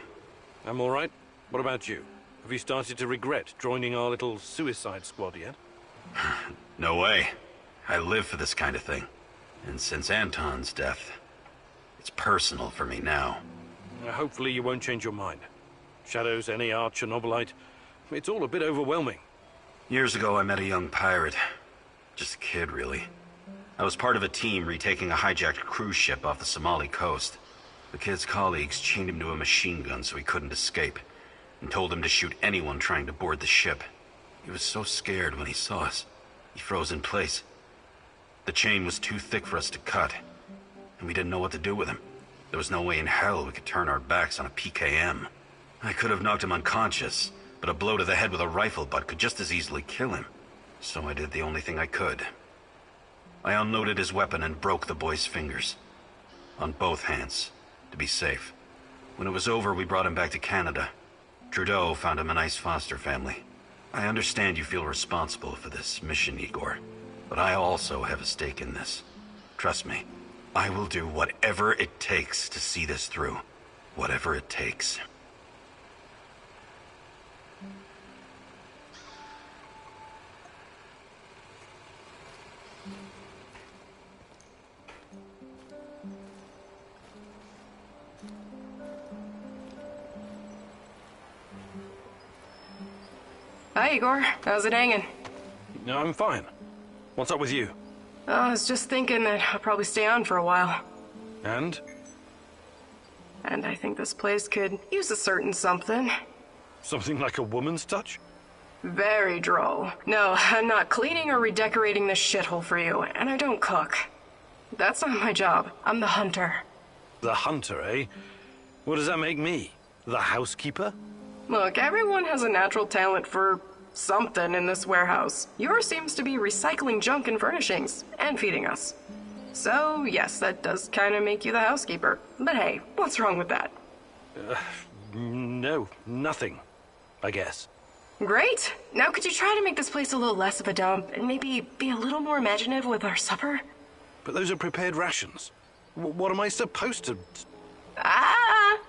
I'm all right. What about you? Have you started to regret joining our little suicide squad yet? No way. I live for this kind of thing. And since Anton's death, it's personal for me now. Hopefully you won't change your mind. Shadows, NAR, Chernobylite, it's all a bit overwhelming. Years ago, I met a young pirate. Just a kid, really. I was part of a team retaking a hijacked cruise ship off the Somali coast. The kid's colleagues chained him to a machine gun so he couldn't escape, and told him to shoot anyone trying to board the ship. He was so scared when he saw us, he froze in place. The chain was too thick for us to cut, and we didn't know what to do with him. There was no way in hell we could turn our backs on a PKM. I could have knocked him unconscious, but a blow to the head with a rifle butt could just as easily kill him. So I did the only thing I could. I unloaded his weapon and broke the boy's fingers. On both hands, to be safe. When it was over, we brought him back to Canada. Trudeau found him a nice foster family. I understand you feel responsible for this mission, Igor, but I also have a stake in this. Trust me, I will do whatever it takes to see this through. Whatever it takes. Hi, Igor. How's it hanging? No, I'm fine. What's up with you? I was just thinking that I'll probably stay on for a while. And? And I think this place could use a certain something. Something like a woman's touch? Very droll. No, I'm not cleaning or redecorating this shithole for you, and I don't cook. That's not my job. I'm the hunter. The hunter, eh? What does that make me? The housekeeper? Look, everyone has a natural talent for something in this warehouse. Yours seems to be recycling junk and furnishings, and feeding us. So, yes, that does kind of make you the housekeeper. But hey, what's wrong with that? No, nothing, I guess. Great! Now could you try to make this place a little less of a dump, and maybe be a little more imaginative with our supper? But those are prepared rations. What am I supposed to...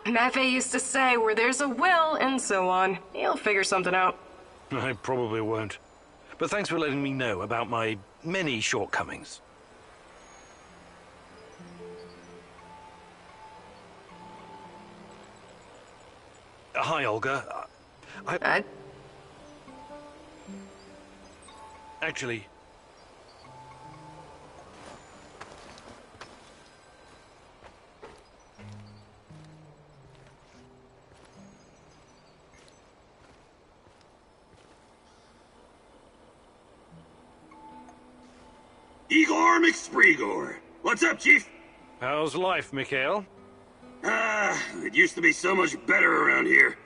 Maffei used to say, where there's a will, and so on. He'll figure something out. I probably won't. But thanks for letting me know about my many shortcomings. Hi, Olga. Actually... Igor McSpreegor. What's up, Chief? How's life, Mikhail? It used to be so much better around here.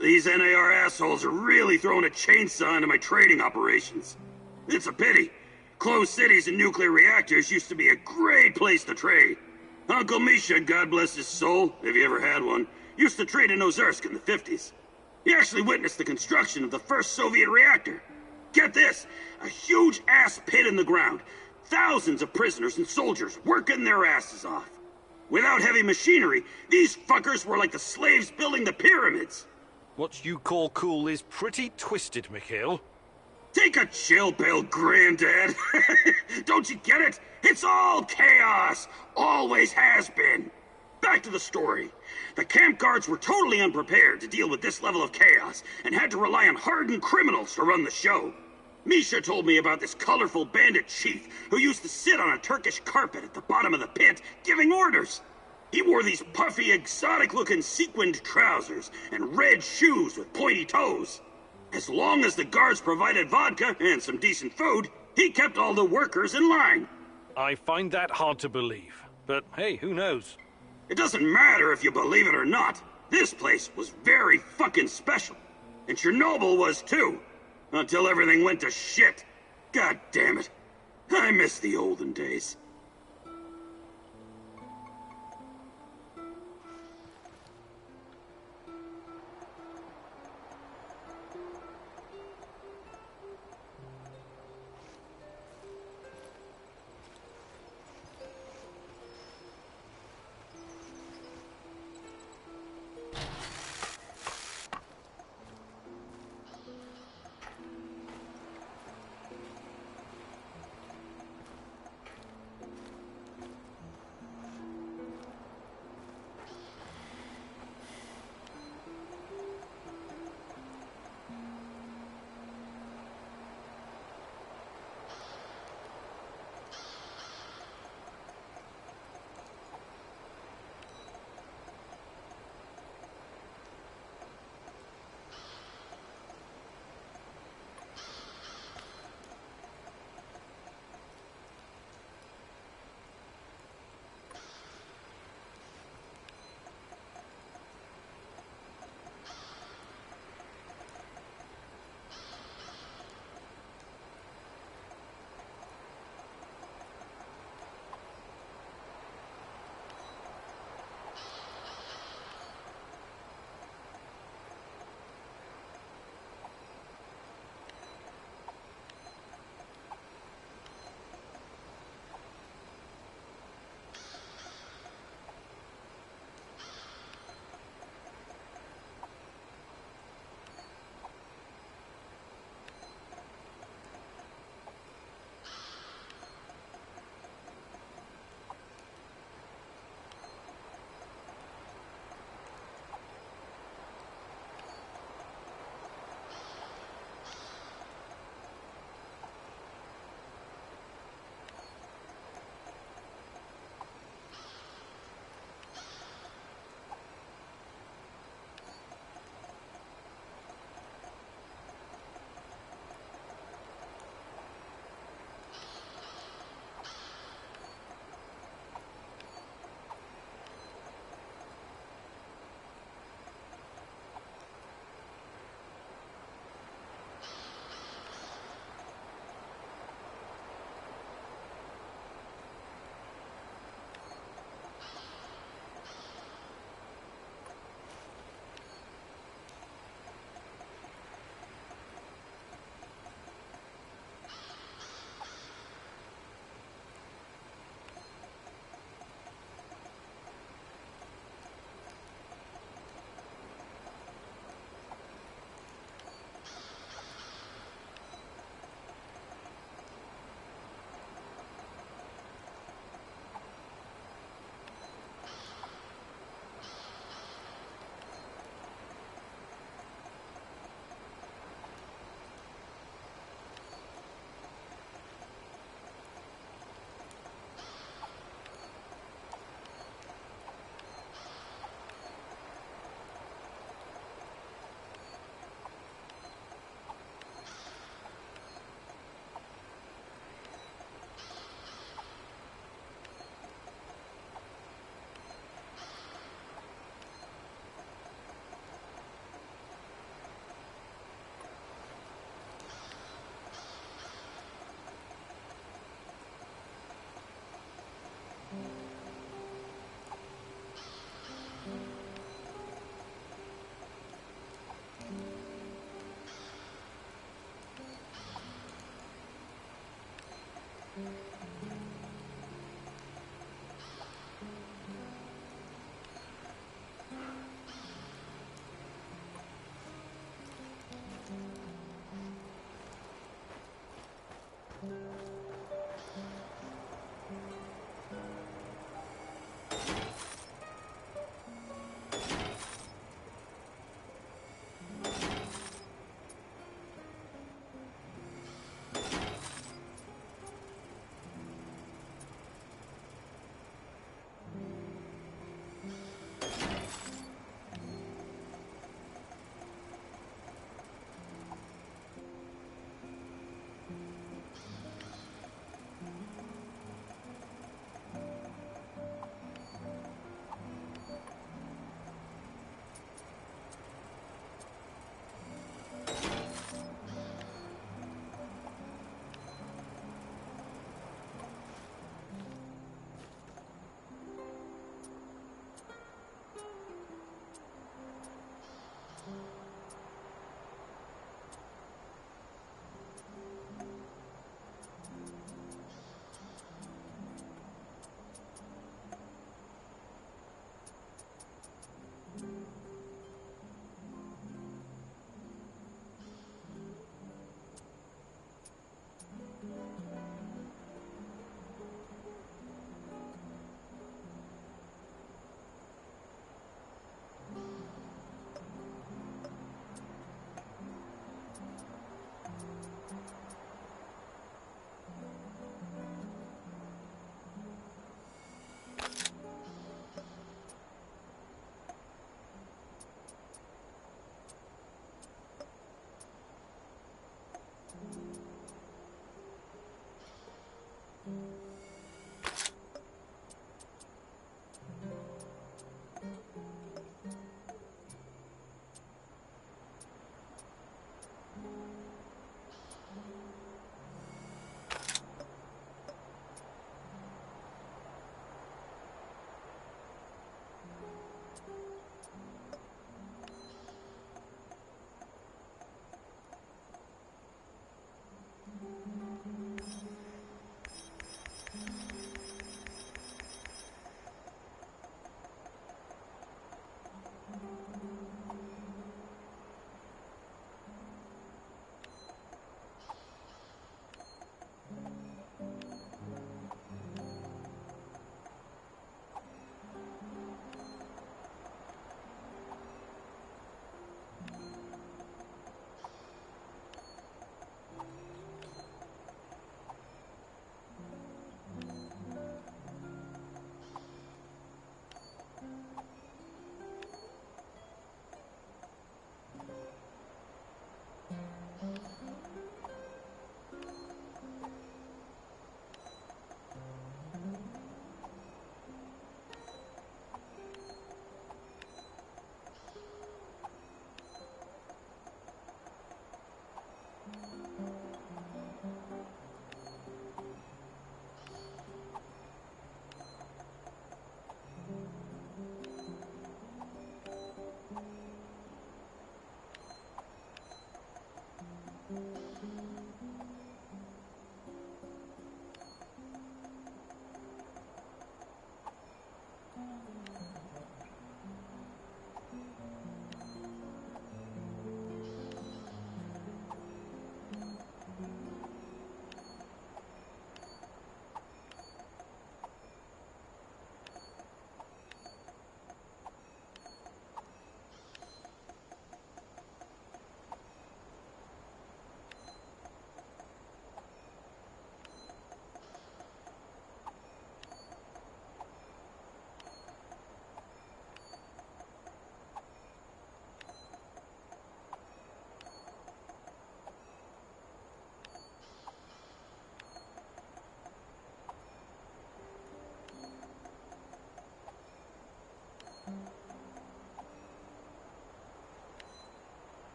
These NAR assholes are really throwing a chainsaw into my trading operations. It's a pity. Closed cities and nuclear reactors used to be a great place to trade. Uncle Misha, God bless his soul, if he ever had one, used to trade in Ozersk in the 50s. He actually witnessed the construction of the first Soviet reactor. Get this, a huge ass pit in the ground. Thousands of prisoners and soldiers working their asses off. Without heavy machinery, these fuckers were like the slaves building the pyramids. What you call cool is pretty twisted, Mikhail. Take a chill pill, Granddad. Don't you get it? It's all chaos. Always has been. Back to the story. The camp guards were totally unprepared to deal with this level of chaos and had to rely on hardened criminals to run the show. Misha told me about this colorful bandit chief who used to sit on a Turkish carpet at the bottom of the pit, giving orders. He wore these puffy, exotic-looking sequined trousers and red shoes with pointy toes. As long as the guards provided vodka and some decent food, he kept all the workers in line. I find that hard to believe, but hey, who knows? It doesn't matter if you believe it or not. This place was very fucking special. And Chernobyl was too. Until everything went to shit. God damn it. I miss the olden days.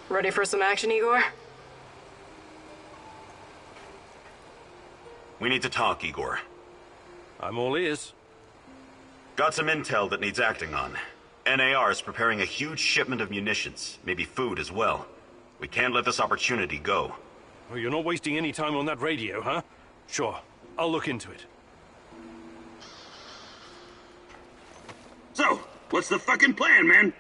Ready for some action, Igor? We need to talk, Igor. I'm all ears. Got some intel that needs acting on. NAR is preparing a huge shipment of munitions, maybe food as well. We can't let this opportunity go. Oh, you're not wasting any time on that radio, huh? Sure, I'll look into it. So, what's the fucking plan, man?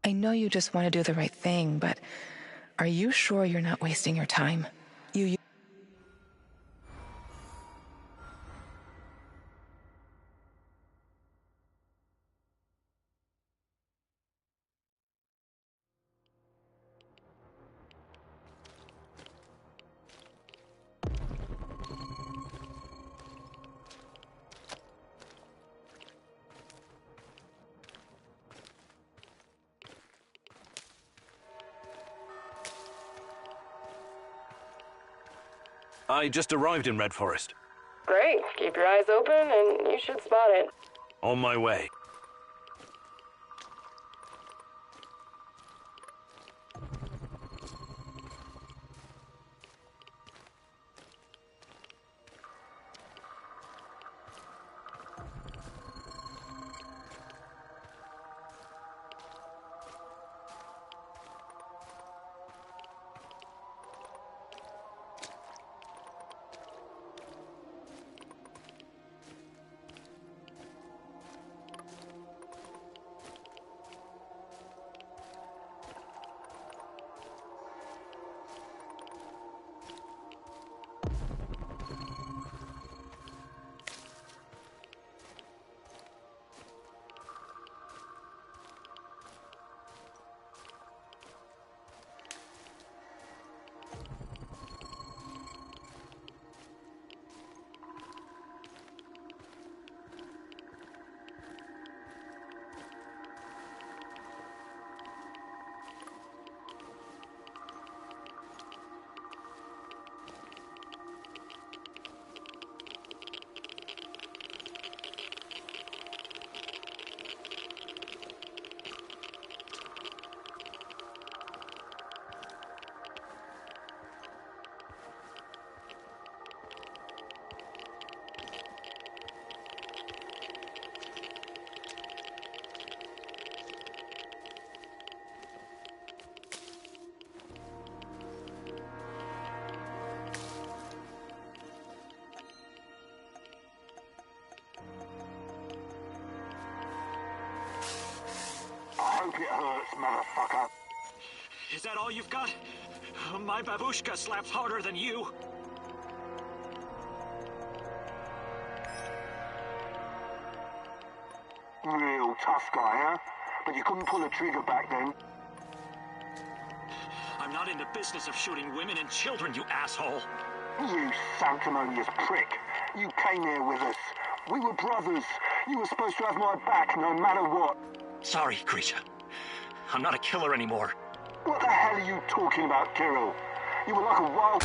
I know you just want to do the right thing, but are you sure you're not wasting your time? I just arrived in Red Forest. Great. Keep your eyes open and you should spot it. On my way. Hope it hurts, motherfucker. Is that all you've got? My babushka slaps harder than you. Real tough guy, huh? But you couldn't pull a trigger back then. I'm not in the business of shooting women and children, you asshole. You sanctimonious prick. You came here with us. We were brothers. You were supposed to have my back no matter what. Sorry, Grisha. I'm not a killer anymore. What the hell are you talking about, Kirill? You were like a wild...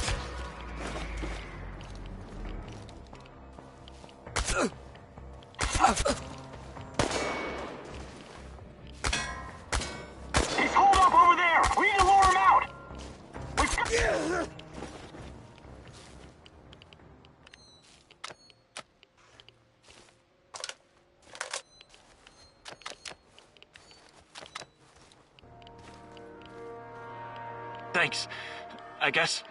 He's holed up over there! We need to lure him out! We've got... Thanks. I guess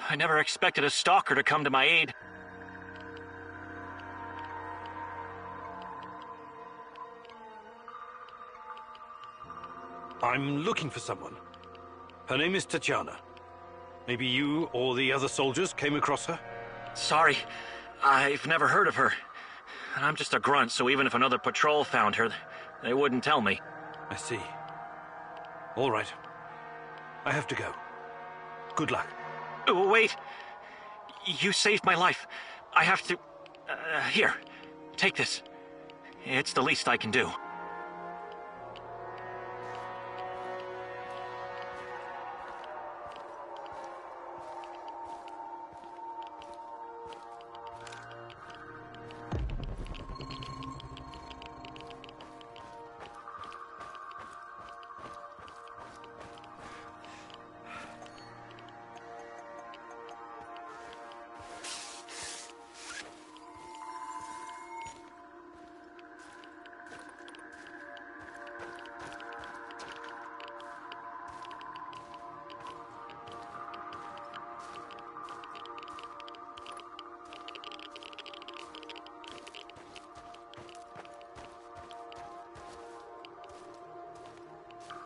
I never expected a stalker to come to my aid. I'm looking for someone. Her name is Tatiana. Maybe you or the other soldiers came across her? Sorry, I've never heard of her. I'm just a grunt, so even if another patrol found her, they wouldn't tell me. I see. All right. I have to go. Good luck. Oh, wait. You saved my life. I have to... here. Take this. It's the least I can do.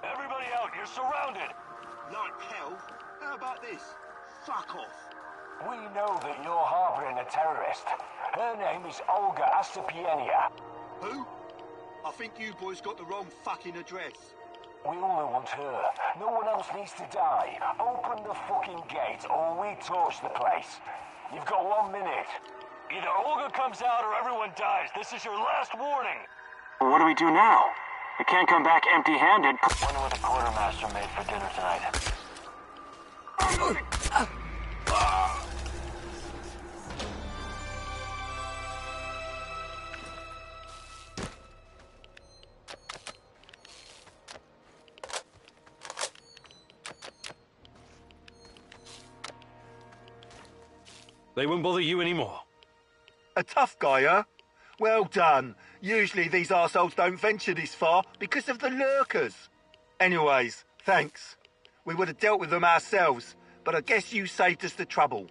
Everybody out, you're surrounded! Like hell? How about this? Fuck off. We know that you're harboring a terrorist. Her name is Olga Astapienia. Who? I think you boys got the wrong fucking address. We only want her. No one else needs to die. Open the fucking gate or we torch the place. You've got 1 minute. Either Olga comes out or everyone dies. This is your last warning. What do we do now? I can't come back empty-handed. Wonder what the quartermaster made for dinner tonight. They won't bother you anymore. A tough guy, huh? Well done. Usually these arseholes don't venture this far because of the lurkers. Anyways, thanks. We would have dealt with them ourselves, but I guess you saved us the trouble.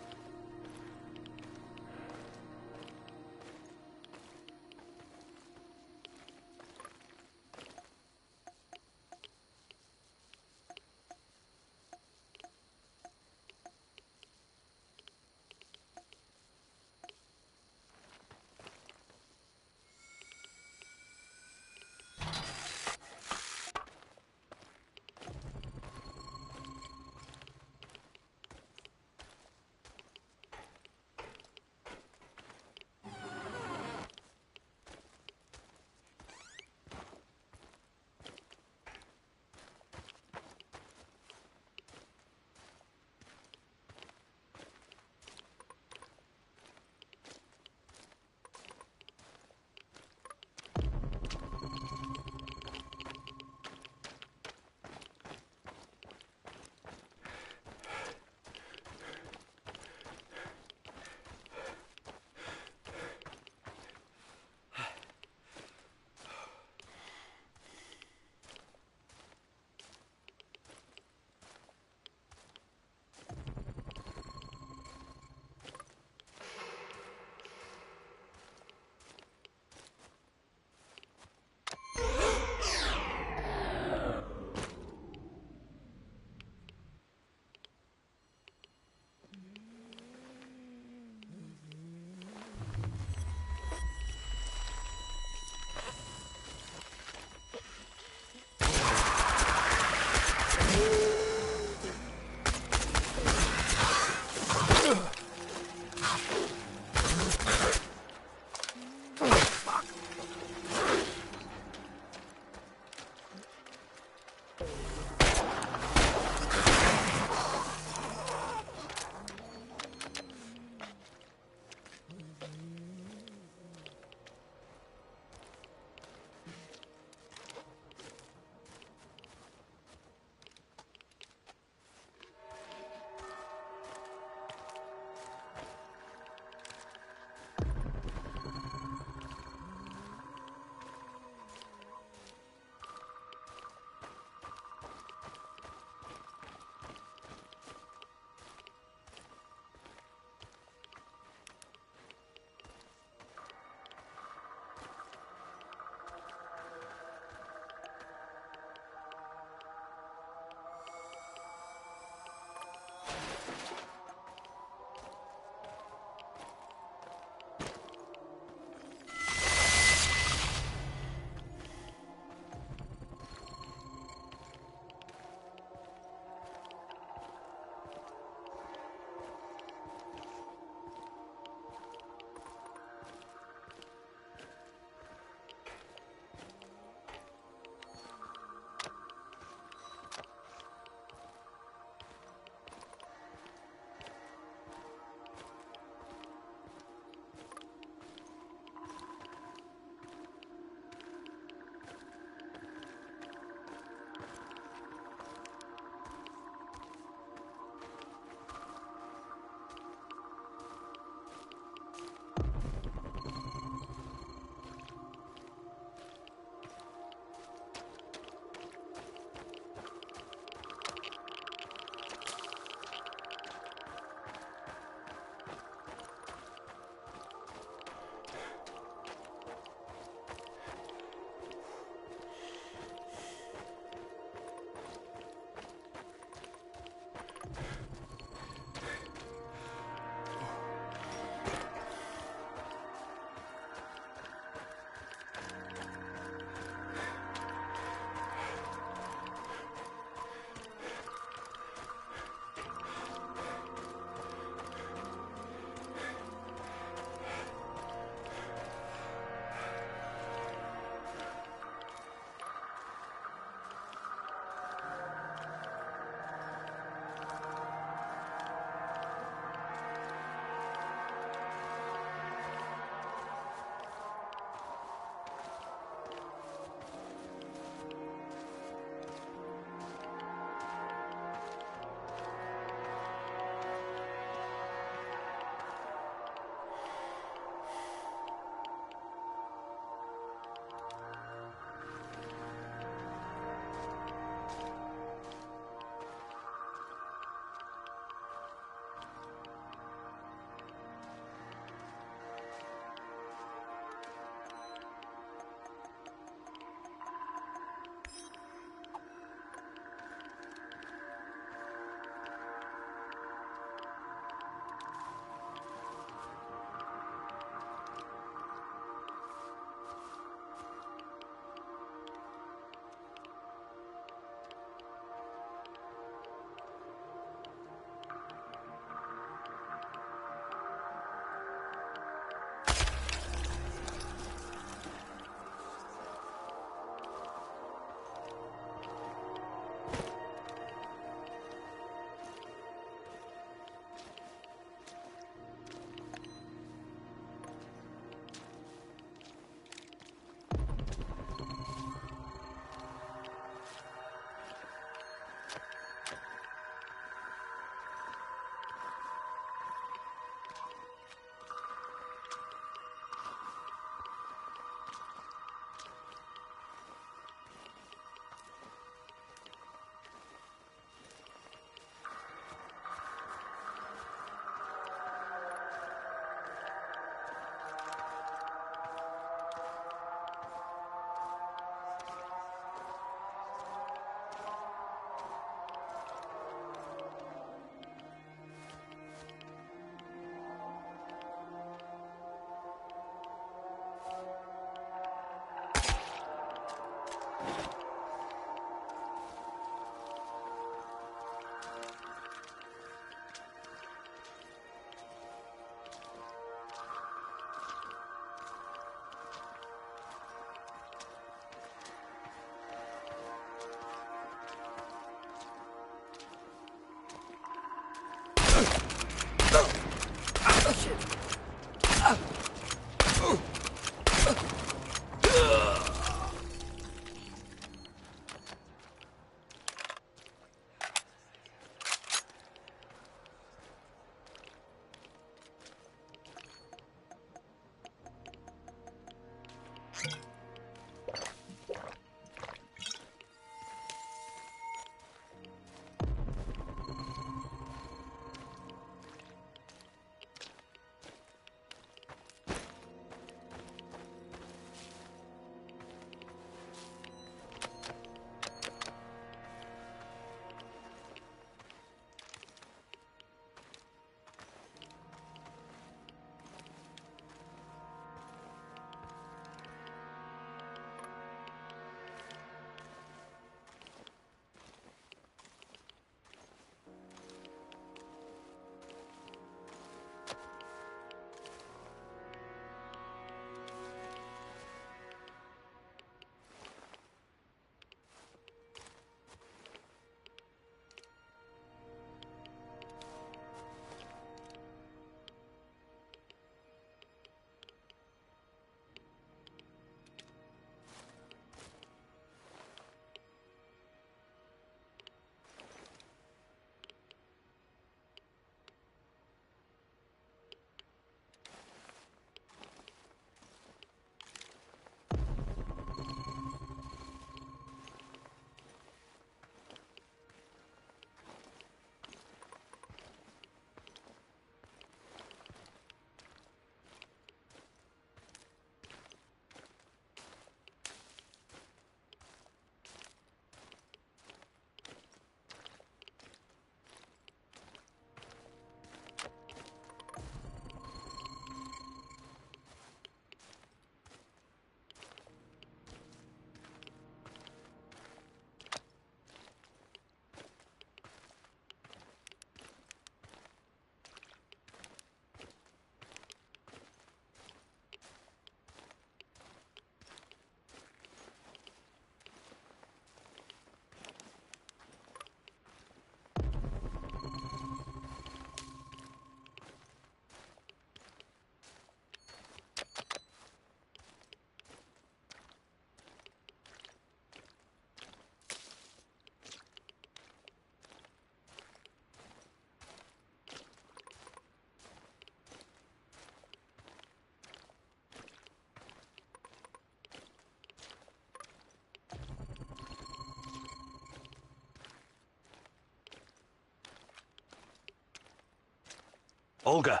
Olga,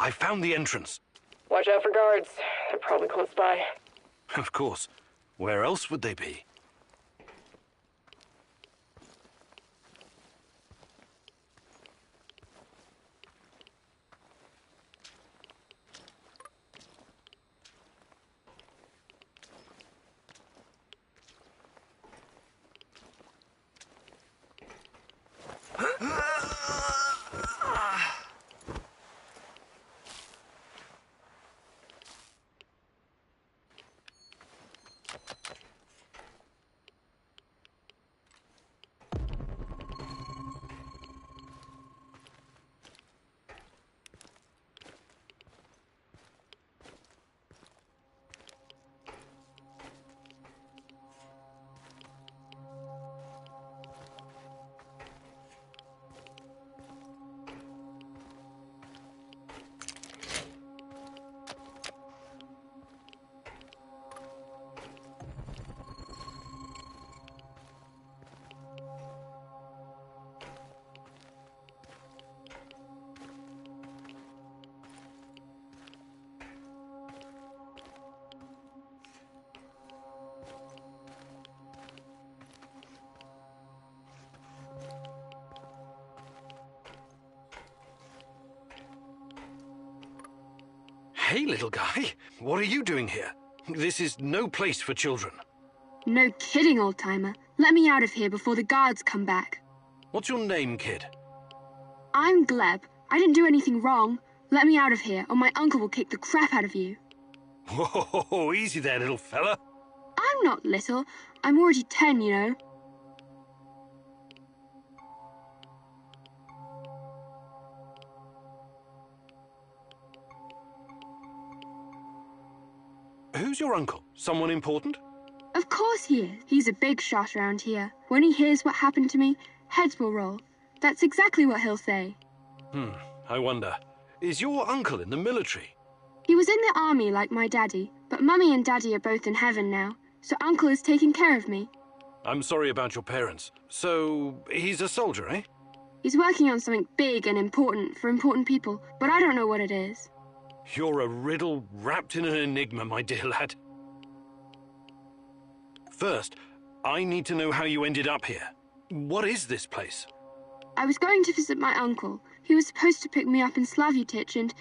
I found the entrance. Watch out for guards. They're probably close by. Of course. Where else would they be? Hey, little guy. What are you doing here? This is no place for children. No kidding, old-timer. Let me out of here before the guards come back. What's your name, kid? I'm Gleb. I didn't do anything wrong. Let me out of here, or my uncle will kick the crap out of you. Whoa, easy there, little fella. I'm not little. I'm already 10, you know. Who's your uncle? Someone important? Of course he is. He's a big shot around here. When he hears what happened to me, heads will roll. That's exactly what he'll say. I wonder. Is your uncle in the military? He was in the army like my daddy, but Mummy and Daddy are both in heaven now, so Uncle is taking care of me. I'm sorry about your parents. So, he's a soldier, eh? He's working on something big and important for important people, but I don't know what it is. You're a riddle wrapped in an enigma, my dear lad. First, I need to know how you ended up here. What is this place? I was going to visit my uncle. He was supposed to pick me up in Slavutich, and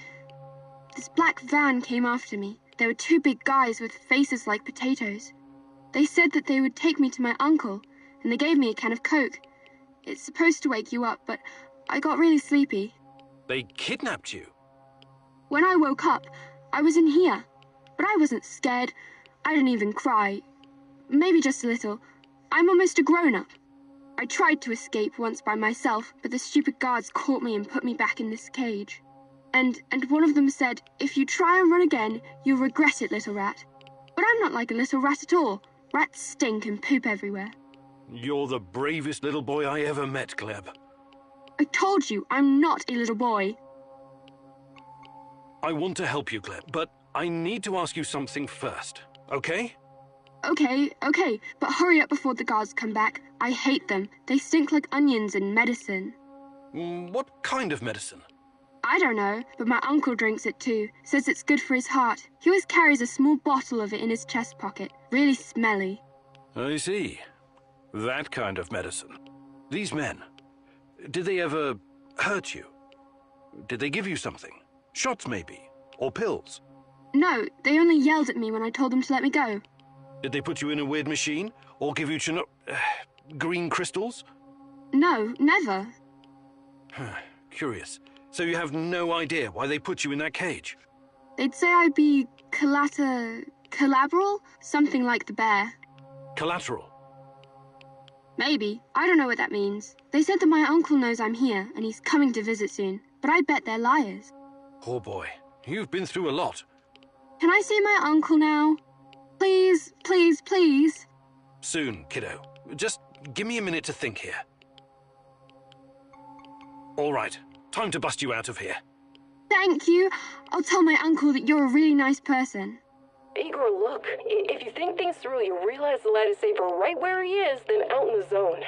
this black van came after me. There were two big guys with faces like potatoes. They said that they would take me to my uncle, and they gave me a can of Coke. It's supposed to wake you up, but I got really sleepy. They kidnapped you? When I woke up, I was in here. But I wasn't scared. I didn't even cry. Maybe just a little. I'm almost a grown-up. I tried to escape once by myself, but the stupid guards caught me and put me back in this cage. And one of them said, if you try and run again, you'll regret it, little rat. But I'm not like a little rat at all. Rats stink and poop everywhere. You're the bravest little boy I ever met, Gleb. I told you, I'm not a little boy. I want to help you, Gleb, but I need to ask you something first, okay? Okay, but hurry up before the guards come back. I hate them. They stink like onions and medicine. What kind of medicine? I don't know, but my uncle drinks it too. Says it's good for his heart. He always carries a small bottle of it in his chest pocket. Really smelly. I see. That kind of medicine. These men, did they ever hurt you? Did they give you something? Shots, maybe? Or pills? No, they only yelled at me when I told them to let me go. Did they put you in a weird machine? Or give you green crystals? No, never. Curious. So you have no idea why they put you in that cage? They'd say I'd be collateral? Something like the bear. Collateral? Maybe. I don't know what that means. They said that my uncle knows I'm here, and he's coming to visit soon. But I bet they're liars. Poor boy. You've been through a lot. Can I see my uncle now? Please, please, please. Soon, kiddo. Just give me a minute to think here. All right. Time to bust you out of here. Thank you. I'll tell my uncle that you're a really nice person. Igor, look. If you think things through, you realize the lad is safer right where he is than out in the zone.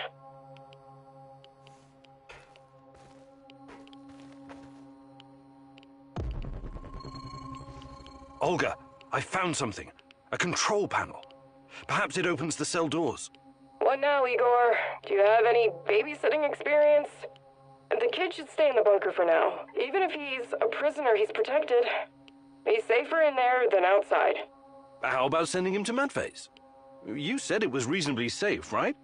Olga, I found something. A control panel. Perhaps it opens the cell doors. What now, Igor? Do you have any babysitting experience? The kid should stay in the bunker for now. Even if he's a prisoner, he's protected. He's safer in there than outside. How about sending him to Matvey's? You said it was reasonably safe, right?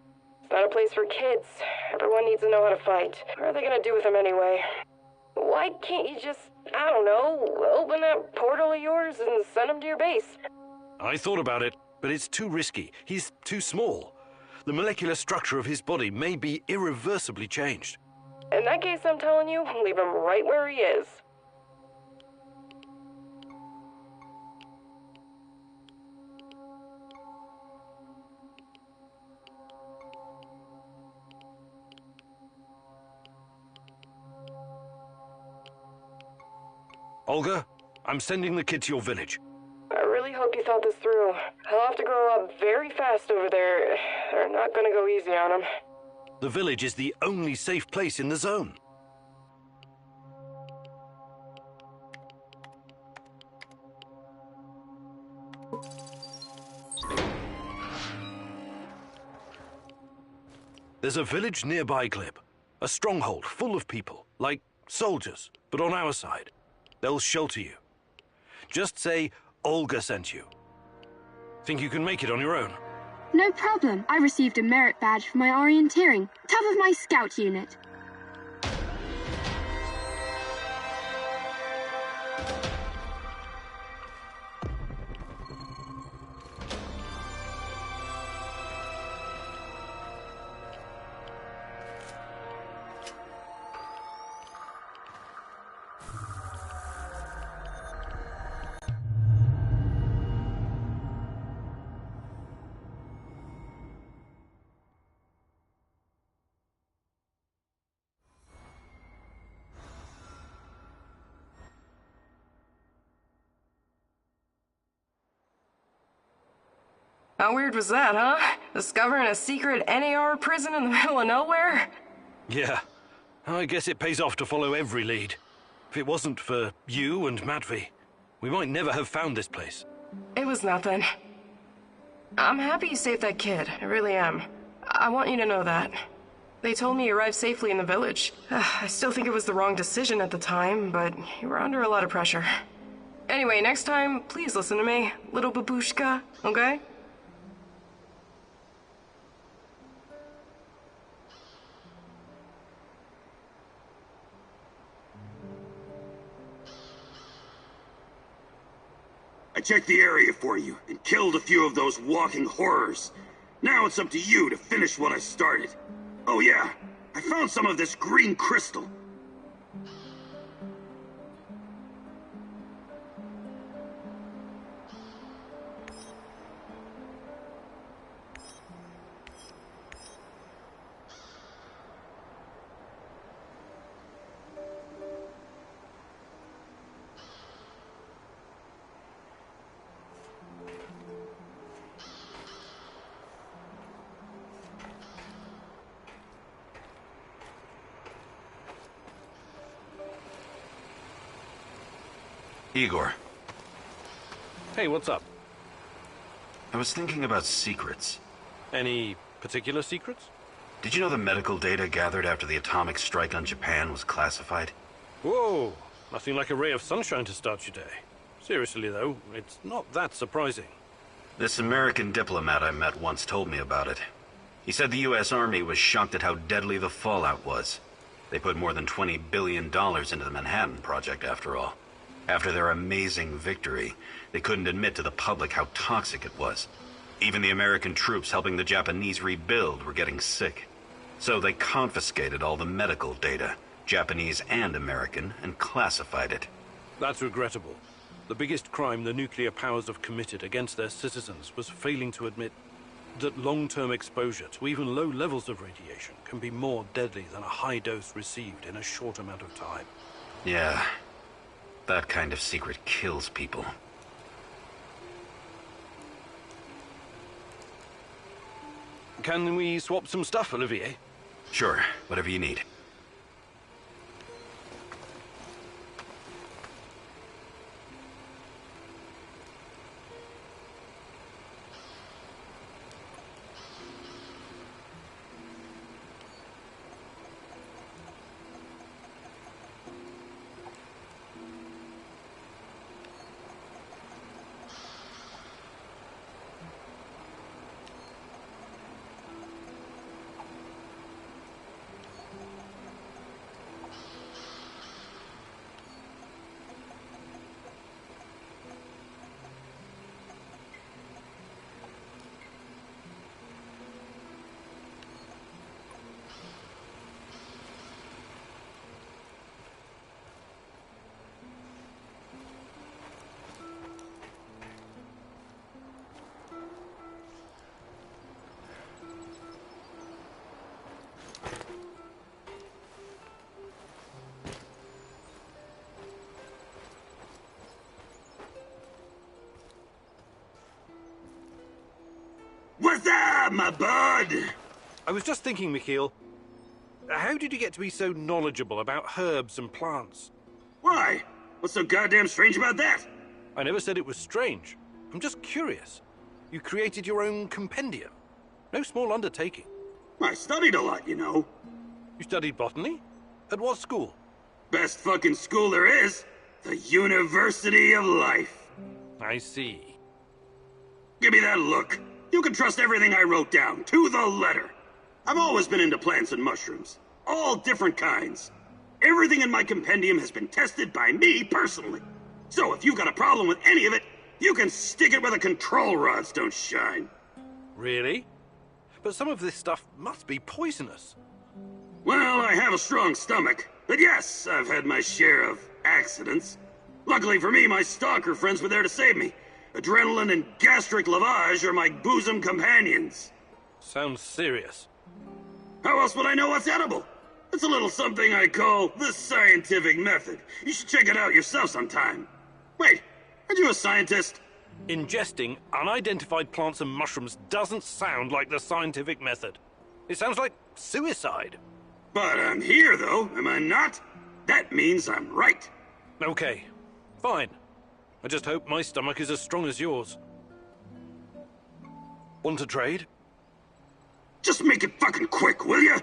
It's not a place for kids. Everyone needs to know how to fight. What are they gonna do with him anyway? Why can't you just, I don't know, open that portal of yours and send him to your base? I thought about it, but it's too risky. He's too small. The molecular structure of his body may be irreversibly changed. In that case, I'm telling you, leave him right where he is. Olga, I'm sending the kid to your village. I really hope you thought this through. He'll have to grow up very fast over there. They're not gonna go easy on him. The village is the only safe place in the zone. There's a village nearby, Glib. A stronghold full of people, like soldiers, but on our side. They'll shelter you. Just say Olga sent you. Think you can make it on your own? No problem. I received a merit badge for my orienteering. Top of my scout unit. How weird was that, huh? Discovering a secret NAR prison in the middle of nowhere? Yeah. I guess it pays off to follow every lead. If it wasn't for you and Matvey, we might never have found this place. It was nothing. I'm happy you saved that kid. I really am. I want you to know that. They told me you arrived safely in the village. I still think it was the wrong decision at the time, but you were under a lot of pressure. Anyway, next time, please listen to me, little babushka, okay? I checked the area for you and killed a few of those walking horrors. Now it's up to you to finish what I started. Oh yeah, I found some of this green crystal. Igor. Hey, what's up? I was thinking about secrets. Any particular secrets? Did you know the medical data gathered after the atomic strike on Japan was classified? Whoa, nothing like a ray of sunshine to start your day. Seriously though, it's not that surprising. This American diplomat I met once told me about it. He said the US Army was shocked at how deadly the fallout was. They put more than $20 billion into the Manhattan Project after all. After their amazing victory, they couldn't admit to the public how toxic it was. Even the American troops helping the Japanese rebuild were getting sick. So they confiscated all the medical data, Japanese and American, and classified it. That's regrettable. The biggest crime the nuclear powers have committed against their citizens was failing to admit that long-term exposure to even low levels of radiation can be more deadly than a high dose received in a short amount of time. Yeah. That kind of secret kills people. Can we swap some stuff, Olivier? Sure, whatever you need. Huzzah, my bud! I was just thinking, Mikhail, how did you get to be so knowledgeable about herbs and plants? Why? What's so goddamn strange about that? I never said it was strange. I'm just curious. You created your own compendium. No small undertaking. I studied a lot, you know. You studied botany? At what school? Best fucking school there is. The University of Life. I see. Give me that look. You can trust everything I wrote down, to the letter. I've always been into plants and mushrooms. All different kinds. Everything in my compendium has been tested by me personally. So if you've got a problem with any of it, you can stick it where the control rods don't shine. Really? But some of this stuff must be poisonous. Well, I have a strong stomach. But yes, I've had my share of accidents. Luckily for me, my stalker friends were there to save me. Adrenaline and gastric lavage are my bosom companions. Sounds serious. How else would I know what's edible? It's a little something I call the scientific method. You should check it out yourself sometime. Wait, aren't you a scientist? Ingesting unidentified plants and mushrooms doesn't sound like the scientific method. It sounds like suicide. But I'm here, though, am I not? That means I'm right. Okay, fine. I just hope my stomach is as strong as yours. Want to trade? Just make it fucking quick, will ya?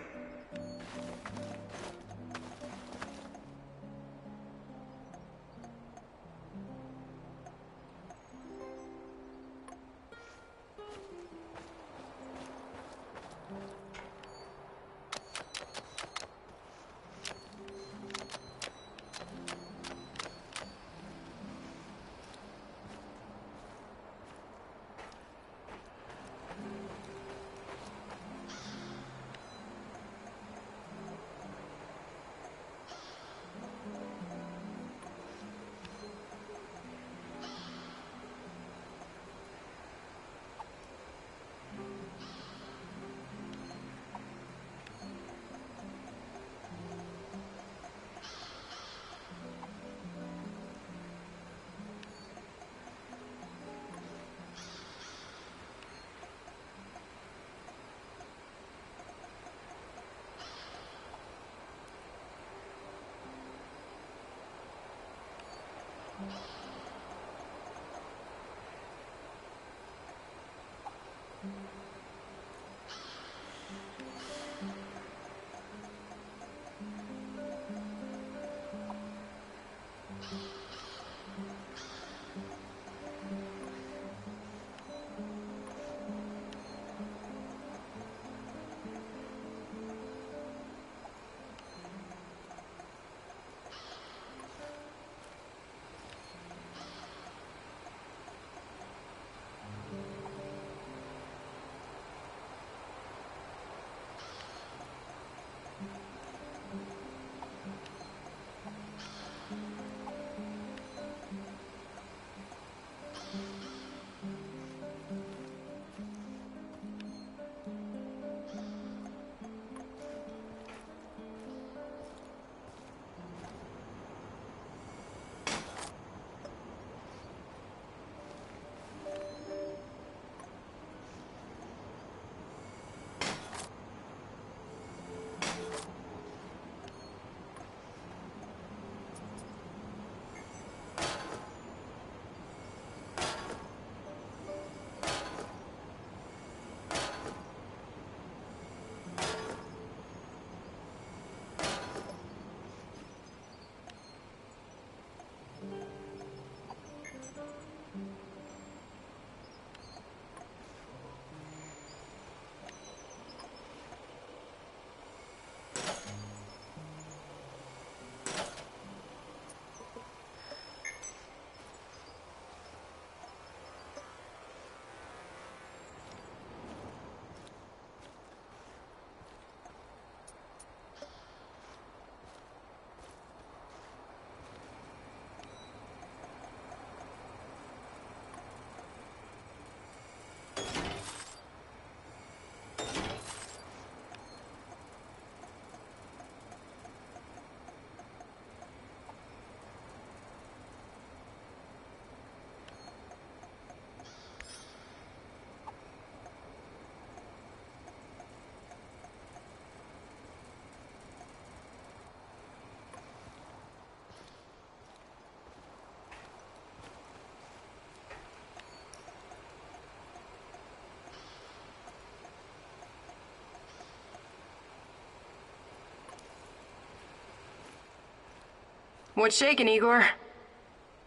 What's shaking, Igor?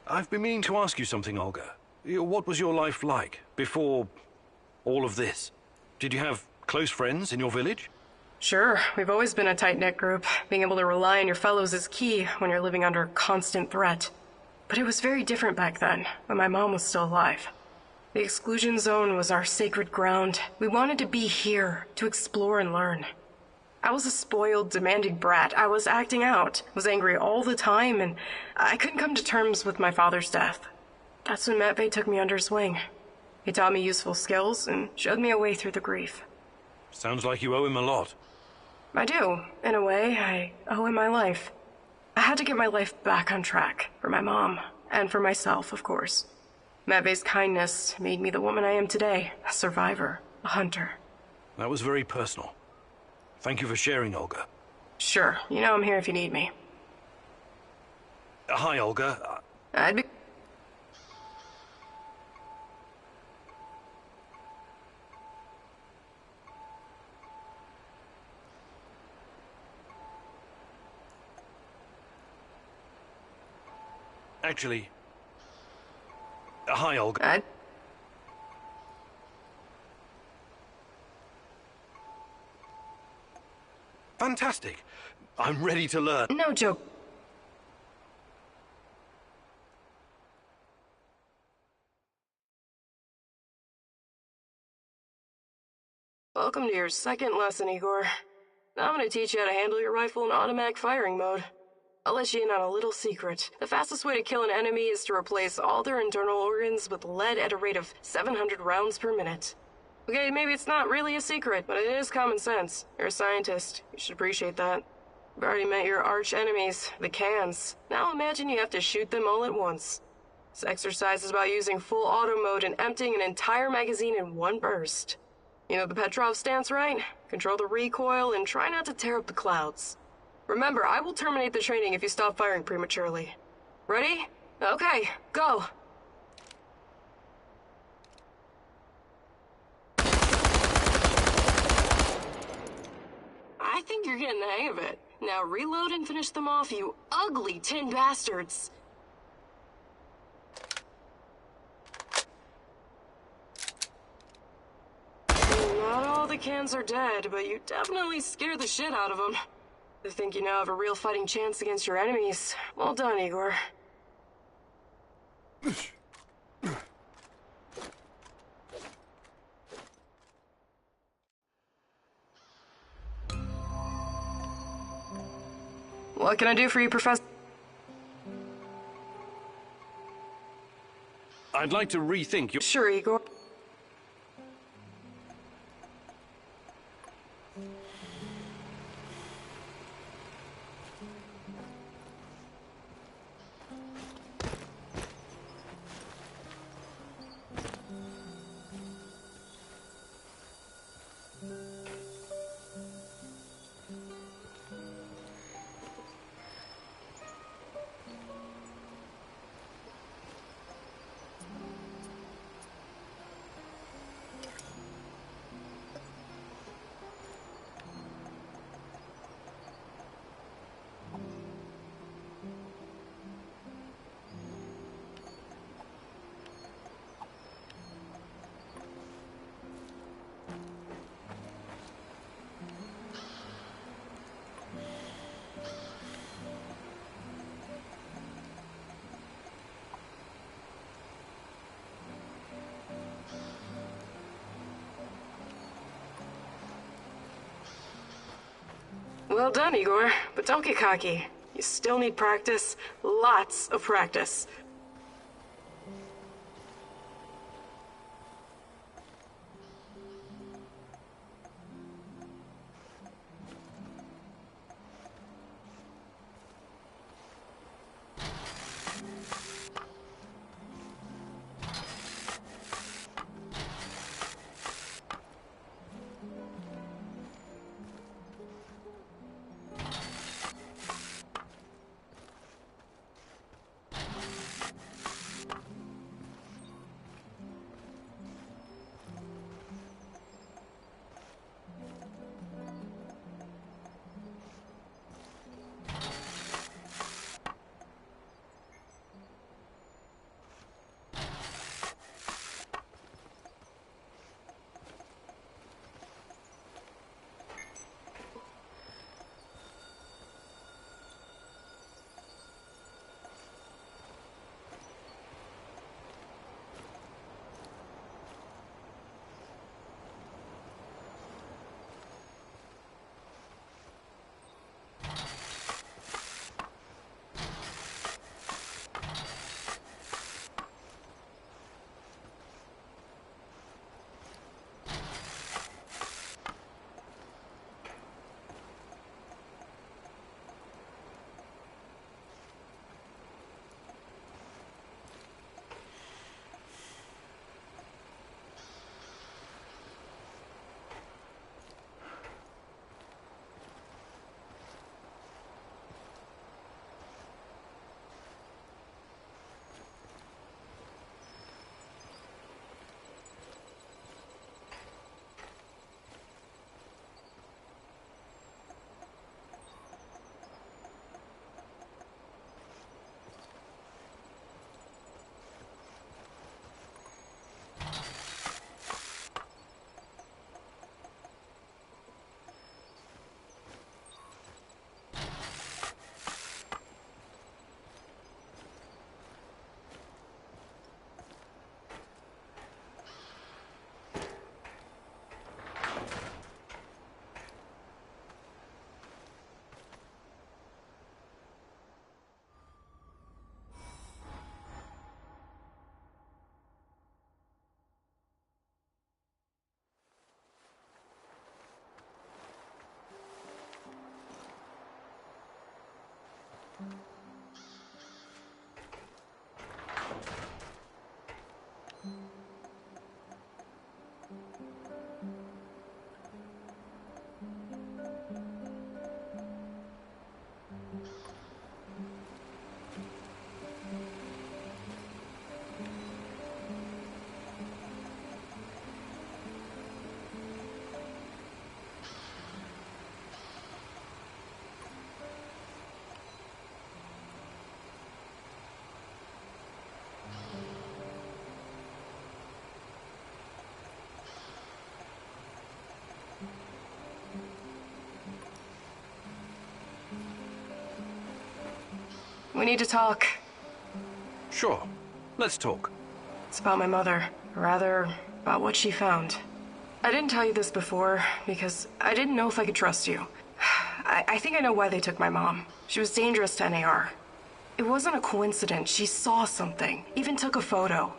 I've been meaning to ask you something, Olga. What was your life like before all of this? Did you have close friends in your village? Sure, we've always been a tight-knit group. Being able to rely on your fellows is key when you're living under constant threat. But it was very different back then, when my mom was still alive. The exclusion zone was our sacred ground. We wanted to be here, to explore and learn. I was a spoiled, demanding brat. I was acting out, was angry all the time, and I couldn't come to terms with my father's death. That's when Matvey took me under his wing. He taught me useful skills and showed me a way through the grief. Sounds like you owe him a lot. I do. In a way, I owe him my life. I had to get my life back on track, for my mom, and for myself, of course. Matvey's kindness made me the woman I am today, a survivor, a hunter. That was very personal. Thank you for sharing, Olga. Sure, you know I'm here if you need me. Hi, Olga. I'd be... Actually... Hi, Olga. Fantastic. I'm ready to learn. No joke. Welcome to your second lesson, Igor. Now I'm going to teach you how to handle your rifle in automatic firing mode. I'll let you in on a little secret. The fastest way to kill an enemy is to replace all their internal organs with lead at a rate of 700 rounds per minute. Okay, maybe it's not really a secret, but it is common sense. You're a scientist. You should appreciate that. You've already met your arch enemies, the cans. Now imagine you have to shoot them all at once. This exercise is about using full auto mode and emptying an entire magazine in one burst. You know the Petrov stance, right? Control the recoil and try not to tear up the clouds. Remember, I will terminate the training if you stop firing prematurely. Ready? Okay, go! I think you're getting the hang of it. Now reload and finish them off, you ugly tin bastards! Not all the cans are dead, but you definitely scared the shit out of them. I think you now have a real fighting chance against your enemies. Well done, Igor. What can I do for you, Professor? I'd like to rethink your... Sure, Igor. Well done, Igor, but don't get cocky. You still need practice, lots of practice. We need to talk. Sure. Let's talk. It's about my mother. Rather, about what she found. I didn't tell you this before because I didn't know if I could trust you. I think I know why they took my mom. She was dangerous to NAR. It wasn't a coincidence. She saw something, even took a photo.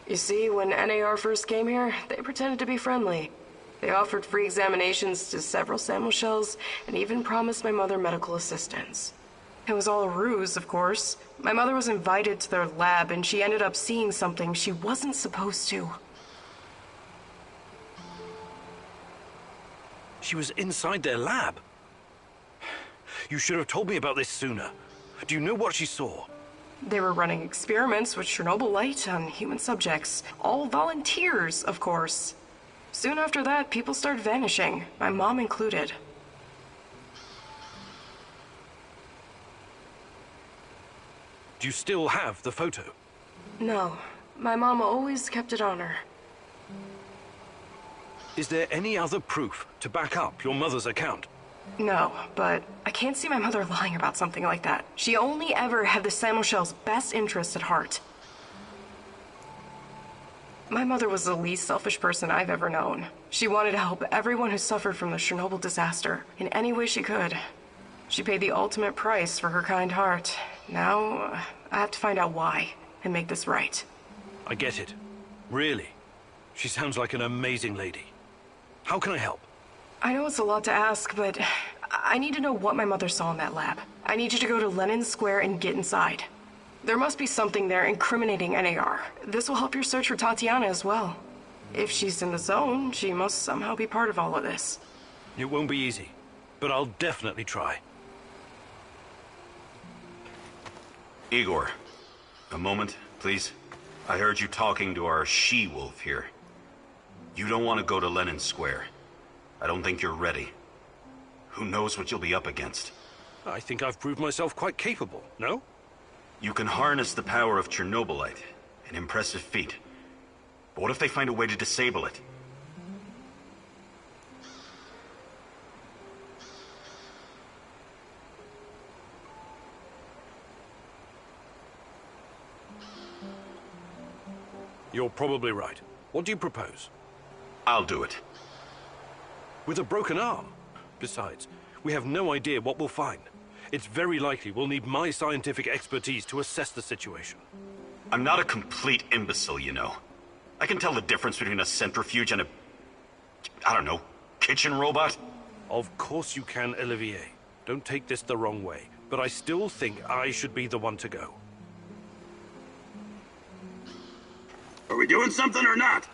You see, when NAR first came here, they pretended to be friendly. They offered free examinations to several SAML shells and even promised my mother medical assistance. It was all a ruse, of course. My mother was invited to their lab and she ended up seeing something she wasn't supposed to. She was inside their lab? You should have told me about this sooner. Do you know what she saw? They were running experiments with Chernobylite on human subjects. All volunteers, of course. Soon after that, people started vanishing, my mom included. Do you still have the photo? No. My mom always kept it on her. Is there any other proof to back up your mother's account? No, but I can't see my mother lying about something like that. She only ever had the SAML shell's best interest at heart. My mother was the least selfish person I've ever known. She wanted to help everyone who suffered from the Chernobyl disaster in any way she could. She paid the ultimate price for her kind heart. Now, I have to find out why and make this right. I get it. Really. She sounds like an amazing lady. How can I help? I know it's a lot to ask, but I need to know what my mother saw in that lab. I need you to go to Lenin Square and get inside. There must be something there incriminating NAR. This will help your search for Tatiana as well. If she's in the zone, she must somehow be part of all of this. It won't be easy, but I'll definitely try. Igor, a moment, please. I heard you talking to our she-wolf here. You don't want to go to Lenin Square. I don't think you're ready. Who knows what you'll be up against? I think I've proved myself quite capable, no? You can harness the power of Chernobylite, an impressive feat. But what if they find a way to disable it? You're probably right. What do you propose? I'll do it. With a broken arm? Besides, we have no idea what we'll find. It's very likely we'll need my scientific expertise to assess the situation. I'm not a complete imbecile, you know. I can tell the difference between a centrifuge and a... I don't know, kitchen robot? Of course you can, Olivier. Don't take this the wrong way, but I still think I should be the one to go. Are we doing something or not?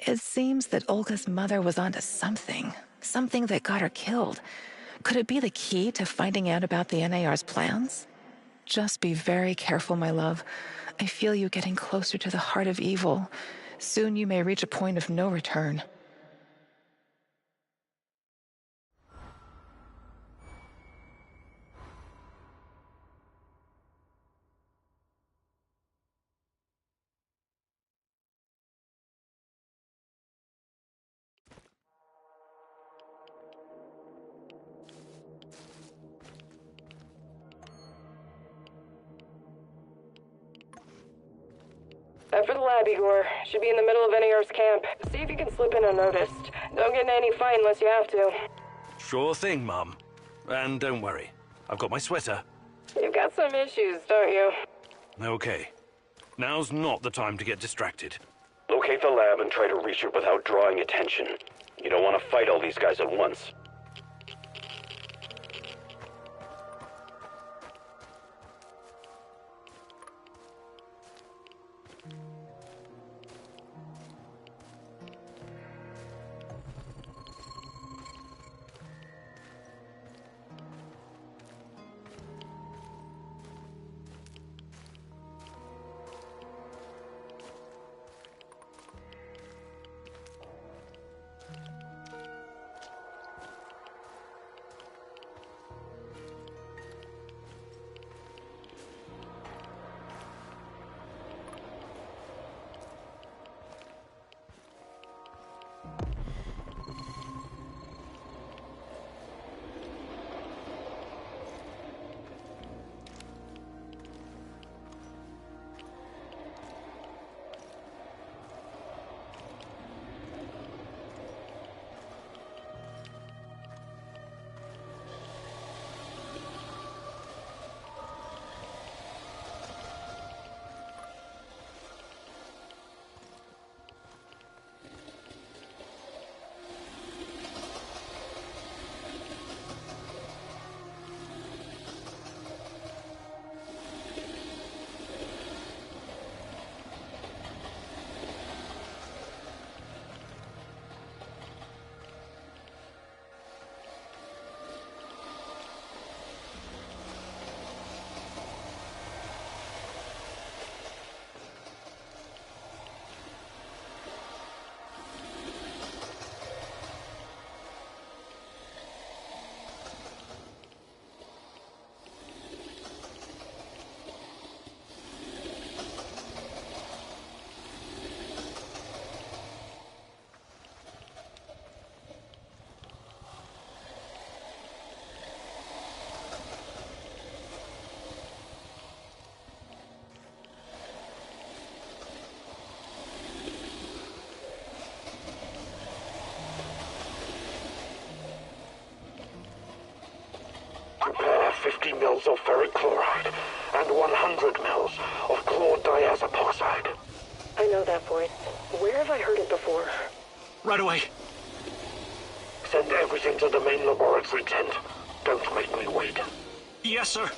It seems that Olga's mother was onto something. Something that got her killed. Could it be the key to finding out about the NAR's plans? Just be very careful, my love. I feel you getting closer to the heart of evil. Soon you may reach a point of no return. Time for the lab, Igor. Should be in the middle of NAR's camp. See if you can slip in unnoticed. Don't get in any fight unless you have to. Sure thing, Mum. And don't worry, I've got my sweater. You've got some issues, don't you? Okay. Now's not the time to get distracted. Locate the lab and try to reach it without drawing attention. You don't want to fight all these guys at once. Prepare 50 mils of ferric chloride and 100 mils of chlordiazepoxide. I know that voice. Where have I heard it before? Right away. Send everything to the main laboratory tent. Don't make me wait. Yes, sir.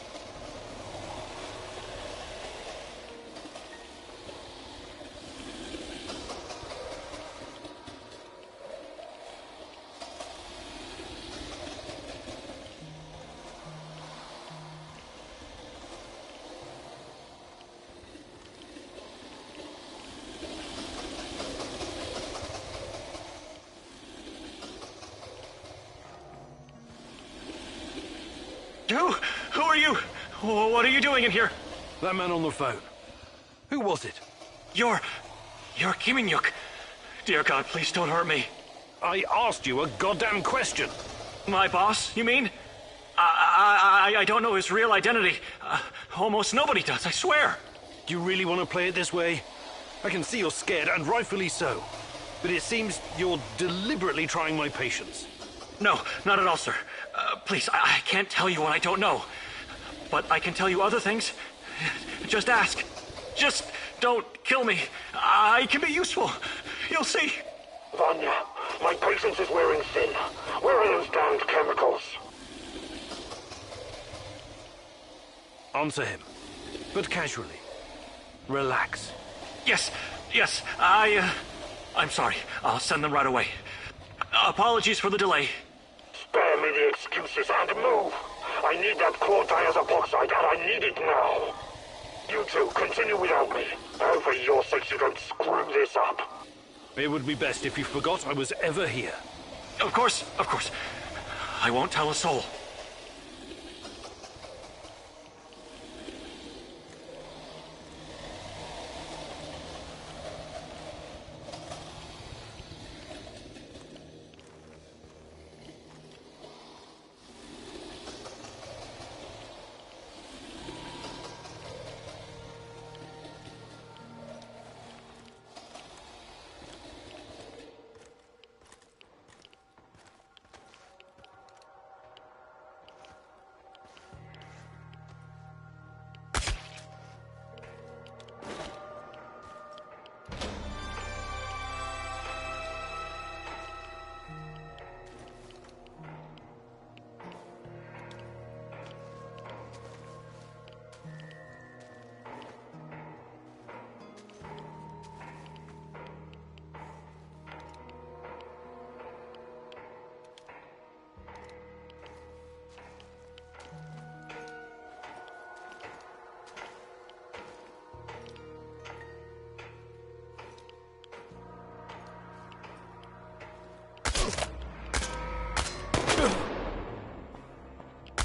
Who are you? What are you doing in here? That man on the phone. Who was it? You're Kim In-yuk. Dear God, please don't hurt me. I asked you a goddamn question. My boss, you mean? I don't know his real identity. Almost nobody does, I swear. Do you really want to play it this way? I can see you're scared, and rightfully so. But it seems you're deliberately trying my patience. No, not at all, sir. Please, I can't tell you what I don't know. But I can tell you other things. Just ask. Just don't kill me. I can be useful. You'll see. Vanya, my patience is wearing thin. Where are those damned chemicals? Answer him, but casually. Relax. Yes, I'm sorry. I'll send them right away. Apologies for the delay. Spare me the excuses and move. I need that claw diazer bauxite, and I need it now. You two, continue without me. And for your sakes, you don't screw this up. It would be best if you forgot I was ever here. Of course, of course. I won't tell a soul.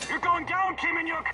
You're going down, Kim and Yuk!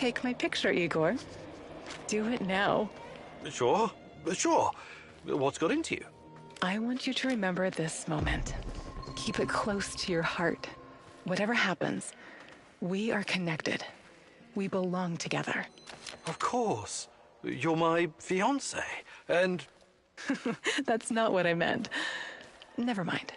take my picture, Igor. Do it now. Sure. What's got into you? I want you to remember this moment. Keep it close to your heart. Whatever happens, we are connected. We belong together. Of course. You're my fiancé, and... That's not what I meant. Never mind.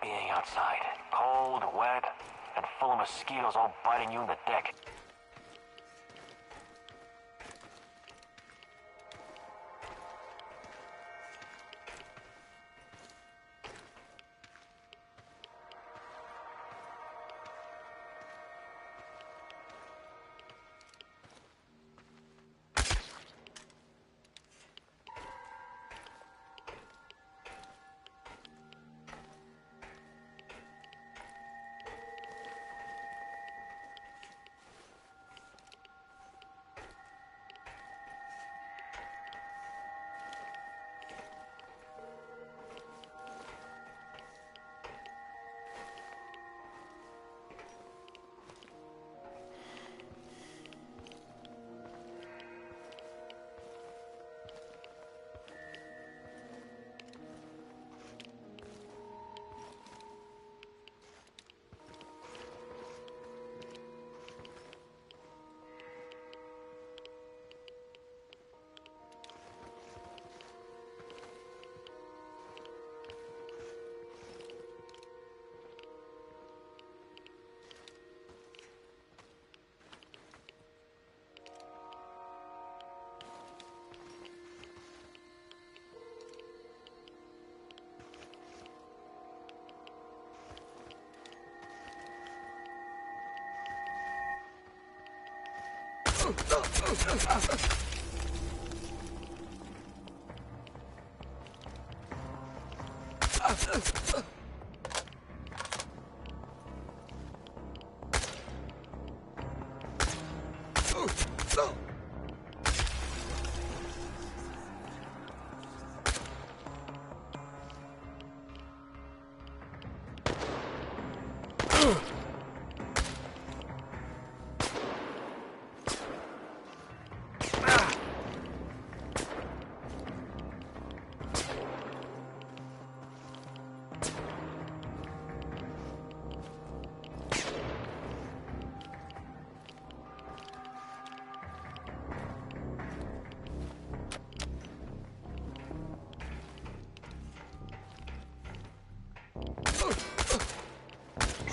Being outside, cold, wet, and full of mosquitoes all biting you in the dick.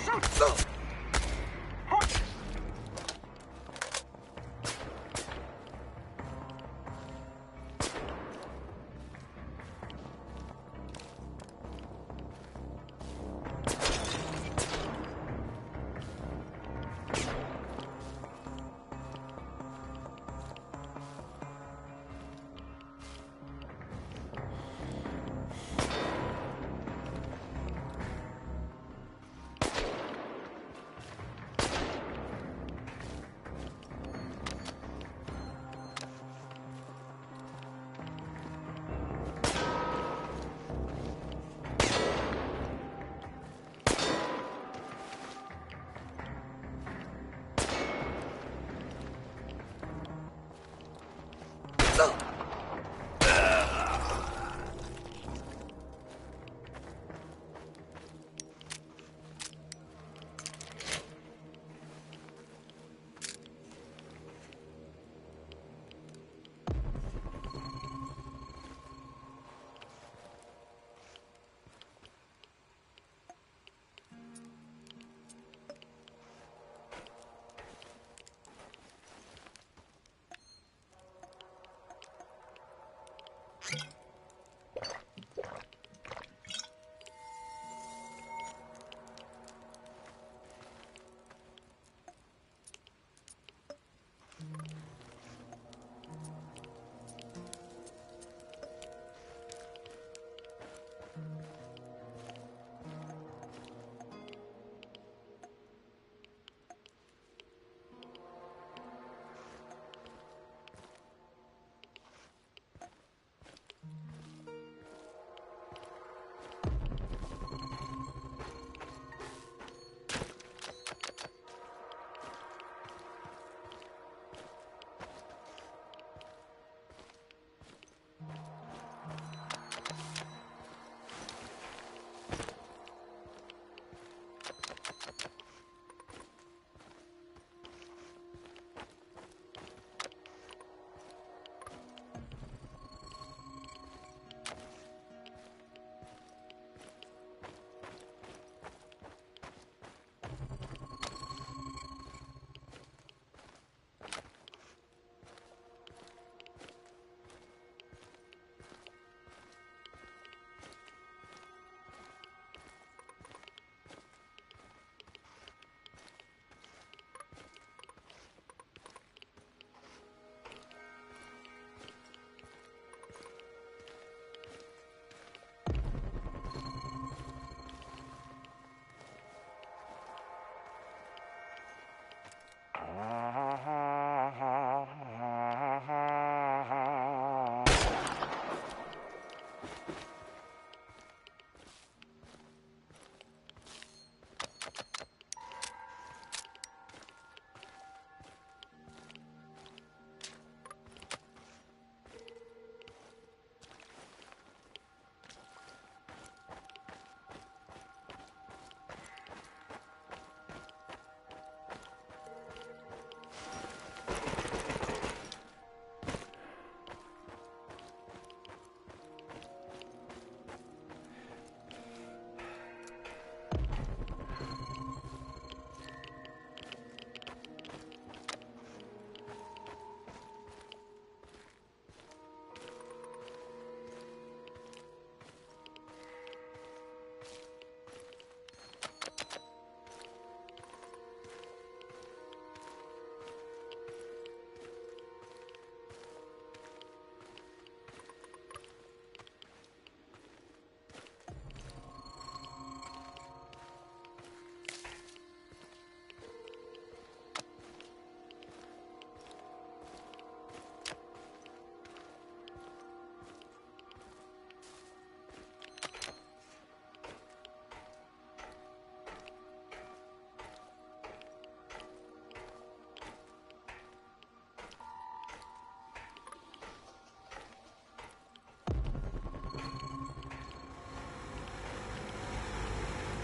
Shoot!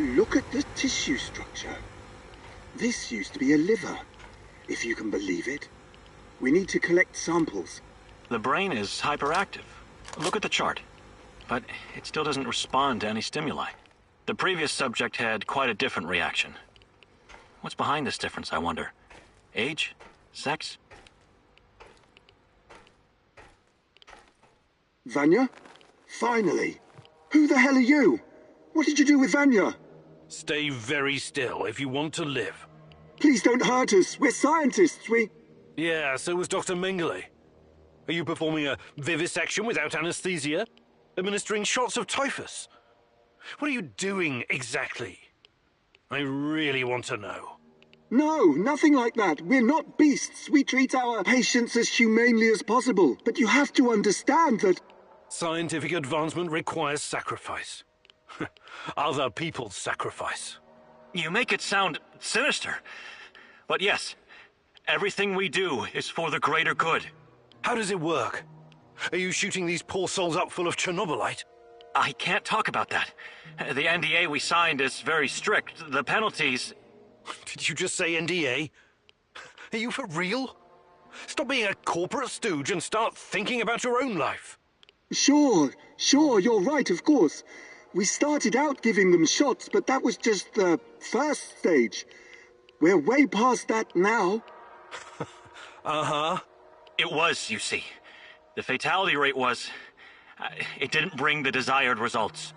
Look at the tissue structure. This used to be a liver, if you can believe it. We need to collect samples. The brain is hyperactive. Look at the chart. But it still doesn't respond to any stimuli. The previous subject had quite a different reaction. What's behind this difference, I wonder? Age? Sex? Vanya? Finally! Who the hell are you? What did you do with Vanya? Stay very still if you want to live. Please don't hurt us. We're scientists, Yeah, so was Dr. Mengele. Are you performing a vivisection without anesthesia? Administering shots of typhus? What are you doing exactly? I really want to know. No, nothing like that. We're not beasts. We treat our patients as humanely as possible. But you have to understand that... Scientific advancement requires sacrifice. Other people's sacrifice. You make it sound sinister. But yes, everything we do is for the greater good. How does it work? Are you shooting these poor souls up full of Chernobylite? I can't talk about that. The NDA we signed is very strict. The penalties... Did you just say NDA? Are you for real? Stop being a corporate stooge and start thinking about your own life. Sure, you're right, of course. We started out giving them shots, but that was just the first stage. We're way past that now. Uh-huh. It was, you see. The fatality rate was... it didn't bring the desired results.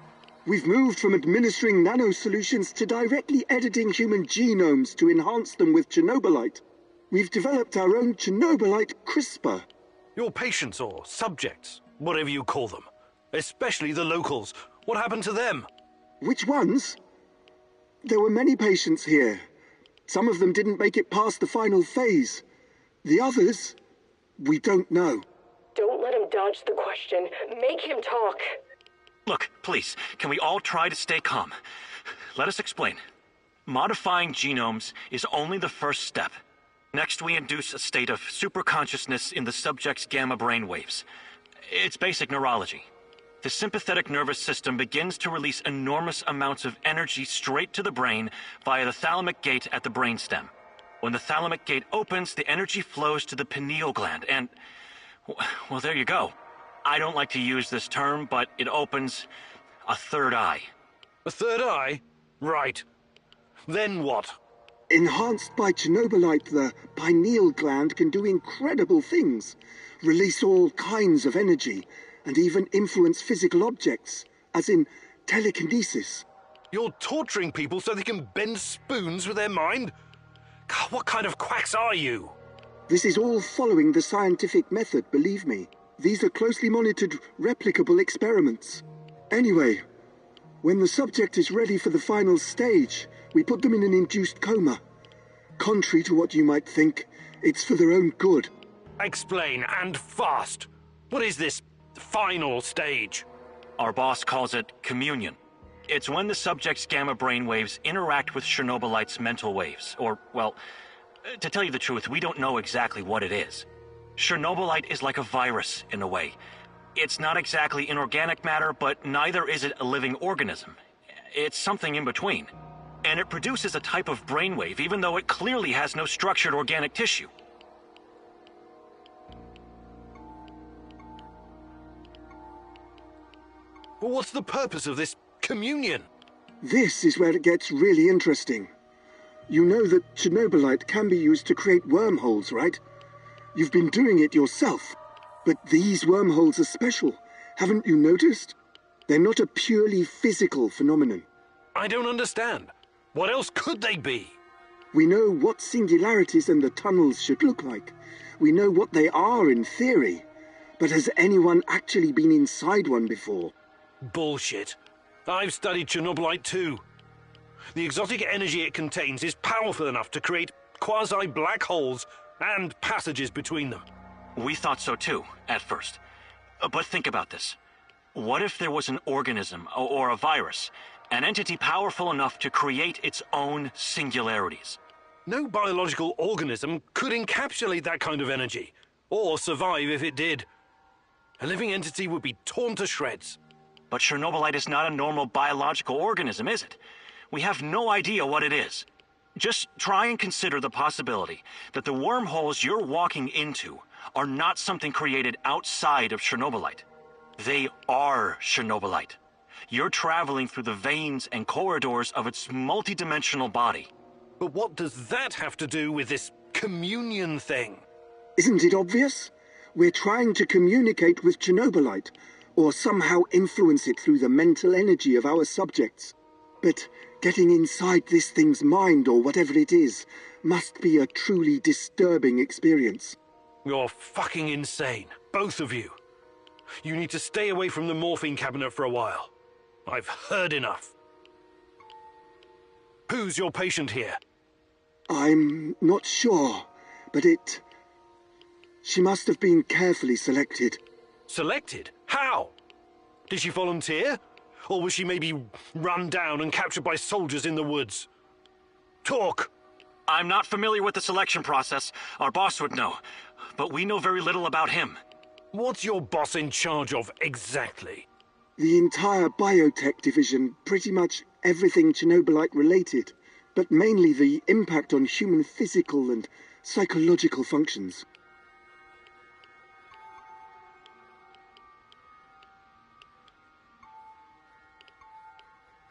We've moved from administering nanosolutions to directly editing human genomes to enhance them with Chernobylite. We've developed our own Chernobylite CRISPR. Your patients or subjects, whatever you call them. Especially the locals. What happened to them? Which ones? There were many patients here. Some of them didn't make it past the final phase. The others, we don't know. Don't let him dodge the question. Make him talk. Look, please, can we all try to stay calm? Let us explain. Modifying genomes is only the first step. Next, we induce a state of superconsciousness in the subject's gamma brainwaves. It's basic neurology. The sympathetic nervous system begins to release enormous amounts of energy straight to the brain via the thalamic gate at the brainstem. When the thalamic gate opens, the energy flows to the pineal gland and... well, there you go. I don't like to use this term, but it opens a third eye. A third eye? Right. Then what? Enhanced by Chernobylite, the pineal gland can do incredible things. Release all kinds of energy, and even influence physical objects, as in telekinesis. You're torturing people so they can bend spoons with their mind? God, what kind of quacks are you? This is all following the scientific method, believe me. These are closely monitored, replicable experiments. Anyway, when the subject is ready for the final stage, we put them in an induced coma. Contrary to what you might think, it's for their own good. Explain, and fast. What is this final stage? Our boss calls it communion. It's when the subject's gamma brainwaves interact with Chernobylite's mental waves. Or, well, to tell you the truth, we don't know exactly what it is. Chernobylite is like a virus, in a way. It's not exactly inorganic matter, but neither is it a living organism. It's something in between. And it produces a type of brainwave, even though it clearly has no structured organic tissue. Well, what's the purpose of this communion? This is where it gets really interesting. You know that Chernobylite can be used to create wormholes, right? You've been doing it yourself. But these wormholes are special. Haven't you noticed? They're not a purely physical phenomenon. I don't understand. What else could they be? We know what singularities and the tunnels should look like. We know what they are in theory. But has anyone actually been inside one before? Bullshit. I've studied Chernobylite too. The exotic energy it contains is powerful enough to create quasi-black holes and passages between them. We thought so too, at first. But think about this. What if there was an organism, or a virus, an entity powerful enough to create its own singularities? No biological organism could encapsulate that kind of energy, or survive if it did. A living entity would be torn to shreds. But Chernobylite is not a normal biological organism, is it? We have no idea what it is. Just try and consider the possibility that the wormholes you're walking into are not something created outside of Chernobylite. They are Chernobylite. You're traveling through the veins and corridors of its multidimensional body. But what does that have to do with this communion thing? Isn't it obvious? We're trying to communicate with Chernobylite, or somehow influence it through the mental energy of our subjects. But getting inside this thing's mind, or whatever it is, must be a truly disturbing experience. You're fucking insane, both of you. You need to stay away from the morphine cabinet for a while. I've heard enough. Who's your patient here? I'm not sure, but she must have been carefully selected. Selected? How? Did she volunteer? Or was she maybe run down and captured by soldiers in the woods? Talk! I'm not familiar with the selection process. Our boss would know. But we know very little about him. What's your boss in charge of exactly? The entire biotech division, pretty much everything Chernobylite related, but mainly the impact on human physical and psychological functions.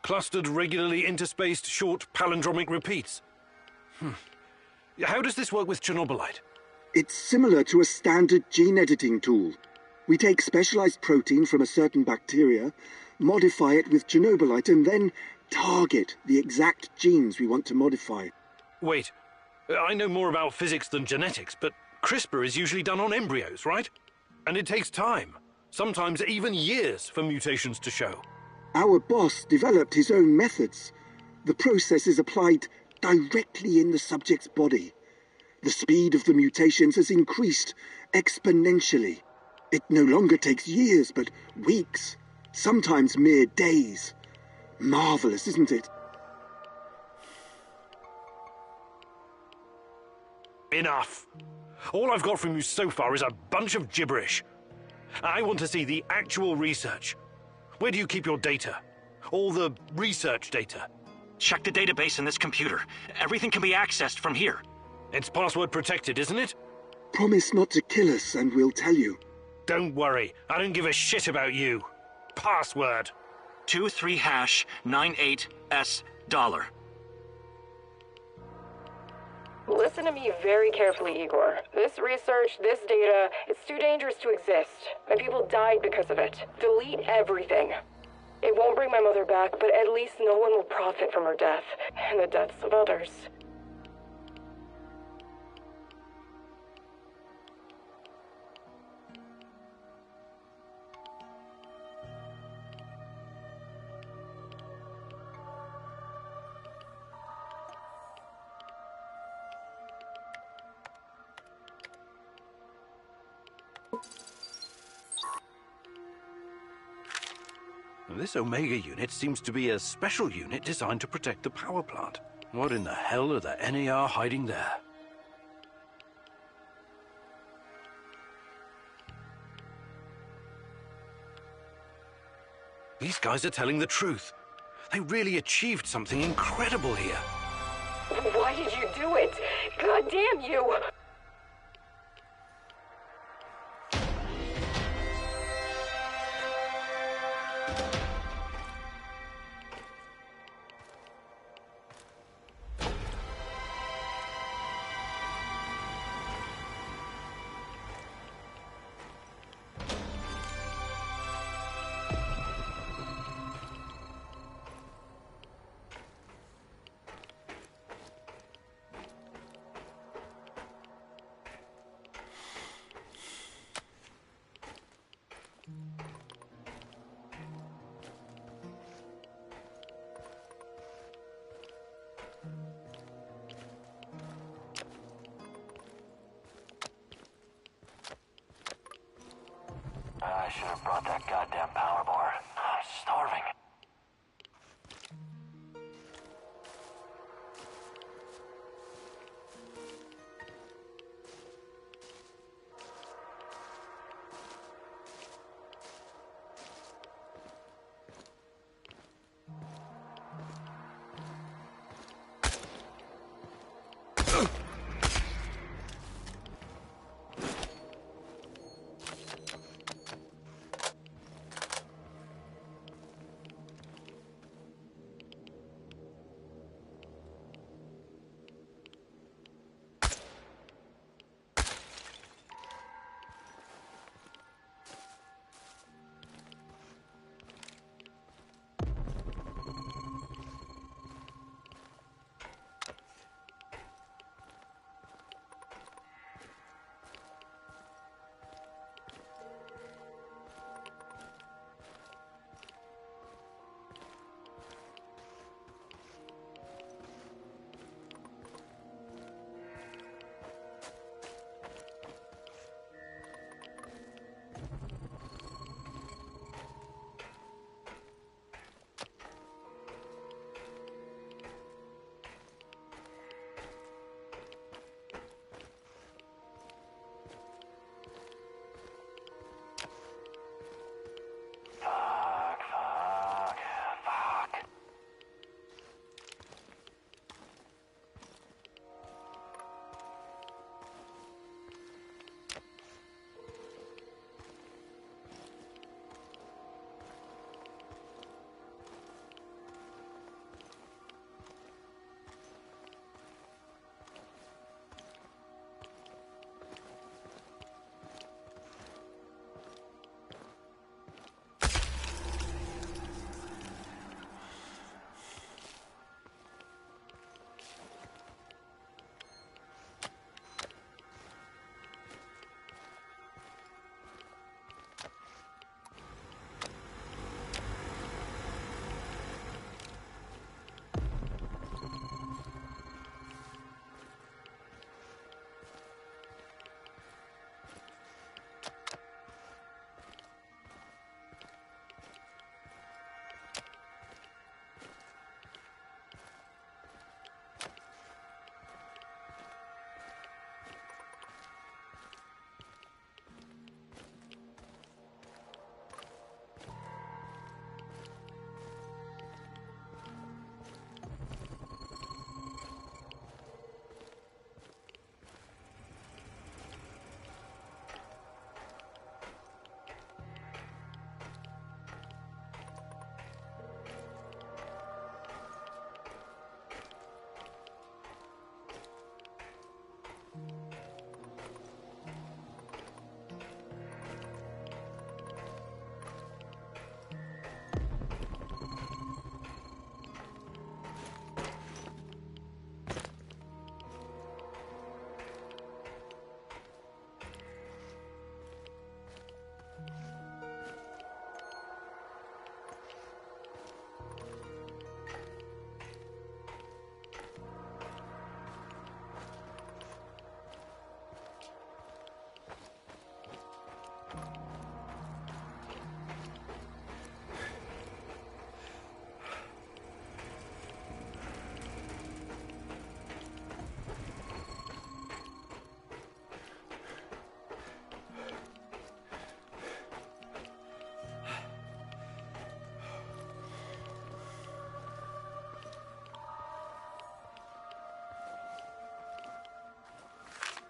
Clustered, regularly interspaced, short palindromic repeats. How does this work with Chernobylite? It's similar to a standard gene editing tool. We take specialized protein from a certain bacteria, modify it with Chernobylite, and then target the exact genes we want to modify. Wait, I know more about physics than genetics, but CRISPR is usually done on embryos, right? And it takes time, sometimes even years, for mutations to show. Our boss developed his own methods. The process is applied directly in the subject's body. The speed of the mutations has increased exponentially. It no longer takes years, but weeks, sometimes mere days. Marvelous, isn't it? Enough. All I've got from you so far is a bunch of gibberish. I want to see the actual research. Where do you keep your data? All the research data? Check the database in this computer. Everything can be accessed from here. It's password protected, isn't it? Promise not to kill us and we'll tell you. Don't worry. I don't give a shit about you. Password. 23#98S$. Listen to me very carefully, Igor. This research, this data, it's too dangerous to exist. My people died because of it. Delete everything. It won't bring my mother back, but at least no one will profit from her death, and the deaths of others. This Omega unit seems to be a special unit designed to protect the power plant. What in the hell are the NAR hiding there? These guys are telling the truth. They really achieved something incredible here. Why did you do it? God damn you! I should have brought that goddamn power bar. I'm starving.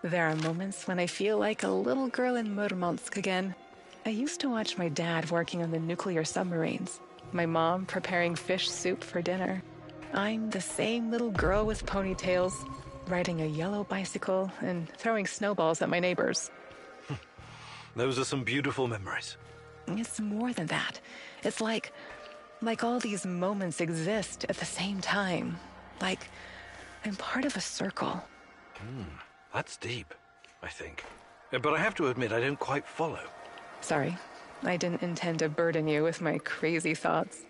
There are moments when I feel like a little girl in Murmansk again. I used to watch my dad working on the nuclear submarines, my mom preparing fish soup for dinner. I'm the same little girl with ponytails, riding a yellow bicycle and throwing snowballs at my neighbors. Those are some beautiful memories. It's more than that. It's like all these moments exist at the same time. Like I'm part of a circle. That's deep, I think. But I have to admit, I don't quite follow. Sorry, I didn't intend to burden you with my crazy thoughts.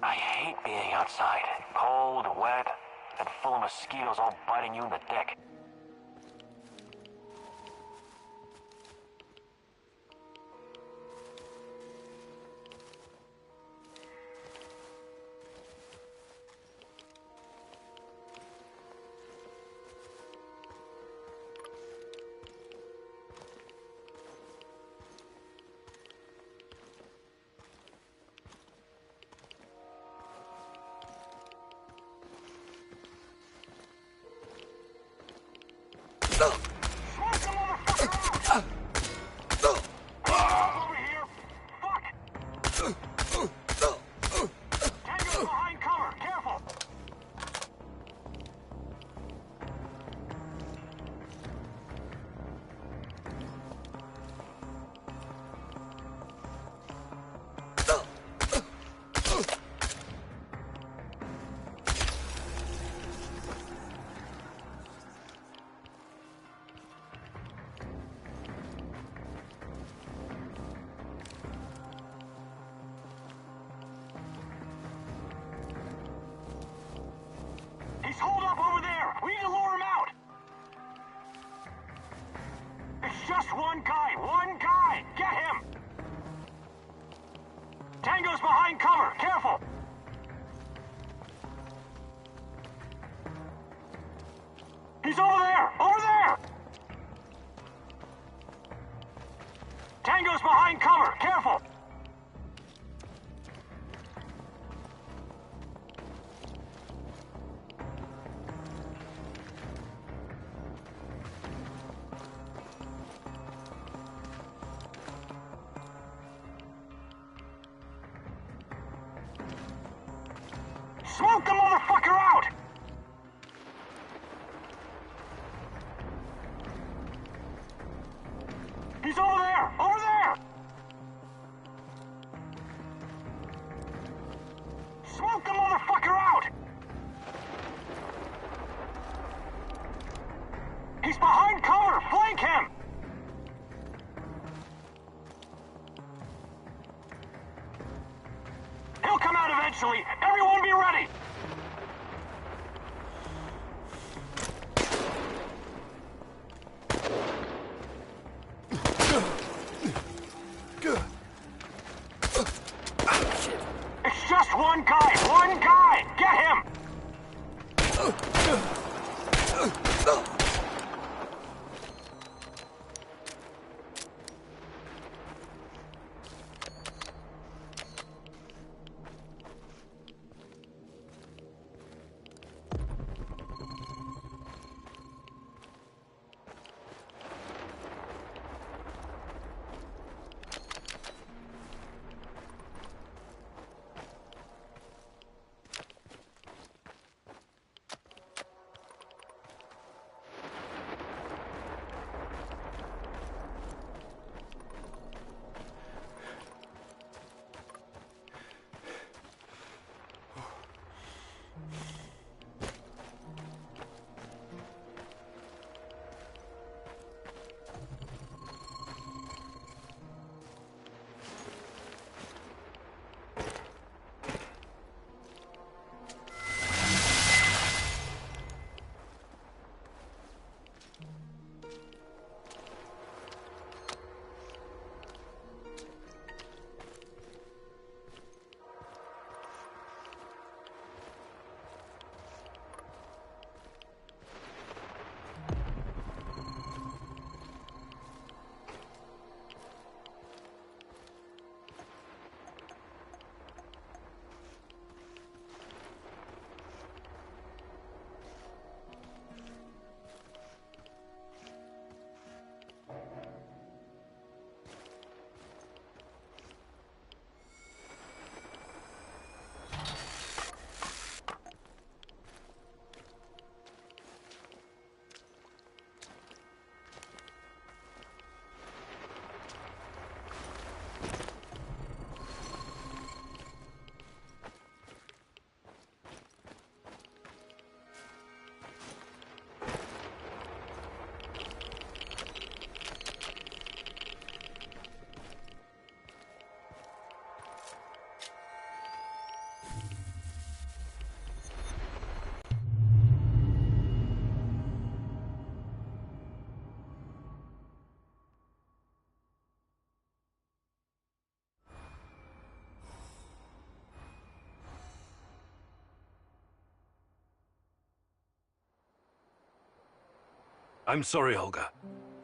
I hate being outside. Cold, wet, and full of mosquitoes all biting you in the dick. He's holed up over there! We need to lure him out! It's just one guy! One guy! Get him! Tango's behind cover! Careful! He's over there! Over there! Tango's behind cover! Careful! Smoke the motherfucker out! He's over there! Over there! Smoke the motherfucker out! He's behind cover! Flank him! He'll come out eventually! Everyone be ready! It's just one guy! One guy! Get him! I'm sorry, Olga.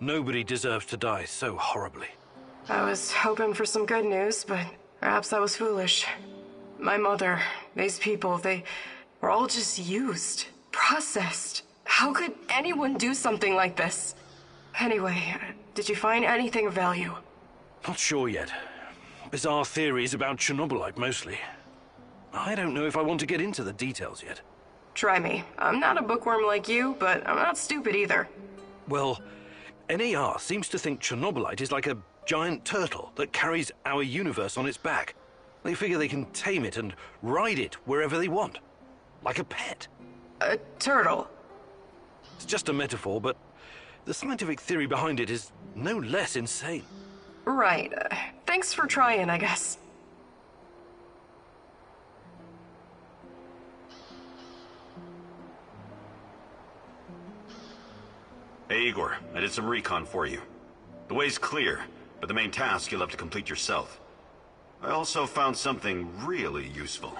Nobody deserves to die so horribly. I was hoping for some good news, but perhaps I was foolish. My mother, these people, they were all just used, processed. How could anyone do something like this? Anyway, did you find anything of value? Not sure yet. Bizarre theories about Chernobylite, mostly. I don't know if I want to get into the details yet. Try me. I'm not a bookworm like you, but I'm not stupid either. Well, NAR seems to think Chernobylite is like a giant turtle that carries our universe on its back. They figure they can tame it and ride it wherever they want. Like a pet. A turtle? It's just a metaphor, but the scientific theory behind it is no less insane. Right. Thanks for trying, I guess. Hey, Igor, I did some recon for you. The way's clear, but the main task you'll have to complete yourself. I also found something really useful.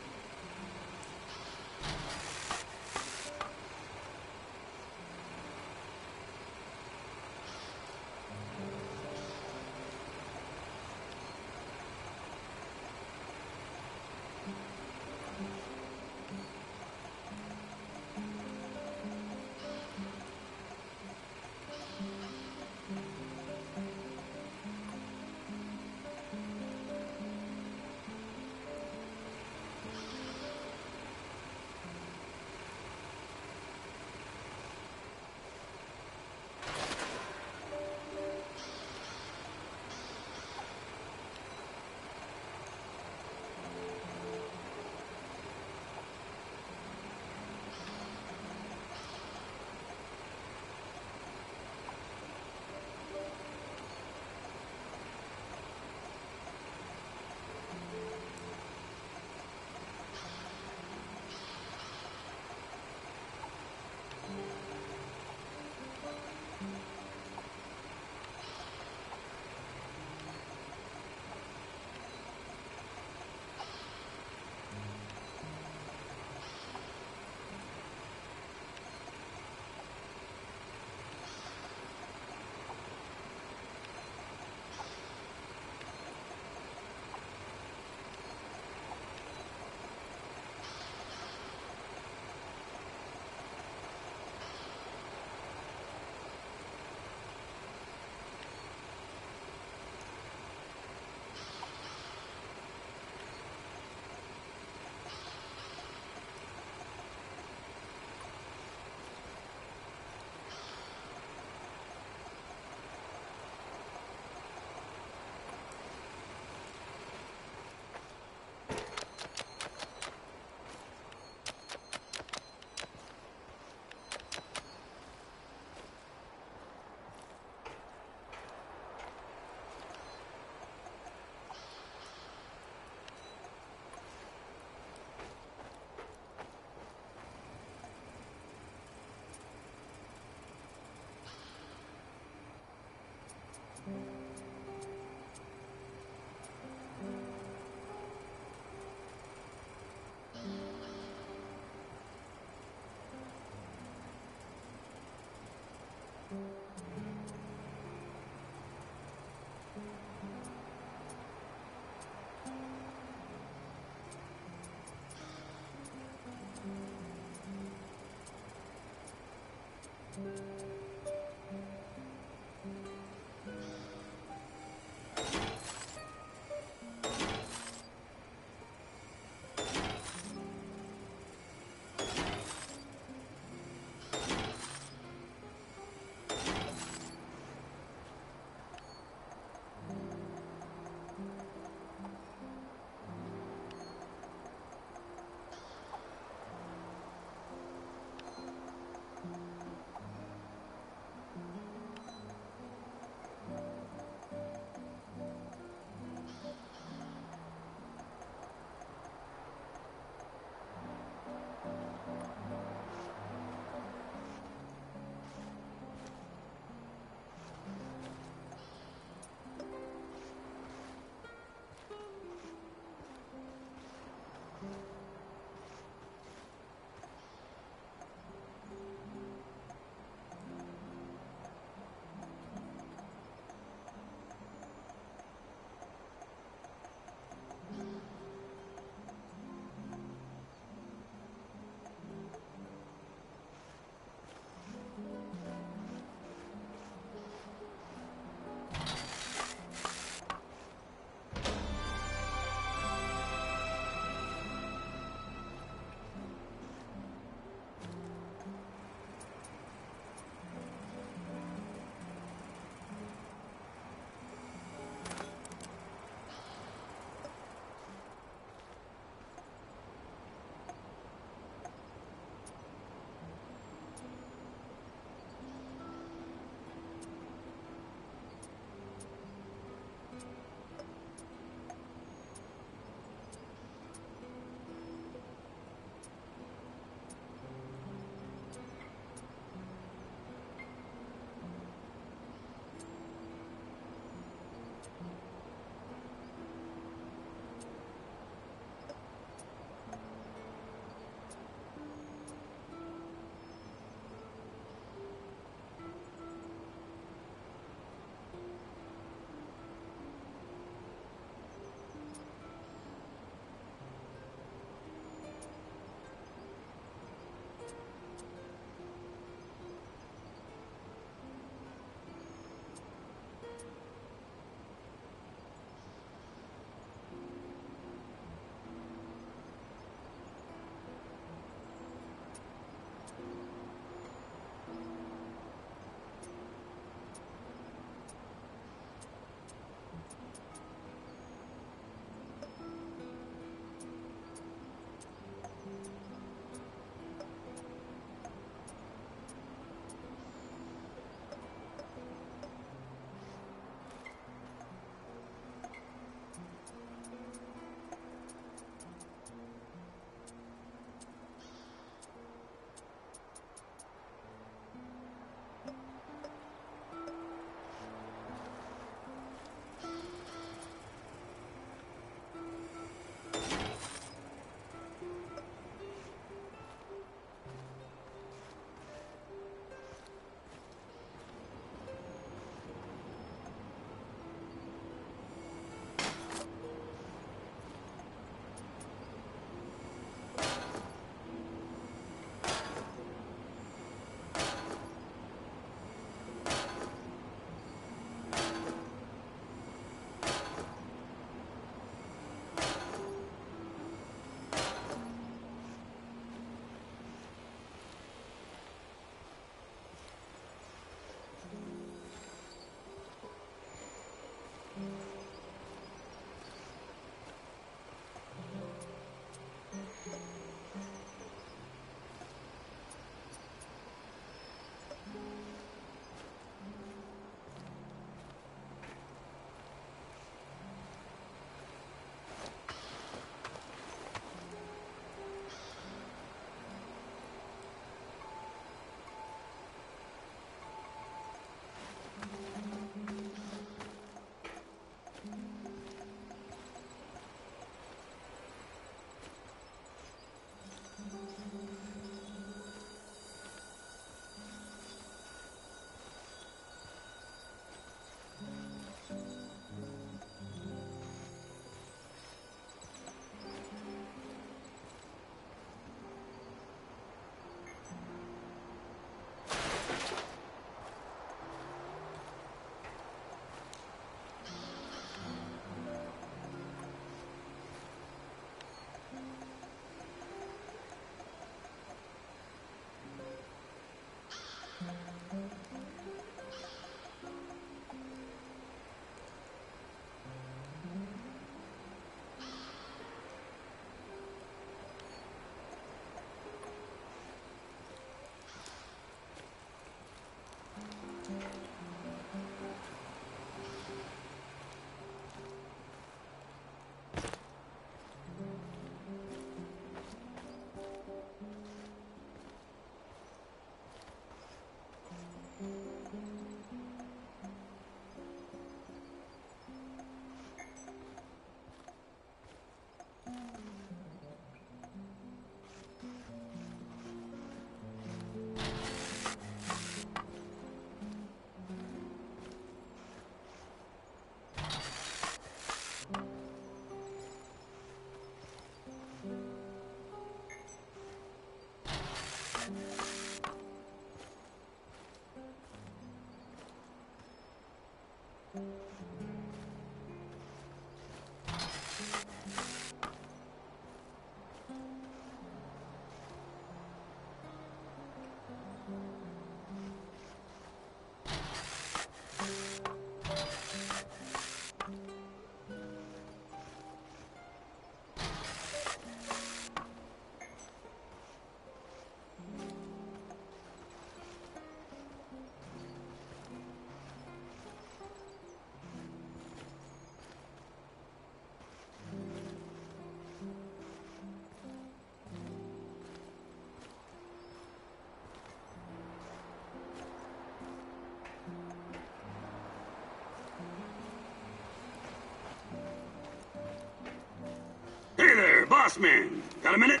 boss man. Got a minute?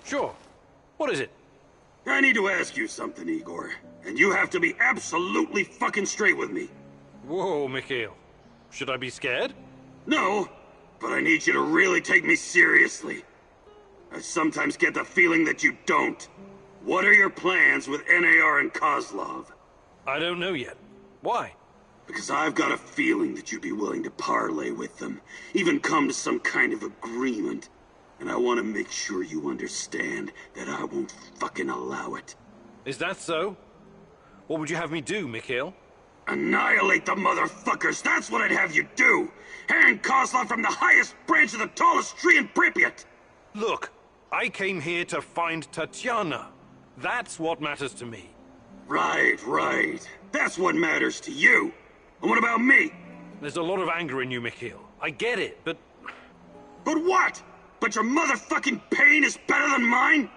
Sure. What is it? I need to ask you something, Igor. And you have to be absolutely fucking straight with me. Whoa, Mikhail. Should I be scared? No, but I need you to really take me seriously. I sometimes get the feeling that you don't. What are your plans with NAR and Kozlov? I don't know yet. Why? Because I've got a feeling that you'd be willing to parlay with them, even come to some kind of agreement. And I want to make sure you understand that I won't fucking allow it. Is that so? What would you have me do, Mikhail? Annihilate the motherfuckers! That's what I'd have you do! Hang Kozlov from the highest branch of the tallest tree in Pripyat! Look, I came here to find Tatiana. That's what matters to me. Right. That's what matters to you. And what about me? There's a lot of anger in you, Mikhail. I get it, but... But what? But your motherfucking pain is better than mine?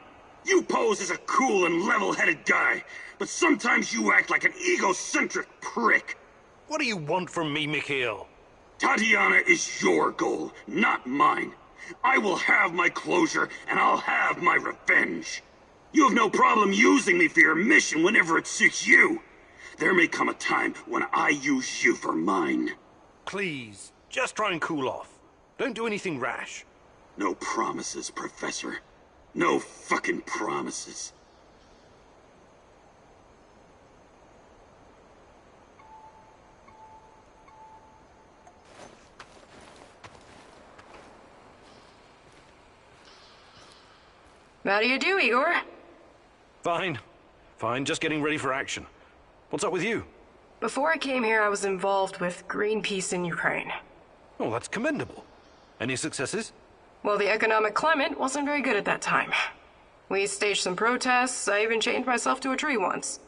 You pose as a cool and level-headed guy, but sometimes you act like an egocentric prick. What do you want from me, Mikhail? Tatiana is your goal, not mine. I will have my closure, and I'll have my revenge. You have no problem using me for your mission whenever it suits you. There may come a time when I use you for mine. Please, just try and cool off. Don't do anything rash. No promises, Professor. No fucking promises. How do you do, Igor? Fine. Just getting ready for action. What's up with you? Before I came here, I was involved with Greenpeace in Ukraine. Oh, that's commendable. Any successes? Well, the economic climate wasn't very good at that time. We staged some protests, I even chained myself to a tree once.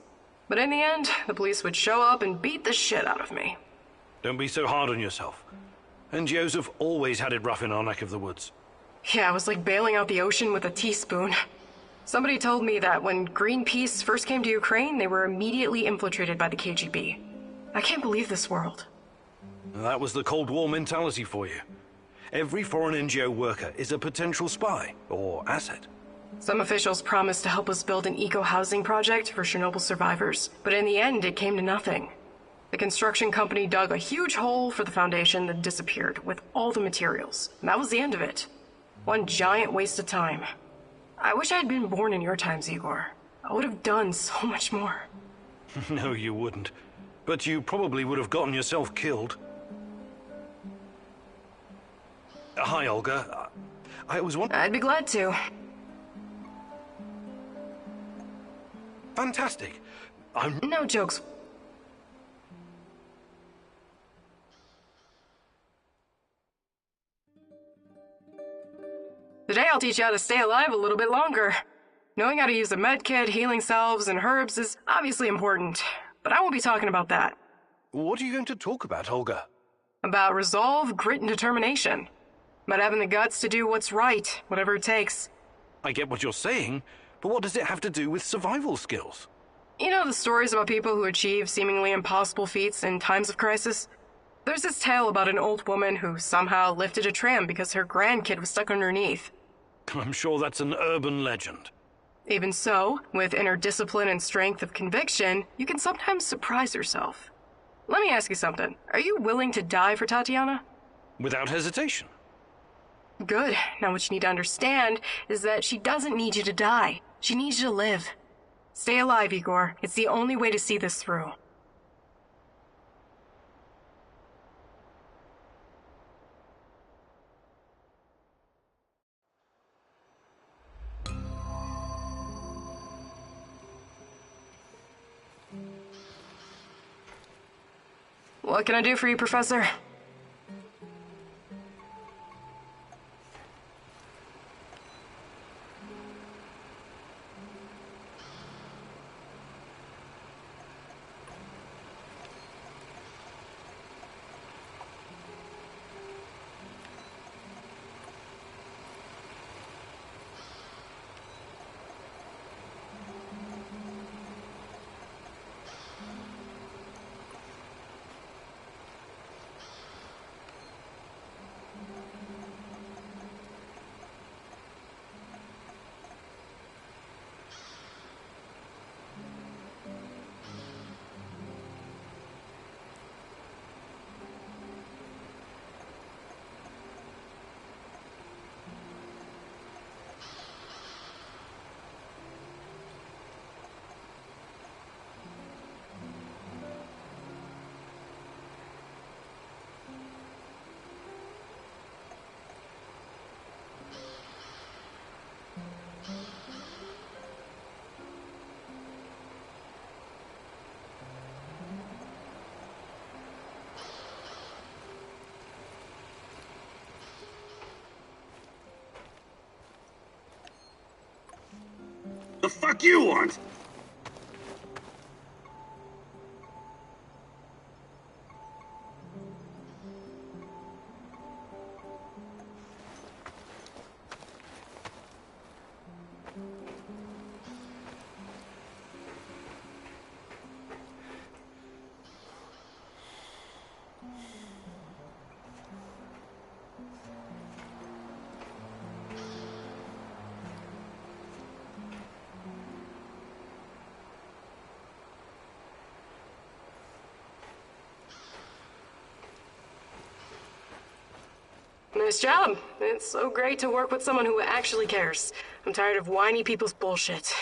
But in the end, the police would show up and beat the shit out of me. Don't be so hard on yourself. NGOs have always had it rough in our neck of the woods. Yeah, it was like bailing out the ocean with a teaspoon. Somebody told me that when Greenpeace first came to Ukraine, they were immediately infiltrated by the KGB. I can't believe this world. That was the Cold War mentality for you. Every foreign NGO worker is a potential spy, or asset. Some officials promised to help us build an eco-housing project for Chernobyl survivors, but in the end, it came to nothing. The construction company dug a huge hole for the foundation that disappeared, with all the materials. And that was the end of it. One giant waste of time. I wish I had been born in your times, Igor. I would have done so much more. No, you wouldn't. But you probably would have gotten yourself killed. Hi, Olga. I was wondering... I'd be glad to. Fantastic. No jokes. Today I'll teach you how to stay alive a little bit longer. Knowing how to use a medkit, healing salves, and herbs is obviously important, but I won't be talking about that. What are you going to talk about, Olga? About resolve, grit, and determination. About having the guts to do what's right, whatever it takes. I get what you're saying, but what does it have to do with survival skills? You know the stories about people who achieve seemingly impossible feats in times of crisis? There's this tale about an old woman who somehow lifted a tram because her grandkid was stuck underneath. I'm sure that's an urban legend. Even so, with inner discipline and strength of conviction, you can sometimes surprise yourself. Let me ask you something. Are you willing to die for Tatiana? Without hesitation. Good. Now what you need to understand is that she doesn't need you to die. She needs you to live. Stay alive, Igor. It's the only way to see this through. What can I do for you, Professor? The fuck you want? Nice job. It's so great to work with someone who actually cares. I'm tired of whiny people's bullshit.